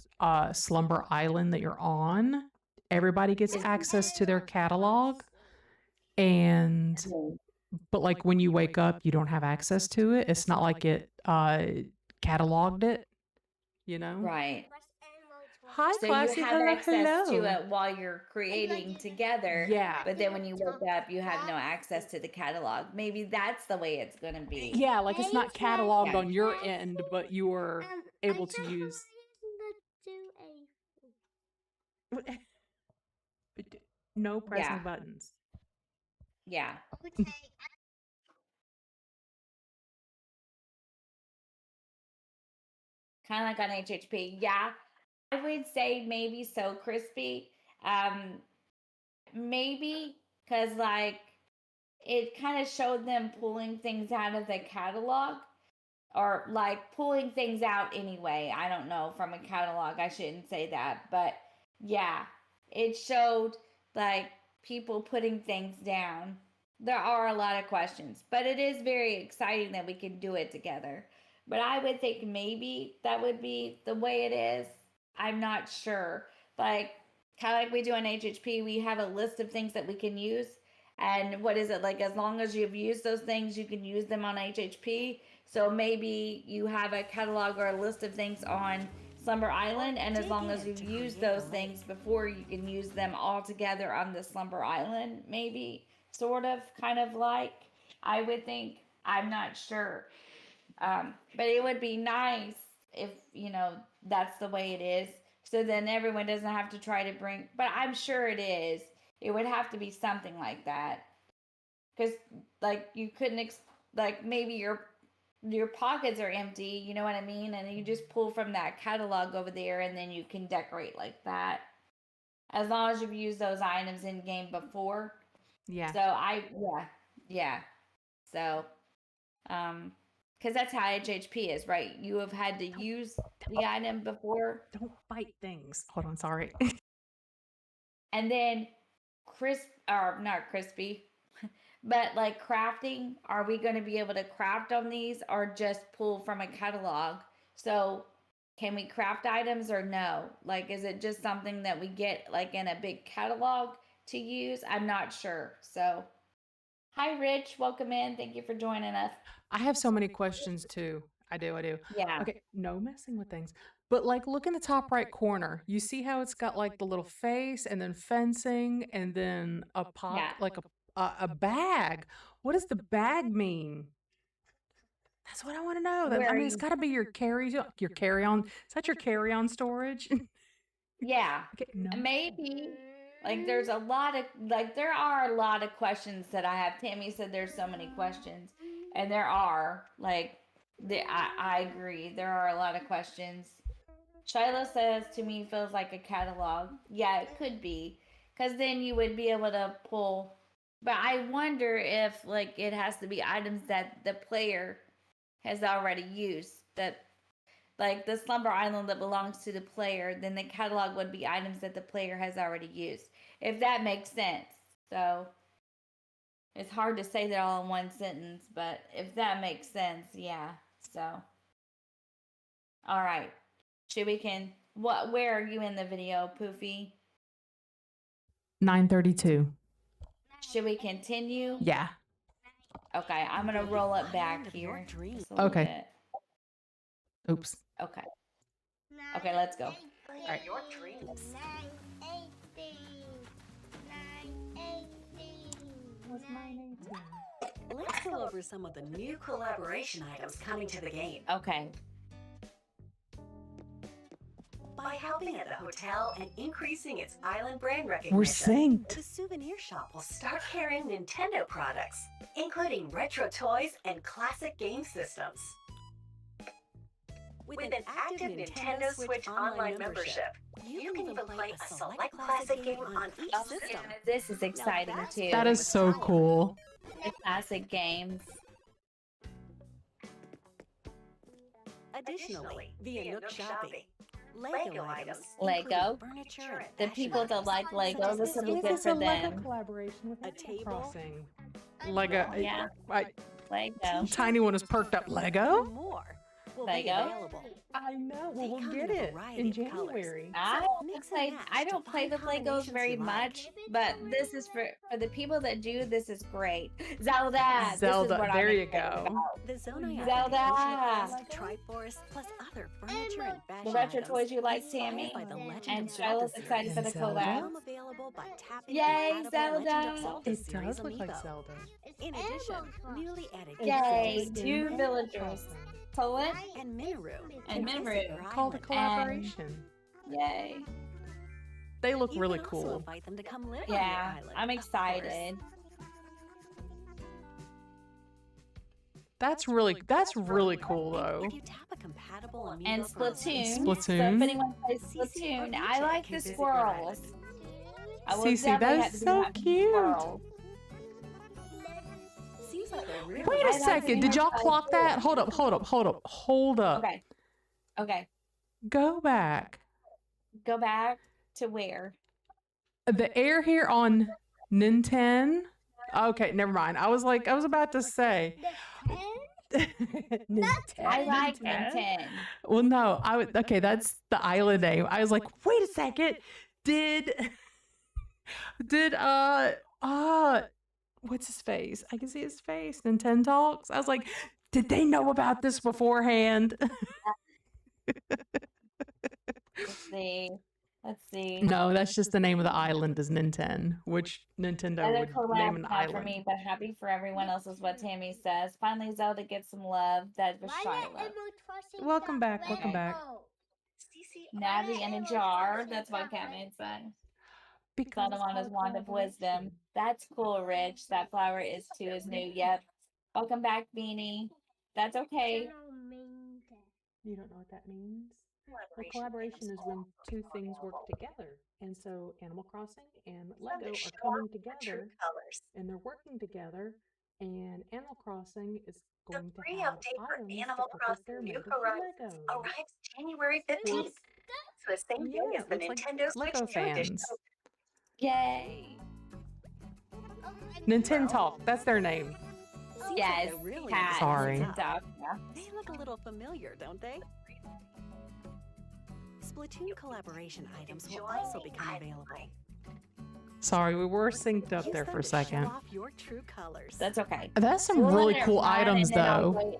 slumber island that you're on, everybody gets access to their catalog, and but like when you wake up, you don't have access to it. It's not like it cataloged it, you know? Right. Hi, So Classy. you have Hello, access to hello. it while you're creating together. Yeah. But then when you wake up, you have no access to the catalog. Maybe that's the way it's going to be. Yeah, like it's not cataloged Yeah. on your end, but you are able to use. No pressing Yeah. buttons. Yeah. Kind of like on HHP. Yeah. I would say maybe so crispy. Maybe because like it kind of showed them pulling things out of the catalog or like pulling things out anyway. I don't know, from a catalog. I shouldn't say that. But yeah, it showed like people putting things down. There are a lot of questions, but it is very exciting that we can do it together. But I would think maybe that would be the way it is. I'm not sure. Like, kind of like we do on HHP, we have a list of things that we can use. And what is it? Like, as long as you've used those things, you can use them on HHP. So maybe you have a catalog or a list of things on Slumber Island, and as long as you've used those things before, you can use them all together on the Slumber Island, maybe, sort of, kind of like, I would think. I'm not sure. But it would be nice if, that's the way it is. So then everyone doesn't have to try to bring, but I'm sure it is. It would have to be something like that. Because, like, you couldn't, like, maybe your pockets are empty, you know what I mean? And you just pull from that catalog over there and then you can decorate like that. As long as you've used those items in game before. Yeah. So yeah. So, because that's how HHP is, right? You have had to use the item before. Don't bite things. Hold on, sorry. And then not crispy, But like crafting, are we going to be able to craft on these or just pull from a catalog? So can we craft items or no? Like, is it just something that we get like in a big catalog to use? I'm not sure. So, hi, Rich. Welcome in. Thank you for joining us. I have so many questions too. I do. Yeah. Okay, no messing with things. But like look in the top right corner. You see how it's got like the little face and then fencing and then a pocket, Yeah. like a bag. What does the bag mean? That's what I want to know. Where I are mean, it's you? got to be your carry on. Is that your carry on storage? Yeah. Okay, no. Maybe. Like, there are a lot of questions that I have. Tammy said there's so many questions. And there are. Like, I agree. There are a lot of questions. Shiloh says to me feels like a catalog. Yeah, it could be. Because then you would be able to pull. But I wonder if, like, it has to be items that the player has already used. That, like, the Slumber Island that belongs to the player, then the catalog would be items that the player has already used. If that makes sense. So, it's hard to say that all in one sentence, but if that makes sense, yeah. So, all right. Where are you in the video, Poofy? 9:32. Should we continue? Yeah. Okay, I'm gonna roll it back here. Just a little Okay. bit. Oops. Okay. Okay, let's go. All right. Your dreams. 918. 918. What's my name? Let's go over some of the new collaboration items coming to the game. Okay. By helping at the hotel and increasing its island brand recognition, We're synced. the souvenir shop will start carrying Nintendo products, including retro toys and classic game systems. With an active Nintendo Switch online membership, you can even play a select classic game on each Oh, system. this is exciting too. That is so cool. The classic games. Additionally, via Nook Shopping, Lego items, Lego. including furniture, and The fashion people that items, like Lego, such as this will be Lego good for them. collaboration with A table. Crossing. Lego. Yeah. Lego. Tiny one is perked up. and Lego? more will be Lego? available. I know. They Well, we'll come get in a it variety in of colors. January. Mix and match I to don't play find the Legos combinations very you like. much, but this is for the people that do. This is great. Zelda. This is Zelda. what There I'm you excited go. about. The Zonai Zelda. Triforce, plus other furniture and fashion The retro items toys you like, inspired Tammy. by the Legend And of Zelda Shiloh's excited for the Zelda. series. collab. All available by tapping Yay, compatible Legend of Zelda. Zelda It series does look like amiibo. Zelda. In addition, newly added Yay, characters two villagers. Toilet and Minoru and visit Minoru. your Called a island. collaboration. Yay. They look You really can also cool. invite them to come live Yeah, on your island. I'm of course. excited. That's really cool though. If you tap a compatible amiibo And from a Splatoon. Splatoon. So if anyone plays CC or Splatoon, DJ I like can the visit your squirrels. island. I will Cece, definitely that have is to be so happy cute. squirrels. Seems like they're really Wait a I like second. seeing Did y'all her clock that? Hold up. Okay. Okay. Go back. Go back to where? The air here on Nintendo. Okay, never mind. I was about to say. I like Nintendo. Well, no, okay, that's the island name. I was like, wait a second. Did what's his face? I can see his face. Nintendo Talks. I was like, did they know about this beforehand? Let's see. No, that's just the name of the island is Nintendo, which Nintendo Other would name collabs an not island. for me, but happy for everyone else is what Tammy says. Finally, Zelda gets some love. That was Shiloh. Welcome back. Welcome back. Navi in a jar. That's what Catman said. Solomon's wand of wisdom. That's cool, Rich. That flower is new. Yep. Welcome back, Beanie. That's okay. You don't know what that means? Well, collaboration is when two things work together. And so Animal Crossing and Lego are coming together and they're working together. And Animal Crossing is The going to free have update for items Animal to put up there Crossing made New of Horizons Lego. arrives January 15th. It's the same day Yeah, as the looks like Nintendo Switch Lego 2 edition. fans. Yay. Nintendo. That's their name. Seems Yes, like a really cat. Sorry. Nintendo, yeah. They look a little familiar, don't they? Splatoon collaboration items will also become available. Sorry, we were synced up Use there them for a to second. show off your true colors. That's okay. That's some We'll really let it cool run, items, and then I'll though. wait.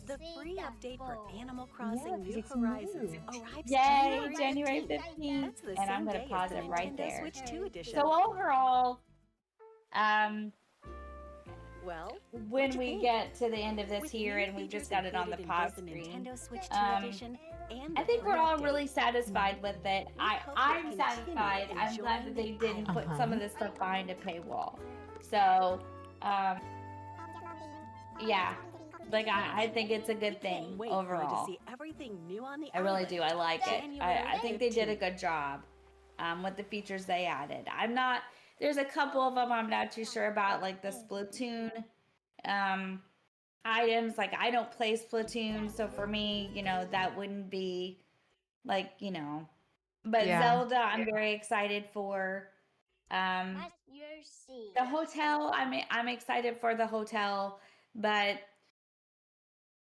The free update for Animal Crossing Yeah, 'cause New it's Horizons new. arrives Yay, January January 15th. 15th. That's the And I'm same going day to as pause the it right Nintendo there. Switch 2 edition. So overall, Well, when what'd you we think? get to the end of this With here new and we've just features got it on the included in pause both the screen, Nintendo Switch 2 edition and I the think we're free all update. really satisfied with it. hope I'm you'll satisfied. continue I'm glad that enjoying they the didn't put Uh-huh. some of this stuff behind a paywall. So, yeah, like I think it's a good Can't thing wait for you overall. to see everything new on the I really island. do. I like it. I think they did a 15th. good job with the features they added. There's a couple of them I'm not too sure about, like the Splatoon items. Like, I don't play Splatoon, so for me, that wouldn't be like, but Yeah. Zelda, I'm very excited for. What's your seat? The hotel, I'm excited for the hotel, but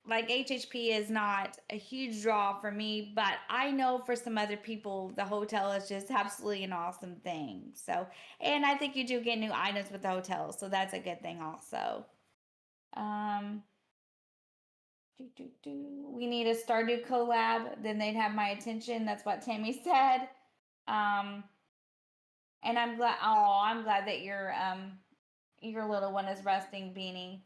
like HHP is not a huge draw for me, but I know for some other people the hotel is just absolutely an awesome thing. So, and I think you do get new items with the hotel, so that's a good thing also. We need a Stardew collab, then they'd have my attention. That's what Tammy said. And I'm glad that your little one is resting, Beanie.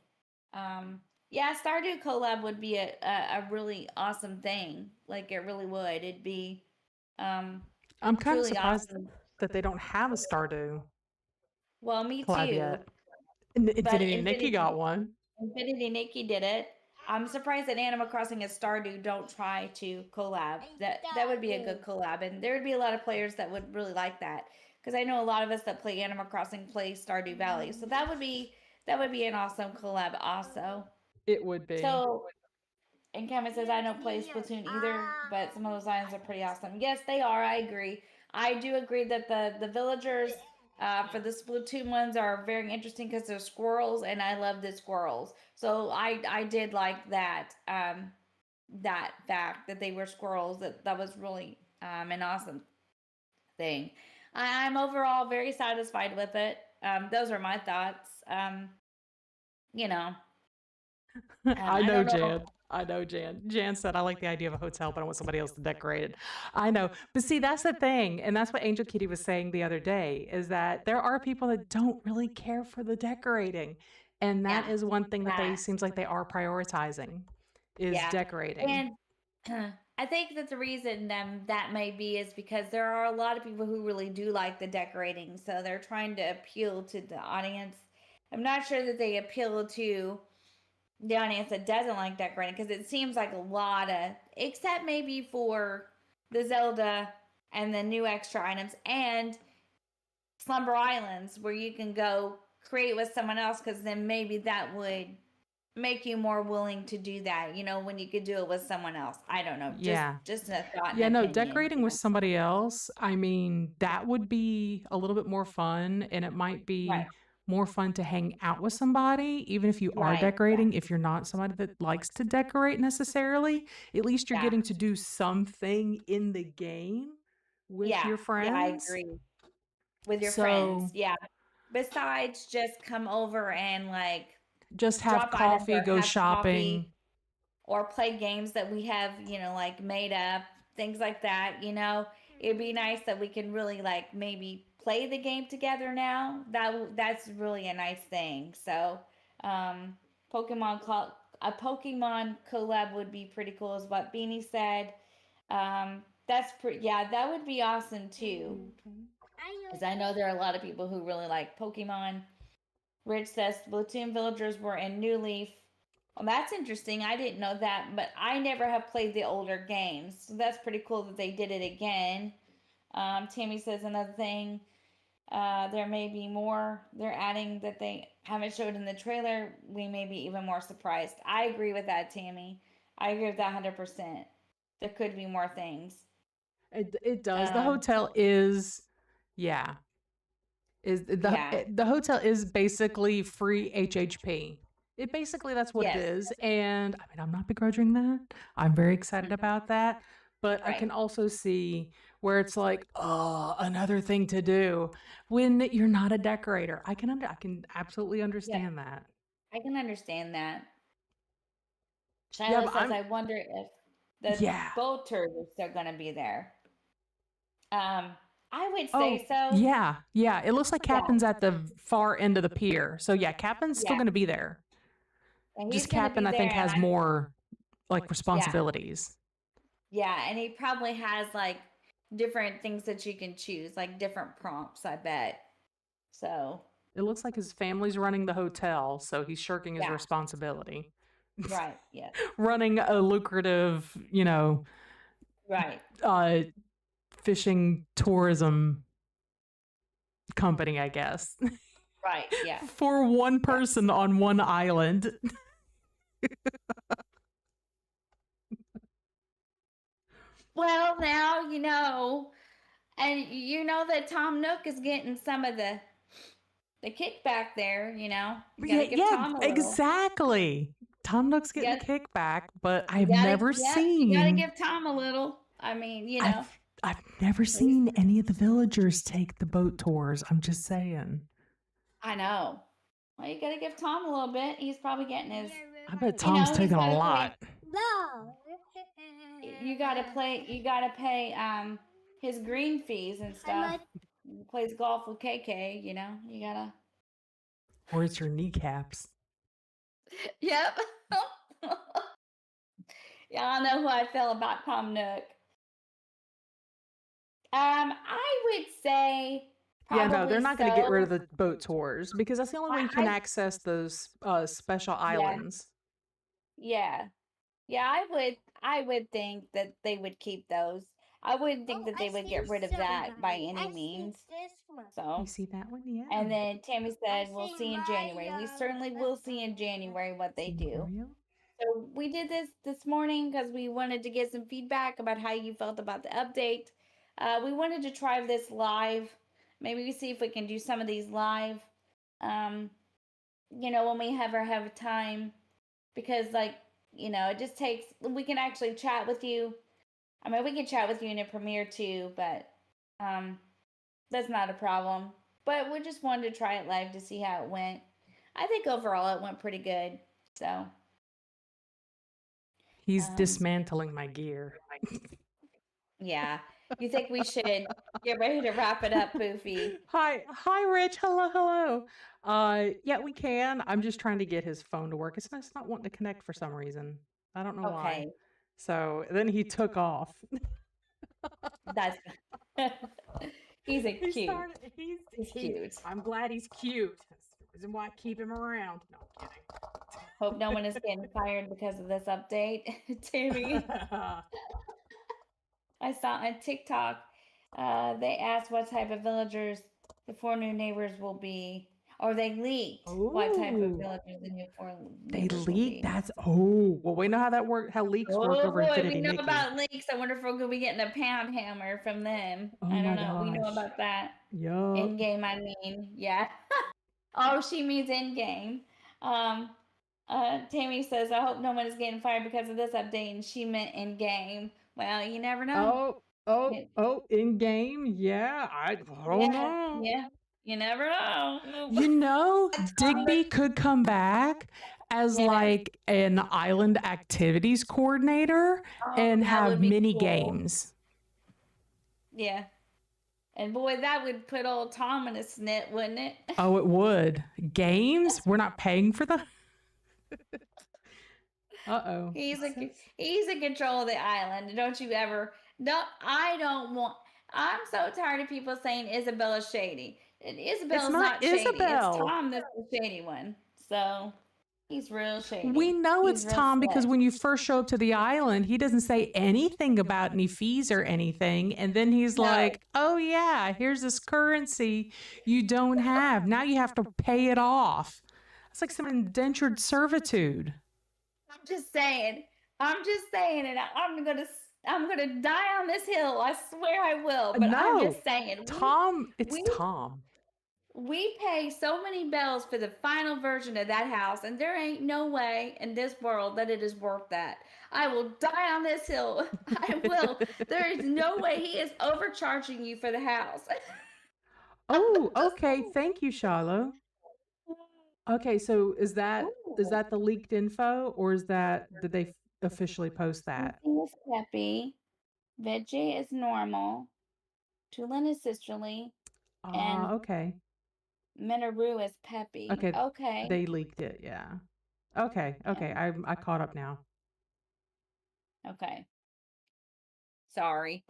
Yeah, Stardew collab would be a really awesome thing. Like, it really would. It'd be I'm kind of truly surprised awesome. that they don't have a Stardew Well, me collab too. yet. But Infinity and Nikki got one. Infinity Nikki did it. I'm surprised that Animal Crossing and Stardew don't try to collab. That would be a good collab, and there would be a lot of players that would really like that. Because I know a lot of us that play Animal Crossing play Stardew Valley, so that would be an awesome collab also. It would be. So, and Kevin says, I don't play Splatoon either, but some of those items are pretty awesome. Yes, they are. I agree. I do agree that the villagers for the Splatoon ones are very interesting because they're squirrels, and I love the squirrels. So I did like that that fact that they were squirrels. That was really an awesome thing. I'm overall very satisfied with it. Those are my thoughts. You know. I I know, don't know. Jan. I know, Jan. Jan said, I like the idea of a hotel, but I want somebody else to decorate it. I know. But see, that's the thing. And that's what Angel Kitty was saying the other day, is that there are people that don't really care for the decorating. And that Yeah. is one thing that Yeah. seems like they are prioritizing, is Yeah. decorating. And I think that the reason that may be is because there are a lot of people who really do like the decorating, so they're trying to appeal to the audience. I'm not sure that they appeal to the audience that doesn't like decorating, because it seems like a lot of, except maybe for the Zelda and the new extra items and Slumber Islands, where you can go create with someone else, because then maybe that would make you more willing to do that, when you could do it with someone else. I don't know. Yeah. Just a thought. Yeah, and no, opinion, decorating with somebody else, I mean, that would be a little bit more fun, and it might be Right. more fun to hang out with somebody, even if you are Right. decorating. If you're not somebody that likes to decorate necessarily, at least you're Yeah. getting to do something in the game with Yeah. your friends. Yeah, I agree. With your So friends. Yeah. Besides just come over and just have drop items coffee, or go have shopping. coffee, or play games that we have, made up, things like that, It'd be nice that we can really maybe play the game together now. That's really a nice thing. So, Pokemon a Pokemon collab would be pretty cool, is what Beanie said. That would be awesome too. Because I know there are a lot of people who really like Pokemon. Rich says Splatoon villagers were in New Leaf. Well, that's interesting. I didn't know that, but I never have played the older games. So that's pretty cool that they did it again. Tammy says another thing. There may be more they're adding that they haven't showed in the trailer. We may be even more surprised. I agree with that, Tammy. I agree with that 100%. There could be more things. It does. The hotel is, yeah. Is Yeah. the hotel is basically free HHP. It basically that's what it Yes. is. And I mean, I'm not begrudging that. I'm very excited about that. But I Right. can also see where it's like, oh, another thing to do when you're not a decorator. I can absolutely understand that. I can understand that. Yeah, Shiloh but says, I wonder if the yeah. boat tours are still going to be there. I would Oh, say so. yeah. Yeah. It looks like Yeah. Captain's at the far end of the pier. So yeah, Captain's still Yeah. going to be there. And he's Just going to be Captain, I think, there. has more like responsibilities. Yeah. And he probably has like different things that you can choose, like different prompts, I bet. So It looks like his family's running the hotel, so he's shirking his responsibility. Right. Yeah. Running a lucrative, Right. Fishing tourism company, I guess. Right. Yeah. For one person on one island. Well, now you know, and you know that Tom Nook is getting some of the kickback there. You know, you gotta give Tom a little. Exactly. Tom Nook's getting the kickback, but I've never seen. You gotta give Tom a little. I mean, you know, I've never seen any of the villagers take the boat tours. I'm just saying. I know. Well, you gotta give Tom a little bit. He's probably getting his. I bet Tom's taking a lot. No. You gotta play. You gotta pay his green fees and stuff. He plays golf with KK. You know, you gotta. Or it's your kneecaps. Yep. Y'all know who I feel about Tom Nook. I would say. Yeah, no, they're not going to get rid of the boat tours because that's the only way you can access those special islands. Yeah. Yeah, I would think that they would keep those. I wouldn't think that they would get rid of that by any means. So you see that one, yeah. And then Tammy said, "We'll see in January." We certainly will see in January what they do. So we did this morning because we wanted to get some feedback about how you felt about the update. We wanted to try this live. Maybe we see if we can do some of these live. When we have time, because it just takes. We can actually chat with you. I mean, we can chat with you in a Premiere too, but that's not a problem. But we just wanted to try it live to see how it went. I think overall it went pretty good. So he's dismantling my gear. Yeah. You think we should get ready to wrap it up, Poofy? Hi, Rich. Hello. Yeah, we can. I'm just trying to get his phone to work. It's not wanting to connect for some reason. I don't know why. So then he took off. That's he's cute. He's cute. I'm glad he's cute. That's the reason why I keep him around. No, I'm kidding. Hope no one is getting fired because of this update, Tammy. I saw on TikTok, they asked what type of villagers the 4 new neighbors will be, or they leaked what type of villagers the new 4 neighbors will be. Well, we know how that works. How leaks work over Infinity We know Mickey. about leaks. I wonder if we're gonna be getting a pound hammer from them. I don't know. We know about that. In game, I mean, yeah. Oh, she means in game. Tammy says, "I hope no one is getting fired because of this update," and she meant in game. Well, you never know. In game? Yeah, I don't know. Yeah, you never know. Digby could come back as like an island activities coordinator and have mini games. Yeah. And boy, that would put old Tom in a snit, wouldn't it? Oh, it would. Games? We're not paying for them? Uh-oh. He's in control of the island. Don't you ever... No, I don't want... I'm so tired of people saying Isabella's shady. And Isabella's not shady. It's Tom that's the shady one. So... He's real shady. We know it's Tom because when you first show up to the island, he doesn't say anything about any fees or anything. And then he's like, oh, yeah, here's this currency you don't have. Now you have to pay it off. It's like some indentured servitude. I'm just saying, and I'm gonna die on this hill. I swear I will. But I'm just saying. Tom, it's Tom. We pay so many bells for the final version of that house, and there ain't no way in this world that it is worth that. I will die on this hill. I will. There is no way he is overcharging you for the house. Oh, okay. Thank you, Shiloh. Okay, so is that the leaked info, or did they officially post that? Something is peppy. Veggie is normal. Tulin is sisterly. And Okay. Minaru is peppy. Okay, Okay. they leaked it, yeah. Okay, okay. I caught up now. Okay. Sorry.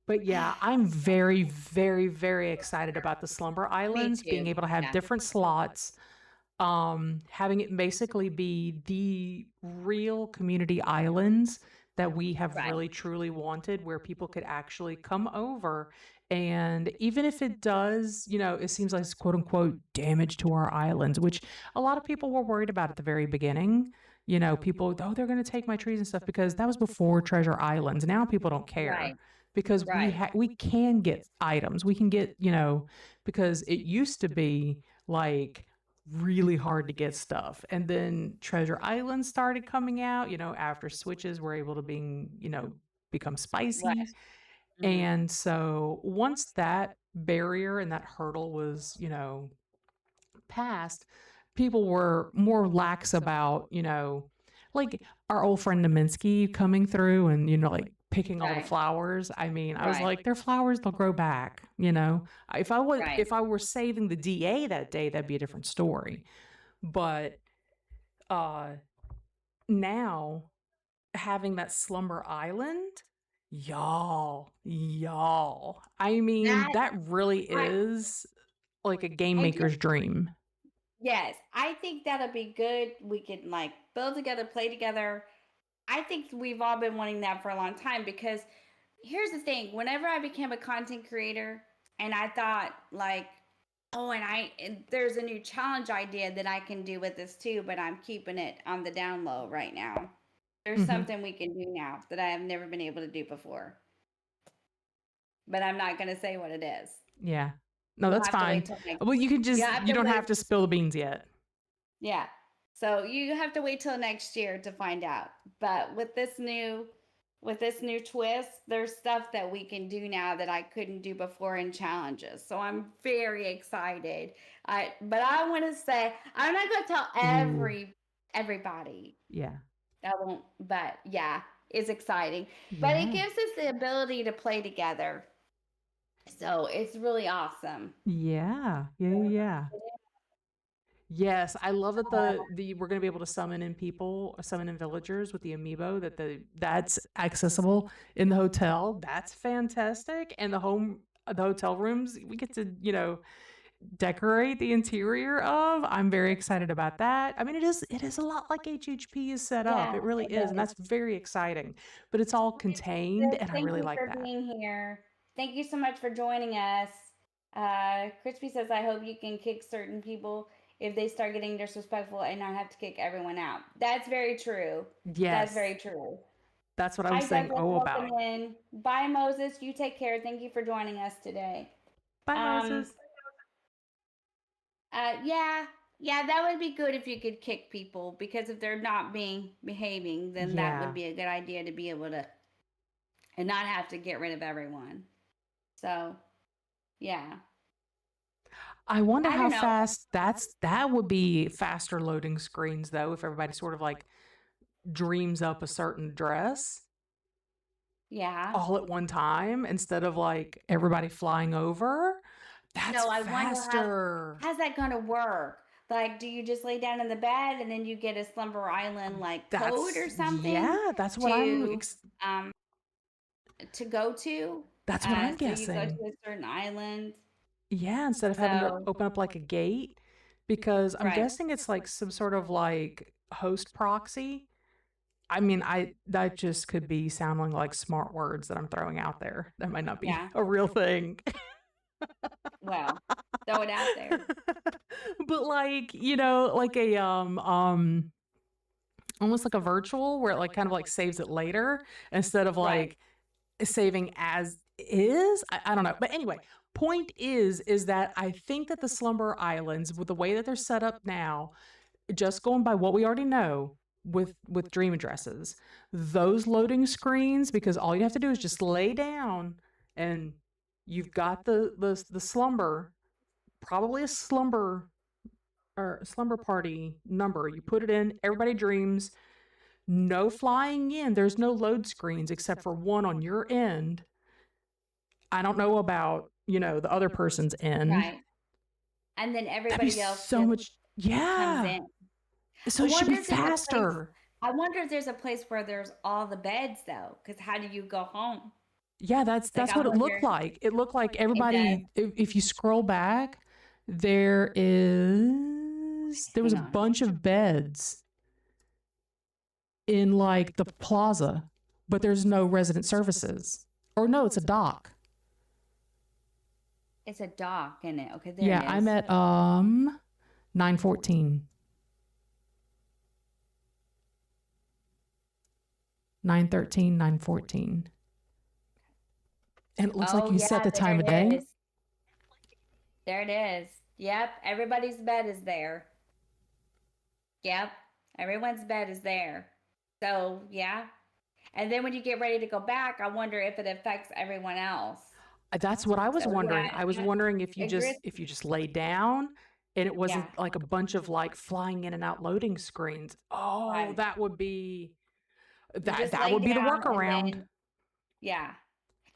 But yeah, I'm very, very, very excited about the Slumber Islands being too. able to have Yeah. different slots, having it basically be the real community islands that we have Right. really truly wanted, where people could actually come over. And even if it does, it seems like it's quote unquote damage to our islands, which a lot of people were worried about at the very beginning. People, oh, they're going to take my trees and stuff, because that was before Treasure Islands. Now people don't care. Right. Because Right. we can get items. We can get, because it used to be like really hard to get stuff. And then Treasure Island started coming out, after switches were able to become spicy. Right. Mhm. And so once that barrier and that hurdle was, passed, people were more lax about, like our old friend Naminsky coming through and, like picking all the Right. flowers. I mean, I was Right. like, they're flowers, they'll grow back, If Right. if I were saving the DA that day, that'd be a different story. But now having that Slumber Island, y'all. I mean, that really I- is like a game I maker's dream. Yes, I think that'll be good. We can like build together, play together. I think we've all been wanting that for a long time because here's the thing, whenever I became a content creator and I thought like, oh, and there's a new challenge idea that I can do with this too, but I'm keeping it on the down low right now. There's Mhm. something we can do now that I have never been able to do before. But I'm not going to say what it is. Yeah. No, You'll that's have to wait fine. till next Well, you can just, have you to don't wait. have to spill the beans yet. Yeah. So you have to wait till next year to find out. But with this new twist, there's stuff that we can do now that I couldn't do before in challenges. So I'm very excited. But I want to say I'm not going to tell everybody. Yeah. I won't. But yeah, it's exciting. But it Yeah. gives us the ability to play together. So it's really awesome. Yeah. Yeah. Yes, I love that we're going to be able to summon in villagers with the amiibo, that's accessible in the hotel. That's fantastic. And the hotel rooms we get to, decorate the interior of. I'm very excited about that. I mean, it is a lot like HHP is set up. It really is, and that's very exciting. But it's all contained, and I really like Thank you that. for being here. Thank you so much for joining us. Crispy says, I hope you can kick certain people if they start getting disrespectful and not have to kick everyone out. That's very true. Yes. That's very true. That's what I was saying about. In. Bye, Moses. You take care. Thank you for joining us today. Bye, Moses. Yeah, that would be good if you could kick people, because if they're not behaving, then that would be a good idea to be able to and not have to get rid of everyone. So, yeah. I wonder how fast that would be. Faster loading screens though, if everybody sort of like dreams up a certain dress. Yeah. All at one time instead of like everybody flying over. That's faster. Wonder how's that going to work? Like, do you just lay down in the bed and then you get a Slumber Island like code or something? Yeah, that's what I'm to go to. That's what I'm guessing. So you go to a certain island. Yeah, instead of having to open up like a gate, because I'm guessing it's like some sort of like host proxy. I mean, that just could be sounding like smart words that I'm throwing out there. That might not be a real thing. Well, throw it out there. But like, like a almost like a virtual where it like kind of like saves it later instead of like saving as is. I don't know. But anyway, point is that I think that the slumber islands, with the way that they're set up now, just going by what we already know with dream addresses, those loading screens, because all you have to do is just lay down and you've got the slumber, probably a slumber or slumber party number. You put it in, everybody dreams, no flying in. There's no load screens except for one on your end. I don't know about, the other person's end. Right. And then everybody else so just much, comes in. So I it should be wonder if there's a place- faster. I wonder if there's a place where there's all the beds though, because how do you go home? Yeah, that's Like, I what it looked wonder- like. It looked like everybody, if you scroll back, there was Hang a on. bunch of beds in like the plaza, but there's no resident services. Or no, it's a dock. It's a dock, isn't it? Okay, there Yeah, it is. I'm at 914. 913, 914. And it looks like you set the time of day. There it is. Yep, everybody's bed is there. Yep, everyone's bed is there. So, yeah. And then when you get ready to go back, I wonder if it affects everyone else. That's what I was So, wondering. yeah, I was wondering if you it just lay down and it wasn't Yeah. like a bunch of like flying in and out loading screens. Oh, Right. that would be You that just that lay would be the down and workaround. then- yeah.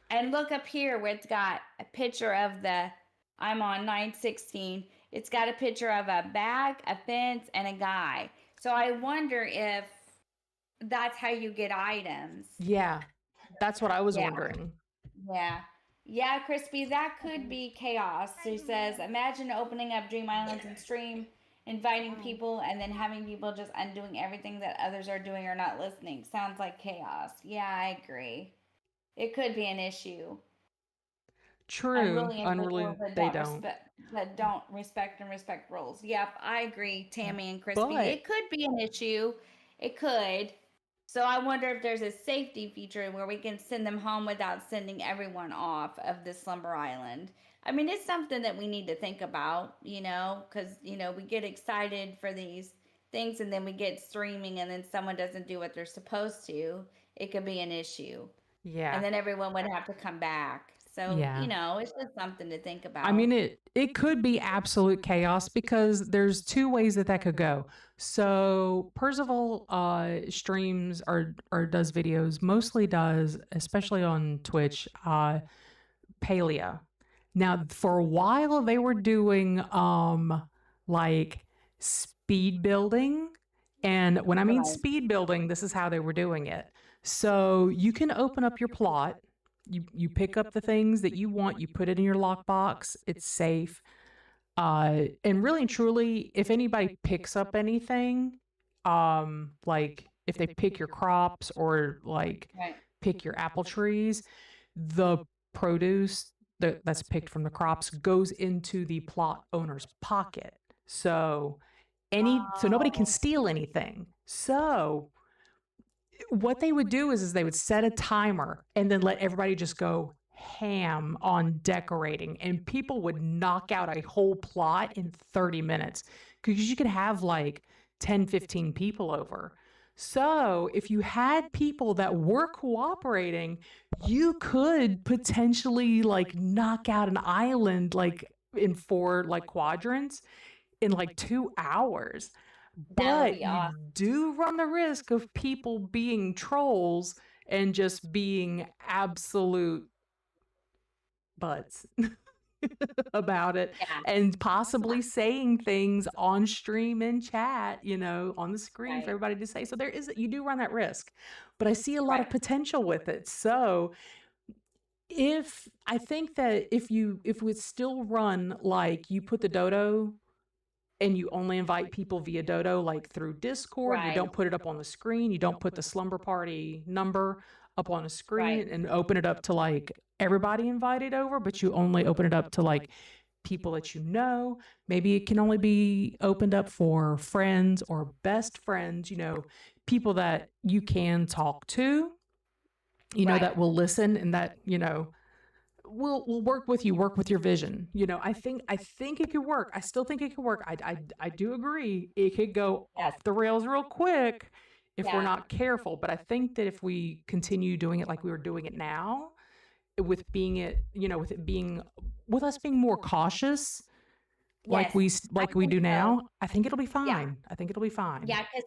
And look up here where it's got a picture of I'm on 916. It's got a picture of a bag, a fence, and a guy. So I wonder if that's how you get items. Yeah. That's what I was Yeah. wondering. Yeah. Yeah, Crispy, that could be chaos. She says, imagine opening up Dream Islands and stream, inviting people, and then having people just undoing everything that others are doing or not listening. Sounds like chaos. Yeah, I agree. It could be an issue. True. Unruly Unruly, individuals that they don't don't. respect rules. Yep, I agree, Tammy and Crispy. But- It could be an issue. It could. So I wonder if there's a safety feature where we can send them home without sending everyone off of the Slumber Island. I mean, it's something that we need to think about, because, we get excited for these things and then we get streaming and then someone doesn't do what they're supposed to. It could be an issue. Yeah. And then everyone would have to come back. So, Yeah. it's just something to think about. I mean, it could be absolute chaos because there's two ways that could go. So Percival streams or does videos, mostly does, especially on Twitch, Palea. Now, for a while they were doing like speed building. And when I mean Right. speed building, this is how they were doing it. So you can open up your plot. You pick up the things that you want, you put it in your lockbox, it's safe. And really and truly, if anybody picks up anything, like if they pick your crops or like Right. pick your apple trees, the produce that's picked from the crops goes into the plot owner's pocket. So nobody can steal anything. So what they would do is they would set a timer and then let everybody just go ham on decorating, and people would knock out a whole plot in 30 minutes because you could have like 10, 15 people over. So if you had people that were cooperating, you could potentially like knock out an island like in 4 like quadrants in like 2 hours. That would But be you awesome. do run the risk of people being trolls and just being absolute butts about it Yeah. and possibly saying things on stream and chat, on the screen Right. for everybody to say. So you do run that risk, but I see a lot of Right. potential with it. So I think that if we still run like you put the dodo and you only invite people via dodo, like through Discord, you Right. don't put it up on the screen, you don't put the slumber party number up on a screen Right. and open it up to like everybody invited over, but you only open it up to like people that you know. Maybe it can only be opened up for friends or best friends, people that you can talk to, Right. that will listen and that, we'll work with you, work with your vision. You know, I think it could work. I still think it could work. I do agree it could go Yes. off the rails real quick if we're Yeah. not careful. But I think that if we continue doing it like we were doing it now, with being it, you know, with it being with us being more cautious, Yes. like I we think do so. now, I think it'll be Yeah. fine. I think it'll be fine. Yeah, because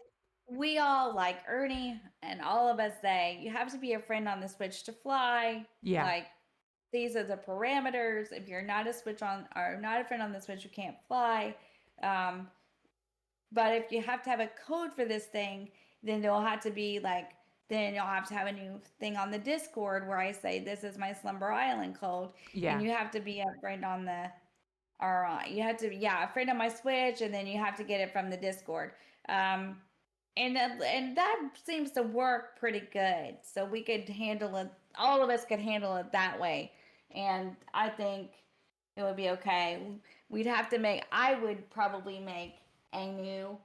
we all, like Ernie and all of us say, you have to be a friend on the Switch to fly. Yeah. Like, these are the parameters. If you're not a Switch on or not a friend on the Switch, you can't fly. But if you have to have a code for this thing, then there'll have to be like, then you'll have to have a new thing on the Discord where I say, this is my Slumber Island code. Yeah. And you have to be a friend on the, or you have to, yeah, a friend on my Switch, and then you have to get it from the Discord. And that seems to work pretty good. So we could handle it, all of us could handle it that way. And I think it would be okay. We'd have to make, I would probably make a new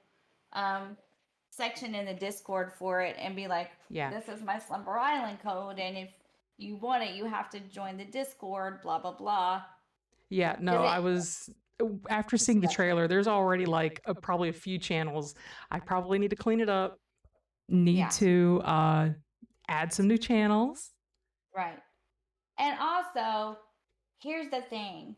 section in the Discord for it and be like, Yeah. this is my Slumber Island code, and if you want it, you have to join the Discord, blah, blah, blah. Yeah, no, I was after seeing the Yeah. trailer, there's already like probably a few channels. I probably need to clean it up. Need Yeah. to add some new channels. Right. And also, here's the thing.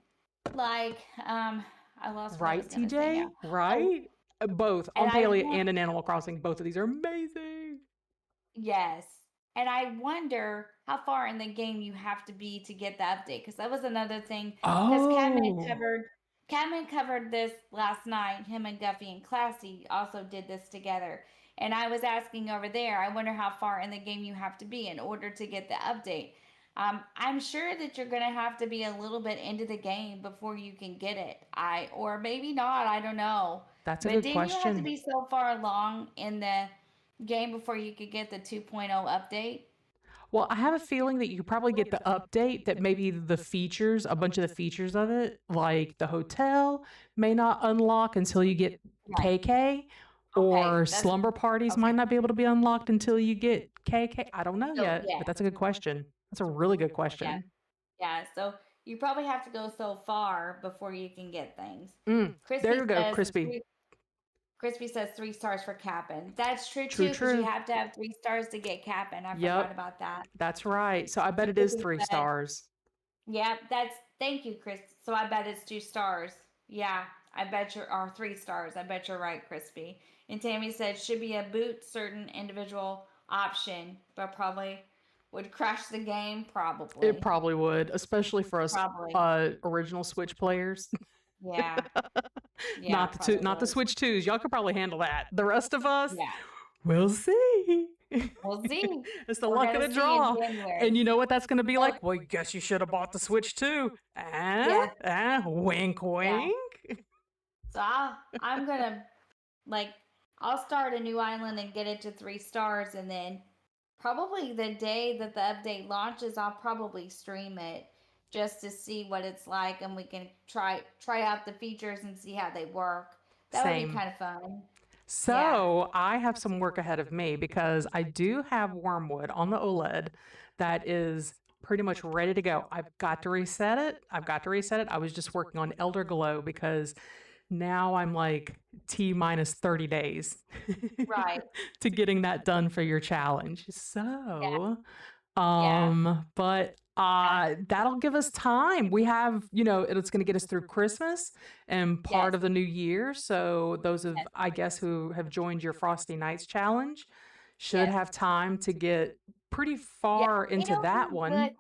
Like, I lost what I Right, was gonna say TJ? now. Right? Both on and I Paleo want- and in Animal Crossing. Both of these are amazing. Yes. And I wonder how far in the game you have to be to get the update, because that was another thing. Because Oh, Catman covered this last night. Him and Guffy and Classy also did this together. And I was asking over there, I wonder how far in the game you have to be in order to get the update. I'm sure that you're going to have to be a little bit into the game before you can get it. Or maybe not. I don't know. that's a But good didn't you have to question. be so far along in the game before you could get the 2.0 update? Well, I have a feeling that you could probably get the update that maybe the features, a bunch of the features of it, like the hotel, may not unlock until you get Right. KK, or that's- slumber parties okay. might not be able to be unlocked until you get KK. I don't know So, yet, yeah. but that's a good question. That's a really good question. Yeah, so you probably have to go so far before you can get things. There you go, says Crispy. Crispy says 3 stars for Cap'n. That's true True, too, because you true. have to have 3 stars to get Cap'n. I Yep. forgot about that. That's right. So I bet it is Crispy 3 said- stars. Yeah, thank you, Chris. So I bet it's 2 stars. Yeah, I bet or 3 stars. I bet you're right, Crispy. And Tammy said should be a boot certain individual option, but probably would crash the game. Probably. It probably would, especially for us Probably. original Switch players. Yeah. Yeah, not the probably not the would. Switch 2s. Y'all could probably handle that. The rest of us, Yeah. we'll see. We'll see. It's the We're luck of gonna the see in draw. January. And you know what that's going to be like? Well, guess you should have bought the Switch 2. Wink, wink. So I'm gonna I'll start a new island and get it to 3 stars, and then probably the day that the update launches, I'll probably stream it just to see what it's like, and we can try out the features and see how they work. That would Same. be kind of fun. So I have some work ahead of me because I do have Wormwood on the OLED that is pretty much ready to go. I've got to reset it. I was just working on Elder Glow because now I'm like T minus 30 days Right. to getting that done for your challenge. So, but that'll give us time. We have, it's going to get us through Christmas and part of the new year. So those of, I guess, who have joined your Frosty Nights challenge should have time to get pretty far into that one.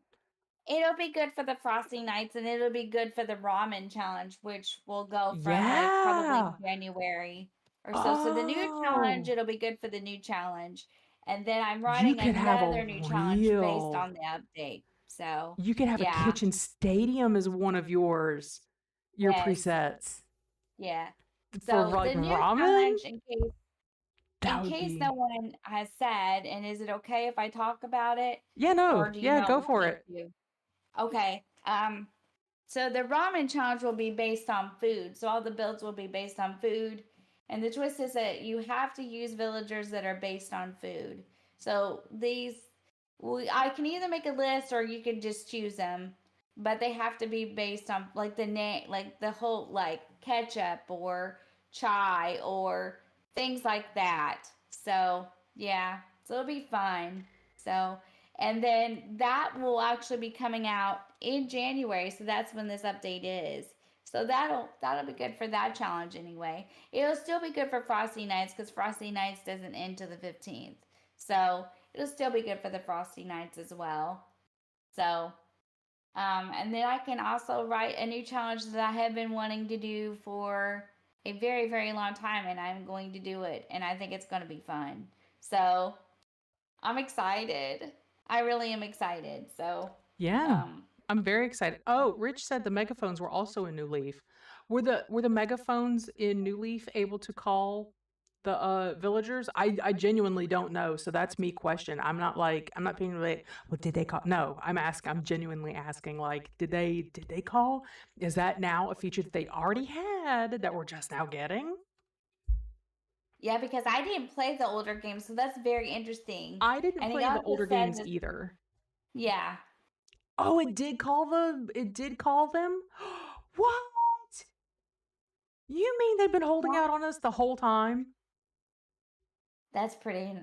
It'll be good for the Frosty Nights, and it'll be good for the ramen challenge, which will go from probably January or so. So the new challenge, it'll be good for the new challenge. And then I'm running another new challenge based on the update. So you could have a kitchen stadium as one of your presets. Yeah. For So like the new ramen? challenge, in case no one has said, and is it okay if I talk about it? Yeah, no. Or do you Yeah, not go want for me it. to? Okay. So the ramen challenge will be based on food. So all the builds will be based on food. And the twist is that you have to use villagers that are based on food. So I can either make a list or you can just choose them. but they have to be based on like the name, like the whole like ketchup or chai or things like that. So yeah, so it'll be fun. So and then that will actually be coming out in January. So that's when this update is. So that'll be good for that challenge anyway. It'll still be good for Frosty Nights because Frosty Nights doesn't end till the 15th. So it'll still be good for the Frosty Nights as well. So and then I can also write a new challenge that I have been wanting to do for a very, very long time, and I'm going to do it. And I think it's going to be fun. So I'm excited. I really am excited. So, Yeah, um, I'm very excited. Oh, Rich said the megaphones were also in New Leaf. Were the megaphones in New Leaf able to call the villagers? I genuinely don't know. So that's me question. I'm not being like, well, did they call? No, I'm genuinely asking, like, did they call? Is that now a feature that they already had that we're just now getting? yeah, because I didn't play the older games, so that's very interesting. I didn't And he play the also older said games that, either. yeah, Oh, it did call them? What? You mean they've been holding yeah, out on us the whole time? that's pretty.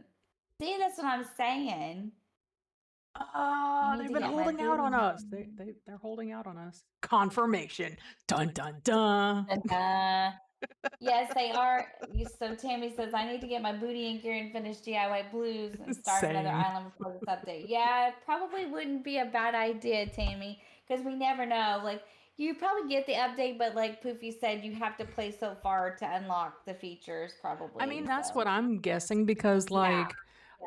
See, that's what I'm saying. I need They've to been get my holding out booty. on us. They're holding out on us. Confirmation. Dun dun dun. And, yes, they are. So Tammy says, I need to get my booty in gear and finish DIY Blues and start another Same. island before this update. Yeah, it probably wouldn't be a bad idea, Tammy, because we never know. Like, you probably get the update, but like Poofy said, you have to play so far to unlock the features, I mean, probably. that's So, what I'm guessing because, yeah, like,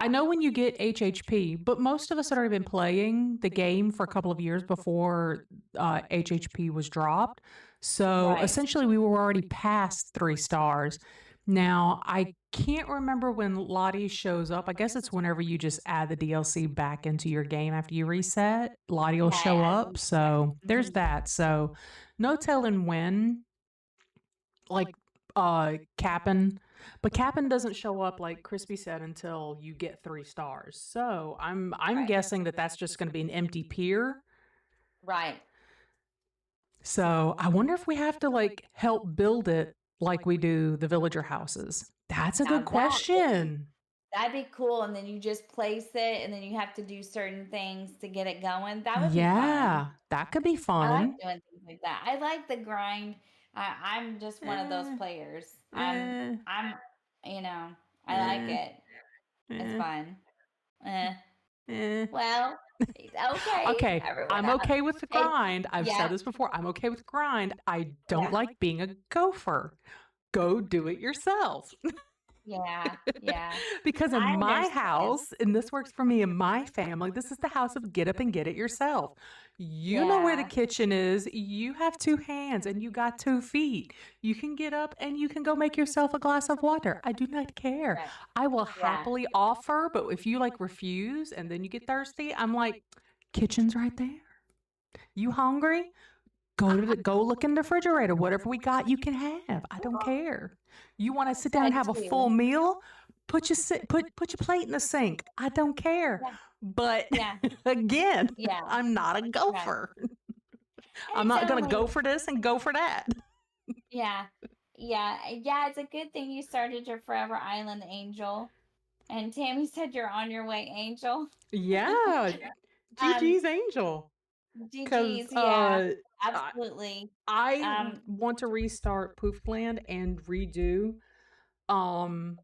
I yeah, know when you get HHP, but most of us had already been playing the game for a couple of years before HHP was dropped. So right. essentially, we were already past 3 stars. Now, I can't remember when Lottie shows up. I guess it's whenever you just add the DLC back into your game after you reset. Lottie will Yeah, show yeah, up. So there's that. So no telling when, like, Cap'n. But Cap'n doesn't show up, like Crispy said, until you get 3 stars. So I'm right, guessing that that's just going to be an empty pier. right. So I wonder if we have to, like, help build it like we do the villager houses. That's a Now good question. that'd be cool. And then you just place it, and then you have to do certain things to get it going. That would be fun. Yeah, that could be I like fun. doing things like that. I like the grind. I'm just one of those Eh, players. eh, I'm, you know, I like eh, it. It's eh, fun. Eh. eh. Well, okay, Okay, everyone I'm else. okay with the Hey, grind. I've said yeah, this before. I'm okay with grind. I don't yeah, like being a gopher. Go do it yourself. yeah, yeah. Because in I my understand. house, and this works for me and my family, this is the house of get up and get it yourself. You know where the Yeah, kitchen is. You have 2 hands and you got 2 feet. You can get up and you can go make yourself a glass of water. I do not care. right. I will Yeah, happily offer, but if you, like, refuse and then you get thirsty, I'm like, kitchen's right there. You hungry? Go look in the refrigerator. Whatever we got, you can have. I don't care. You want to sit down and that have a full too. meal? Put your plate in the sink. I don't care. Yeah, But yeah, again, yeah. I'm not a Right. gopher. And I'm it's not gonna only go for this and go for that. yeah, yeah, yeah. It's a good thing you started your Forever Island, Angel. And Tammy said you're on your way, Angel. Yeah, um, GG's Angel. Because GG's, yeah, I, absolutely. I Um, want to restart Poofland and redo um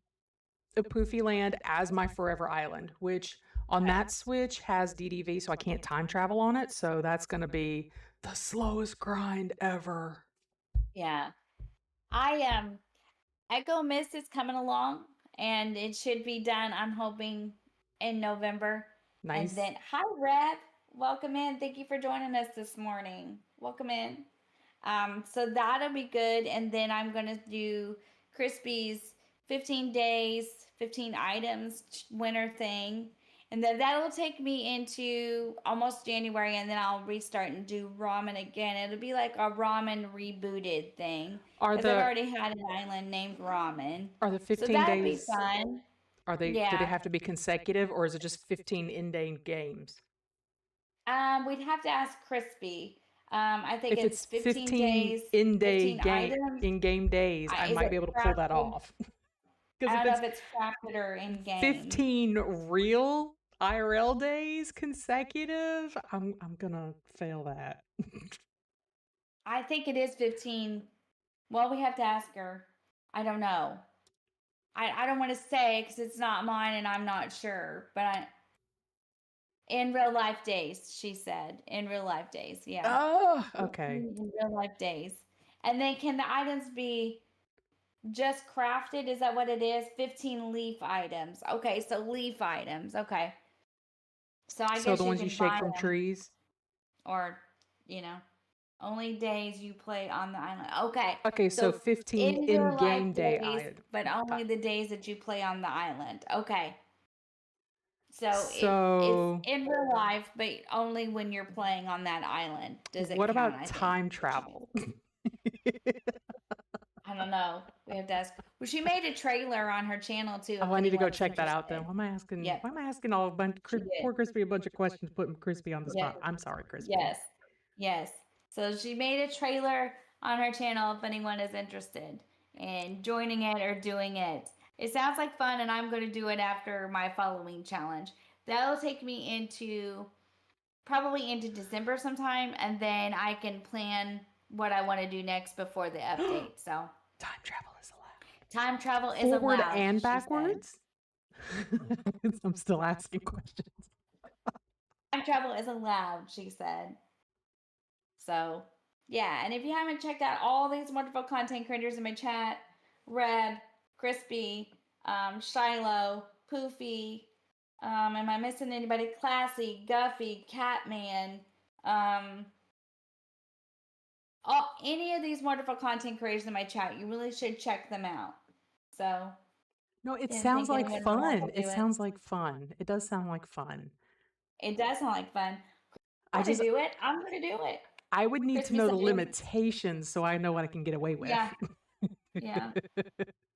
a Poofy Land as my Forever Island, which on okay, that Switch has DDV, so I can't time travel on it. So that's going to be the slowest grind ever. yeah. I Echo Mist is coming along, and it should be done. I'm hoping in November. And Nice. then, hi Reb, welcome in. Thank you for joining us this morning. Welcome in. So that'll be good. And then I'm gonna do Crispy's 15 days, 15 items winter thing. And then that'll take me into almost January, and then I'll restart and do ramen again. It'll be like a ramen rebooted thing Are because I've the already had an island named ramen. are the So 15 that'll be days, fun. are they do they Yeah. have to be consecutive, or is it just 15 in-day games? We'd have to ask Crispy. I think If it's it's 15 15 days, in-day 15 game items. in-game days, I Is might it be able to pull that crafted? off. I Because if don't know it's if it's crafted or in game. 15 real IRL days consecutive, I'm gonna fail that. I think it is 15. Well, we have to ask her. I don't know. I don't want to say because it's not mine and I'm not sure. But in real life days, she said. In real life days, yeah. Oh, okay. In real life days. And then can the items be just crafted? Is that what it is? 15 leaf items. Okay, so leaf items. Okay. So I So guess the you ones you can shake buy from them, trees. or, only days you play on the island. Okay. Okay, so 15 in real life in-game day days, but only the days that you play on the island. Okay. So it's So in real life, but only when you're playing on that island does it what count, about I think. time travel? I don't know. We have to ask. Well, she made a trailer on her channel too. Oh, If I need to go anyone's check that out then. interested. Why am I asking? Yep. Why am I asking all a bunch? She did. Poor Crispy a bunch of questions, putting Crispy on the Yep. spot. I'm sorry, Crispy. Yes. Yes. So she made a trailer on her channel if anyone is interested in joining it or doing it. It sounds like fun, and I'm going to do it after my following challenge. That'll take me probably into December sometime, and then I can plan what I want to do next before the update. So Time travel is allowed. time travel is Forward allowed, and she said. backwards? I'm still asking questions. Time travel is allowed, she said. So, yeah. And if you haven't checked out all these wonderful content creators in my chat, Reb, Crispy, Shiloh, Poofy, am I missing anybody? Classy, Guffy, Catman, any of these wonderful content creators in my chat, you really should check them out. So, No, it didn't sounds think like anyone would want fun. to It do it. sounds like fun. It does sound like fun. It does sound like fun. I I'm going just, to do it. I'm going to do it. I would need to Crispy know said the it. limitations so I know what I can get away with. Yeah. Yeah.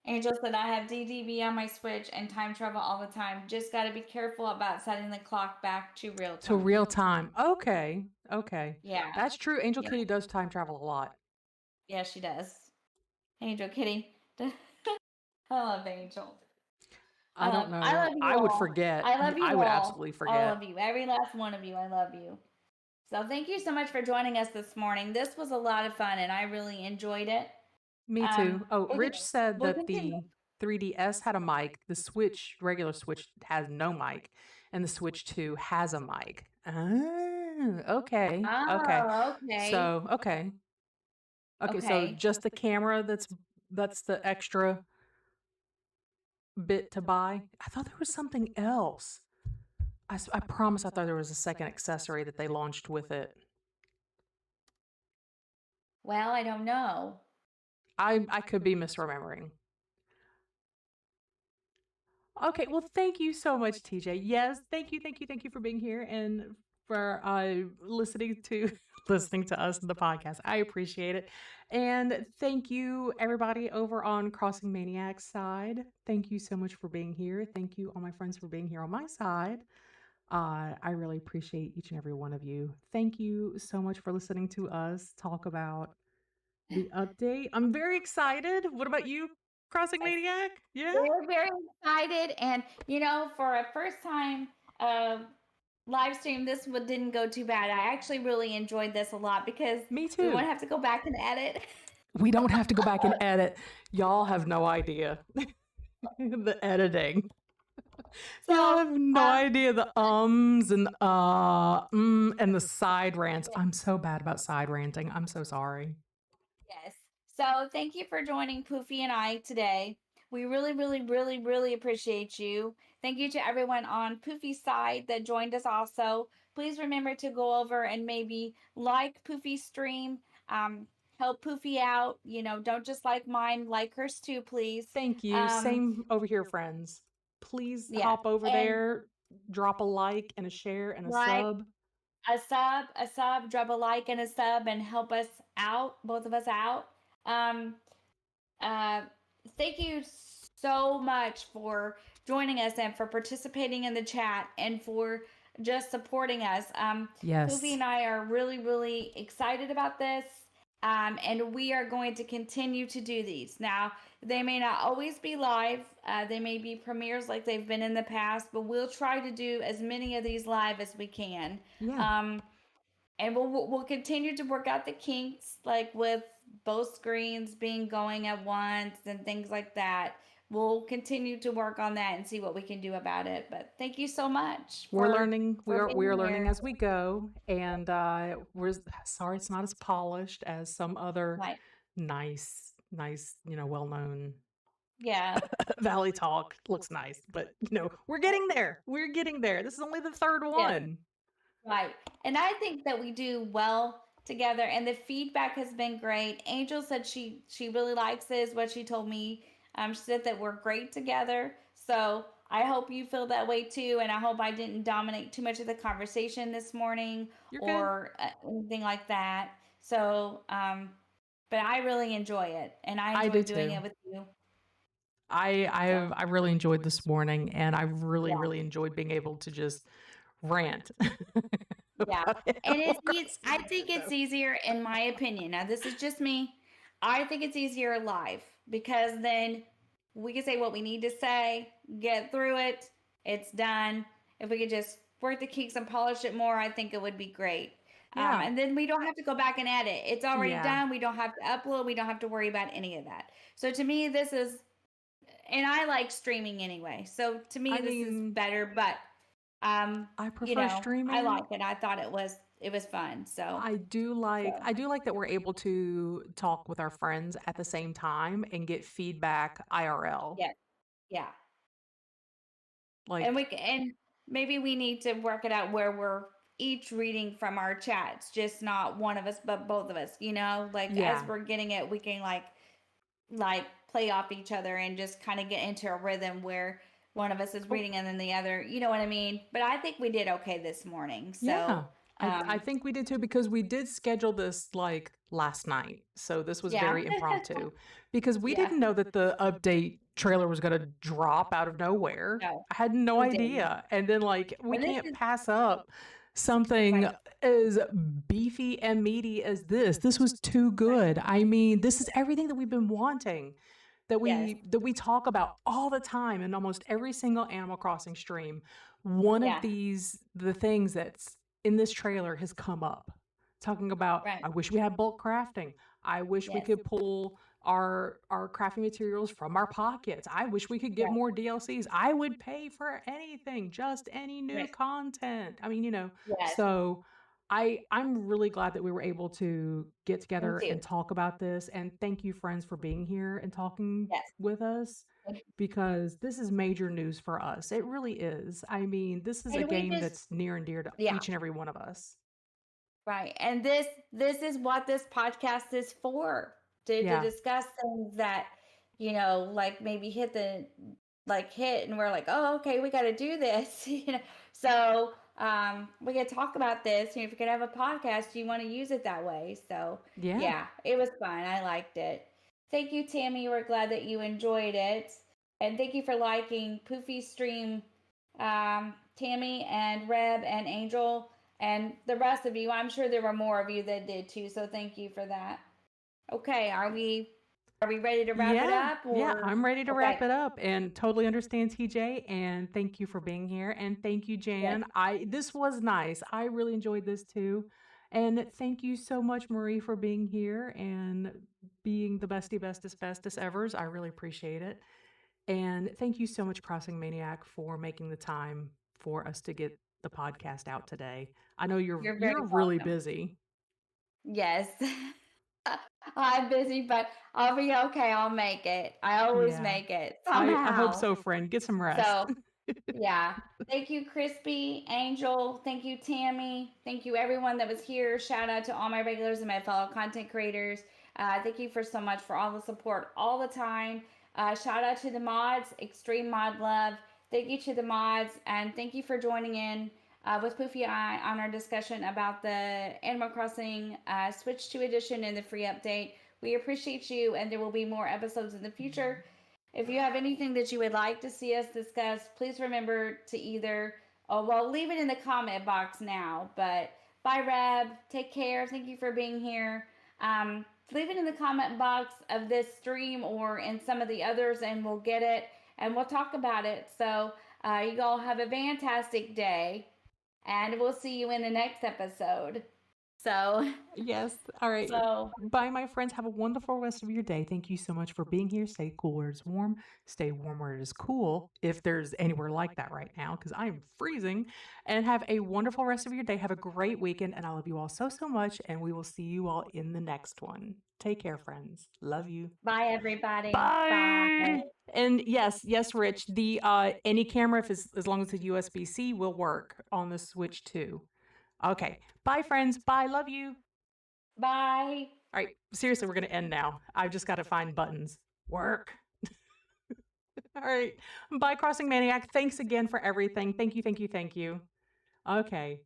Angel said, I have DDB on my Switch and time travel all the time. Just got to be careful about setting the clock back to real time. To real time. Okay. Okay. Yeah. That's true. Angel Yeah. Kitty does time travel a lot. Yeah, she does. Angel Kitty. I love Angel. I don't know. I love you I would all. forget. I love you I would all. absolutely forget. All of you. Every last one of you. I love you. So thank you so much for joining us this morning. This was a lot of fun, and I really enjoyed it. Me too. Oh, we'll Rich said we'll that continue. the 3DS had a mic. The Switch, regular Switch, has no mic, and the Switch 2 has a mic. Ah, okay. Okay. Oh, okay. So, okay. Okay, so Okay. just the camera that's the extra bit to buy. I thought there was something else. I promise I thought there was a second accessory that they launched with it. Well, I don't know. I could be misremembering. Okay, well, thank you so much, TJ. Yes, thank you for being here and for listening to listening to us in the podcast. I appreciate it, and thank you everybody over on Crossing Maniac's side. Thank you so much for being here. Thank you all my friends for being here on my side. I really appreciate each and every one of you. Thank you so much for listening to us talk about the update. I'm very excited. What about you, Crossing Maniac? Yeah. We're very excited, and for a first time live stream, this one didn't go too bad. I actually really enjoyed this a lot because Me we too. won't have to go back and edit. We don't have to go back and edit. Y'all have no idea. The editing. So, Y'all have no idea the ums and and the side rants. I'm so bad about side ranting. I'm so sorry. yes. So thank you for joining Poofy and I today. We really, really, really, really appreciate you. Thank you to everyone on Poofy's side that joined us also. Please remember to go over and maybe like Poofy's stream. Help Poofy out. Don't just like mine, like hers too, please. Thank you. Same over here, friends. Please Yeah, hop over and- there, drop a like and a share and a Right. sub. A sub, drop a like and a sub and help us out, both of us out. Thank you so much for joining us and for participating in the chat and for just supporting us. Yes. Poofy and I are really, really excited about this. And we are going to continue to do these. Now, they may not always be live. They may be premieres like they've been in the past, but we'll try to do as many of these live as we can. Yeah. And we'll continue to work out the kinks, like with both screens being going at once and things like that. We'll continue to work on that and see what we can do about it. But thank you so much We're learning. We for are being learning here. as we go, and we're sorry it's not as polished as some other Right. nice, well-known Yeah. Valley Talk. Looks nice, but we're getting there. We're getting there. This is only the third Yes. one. Right. And I think that we do well together, and the feedback has been great. Angel said she really likes this, what she told me. She said that we're great together. So I hope you feel that way too, and I hope I didn't dominate too much of the conversation this morning You're good. or anything like that. So, but I really enjoy it, and I I enjoy do doing too. it with you. I really enjoyed this morning, and I really, Yeah. really enjoyed being able to just rant. Yeah. about And Animal I Crossing, think it's so. easier, in my opinion. Now, this is just me. I think it's easier live because then we can say what we need to say, get through it, it's done. If we could just work the kinks and polish it more, I think it would be great. Yeah. And then we don't have to go back and edit. It's already Yeah. done. We don't have to upload. We don't have to worry about any of that. So to me, this is, and I like streaming anyway. So to me, I this is mean, better. But I prefer I streaming. like it. I thought it was fun. So I do like that we're able to talk with our friends at the same time and get feedback IRL. yeah, yeah. And Like, and maybe we need to work it out where we're each reading from our chats, just not one of us, but both of us. Like as yeah. we're getting it, we can like play off each other and just kind of get into a rhythm where one of us is Oh, reading and then the other. You know what I mean? But I think we did okay this morning. yeah. So I think we did too, because we did schedule this like last night. So this was yeah, very impromptu because we yeah. didn't know that the update trailer was going to drop out of nowhere. No, I had no we didn't. idea. And then like we And this can't is pass up something right. as beefy and meaty as this. This was too good. I mean, this is everything that we've been wanting. That Yes. we talk about all the time in almost every single Animal Crossing stream. One of Yeah. the things that's in this trailer has come up. Talking about, Right. I wish we had bulk crafting. I wish we Yes. could pull our crafting materials from our pockets. I wish we could get Right. more DLCs. I would pay for anything, just any new Right. content. I mean, Yes. so I'm really glad that we were able to get Me together too. and talk about this. And thank you, friends, for being here and talking Yes. with us, because this is major news for us. It really is. I mean, this is a And we game just that's near and dear to yeah. each and every one of us. Right. And this is what this podcast is for. To Yeah. discuss things that, like maybe hit and we're like, oh, okay, we gotta do this. So we can talk about this. If you could have a podcast, you want to use it that way. So Yeah. yeah, it was fun. I liked it. Thank you, Tammy. We're glad that you enjoyed it. And thank you for liking Poofy's stream, Tammy and Reb and Angel and the rest of you. I'm sure there were more of you that did too. So thank you for that. Okay, are we ready to wrap it up? Yeah, Or I'm ready to okay. wrap it up, and totally understand TJ, and thank you for being here, and thank you, Jan. This was nice. I really enjoyed this too. And thank you so much, Marie, for being here and being the bestest evers. I really appreciate it. And thank you so much, Crossing Maniac, for making the time for us to get the podcast out today. I know You're very you're really welcome. busy. Yes. I'm busy, but I'll be okay. I'll make it. I always Yeah. make it I hope somehow. so, friend. Get some rest. So, yeah. Thank you, Crispy, Angel. Thank you, Tammy. Thank you, everyone that was here. Shout out to all my regulars and my fellow content creators. Thank you so much for all the support all the time. Shout out to the mods, Extreme Mod Love. Thank you to the mods, and thank you for joining in with Poofy and I on our discussion about the Animal Crossing Switch 2 edition and the free update. We appreciate you, and there will be more episodes in the future. If you have anything that you would like to see us discuss, please remember to either Oh, well, leave it in the comment box now. But bye, Reb. Take care. Thank you for being here. Leave it in the comment box of this stream or in some of the others, and we'll get it and we'll talk about it. So, you all have a fantastic day, and we'll see you in the next episode. So, Yes. All right. so Bye, my friends. Have a wonderful rest of your day. Thank you so much for being here. Stay cool where it's warm. Stay warm where it is cool, if there's anywhere like that right now, because I'm freezing. And have a wonderful rest of your day. Have a great weekend. And I love you all so, so much. And we will see you all in the next one. Take care, friends. Love you. bye, everybody. Bye. And yes, Rich. The any camera, if it's, as long as it's USB-C, will work on the Switch too. Okay. Bye, friends. Bye. Love you. Bye. All right. Seriously, we're going to end now. I've just got to find buttons. Work. All right. Bye, Crossing Maniac. Thanks again for everything. Thank you, thank you, thank you. Okay.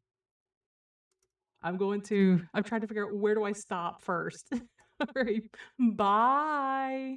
I'm trying to figure out where do I stop first. All right. Bye.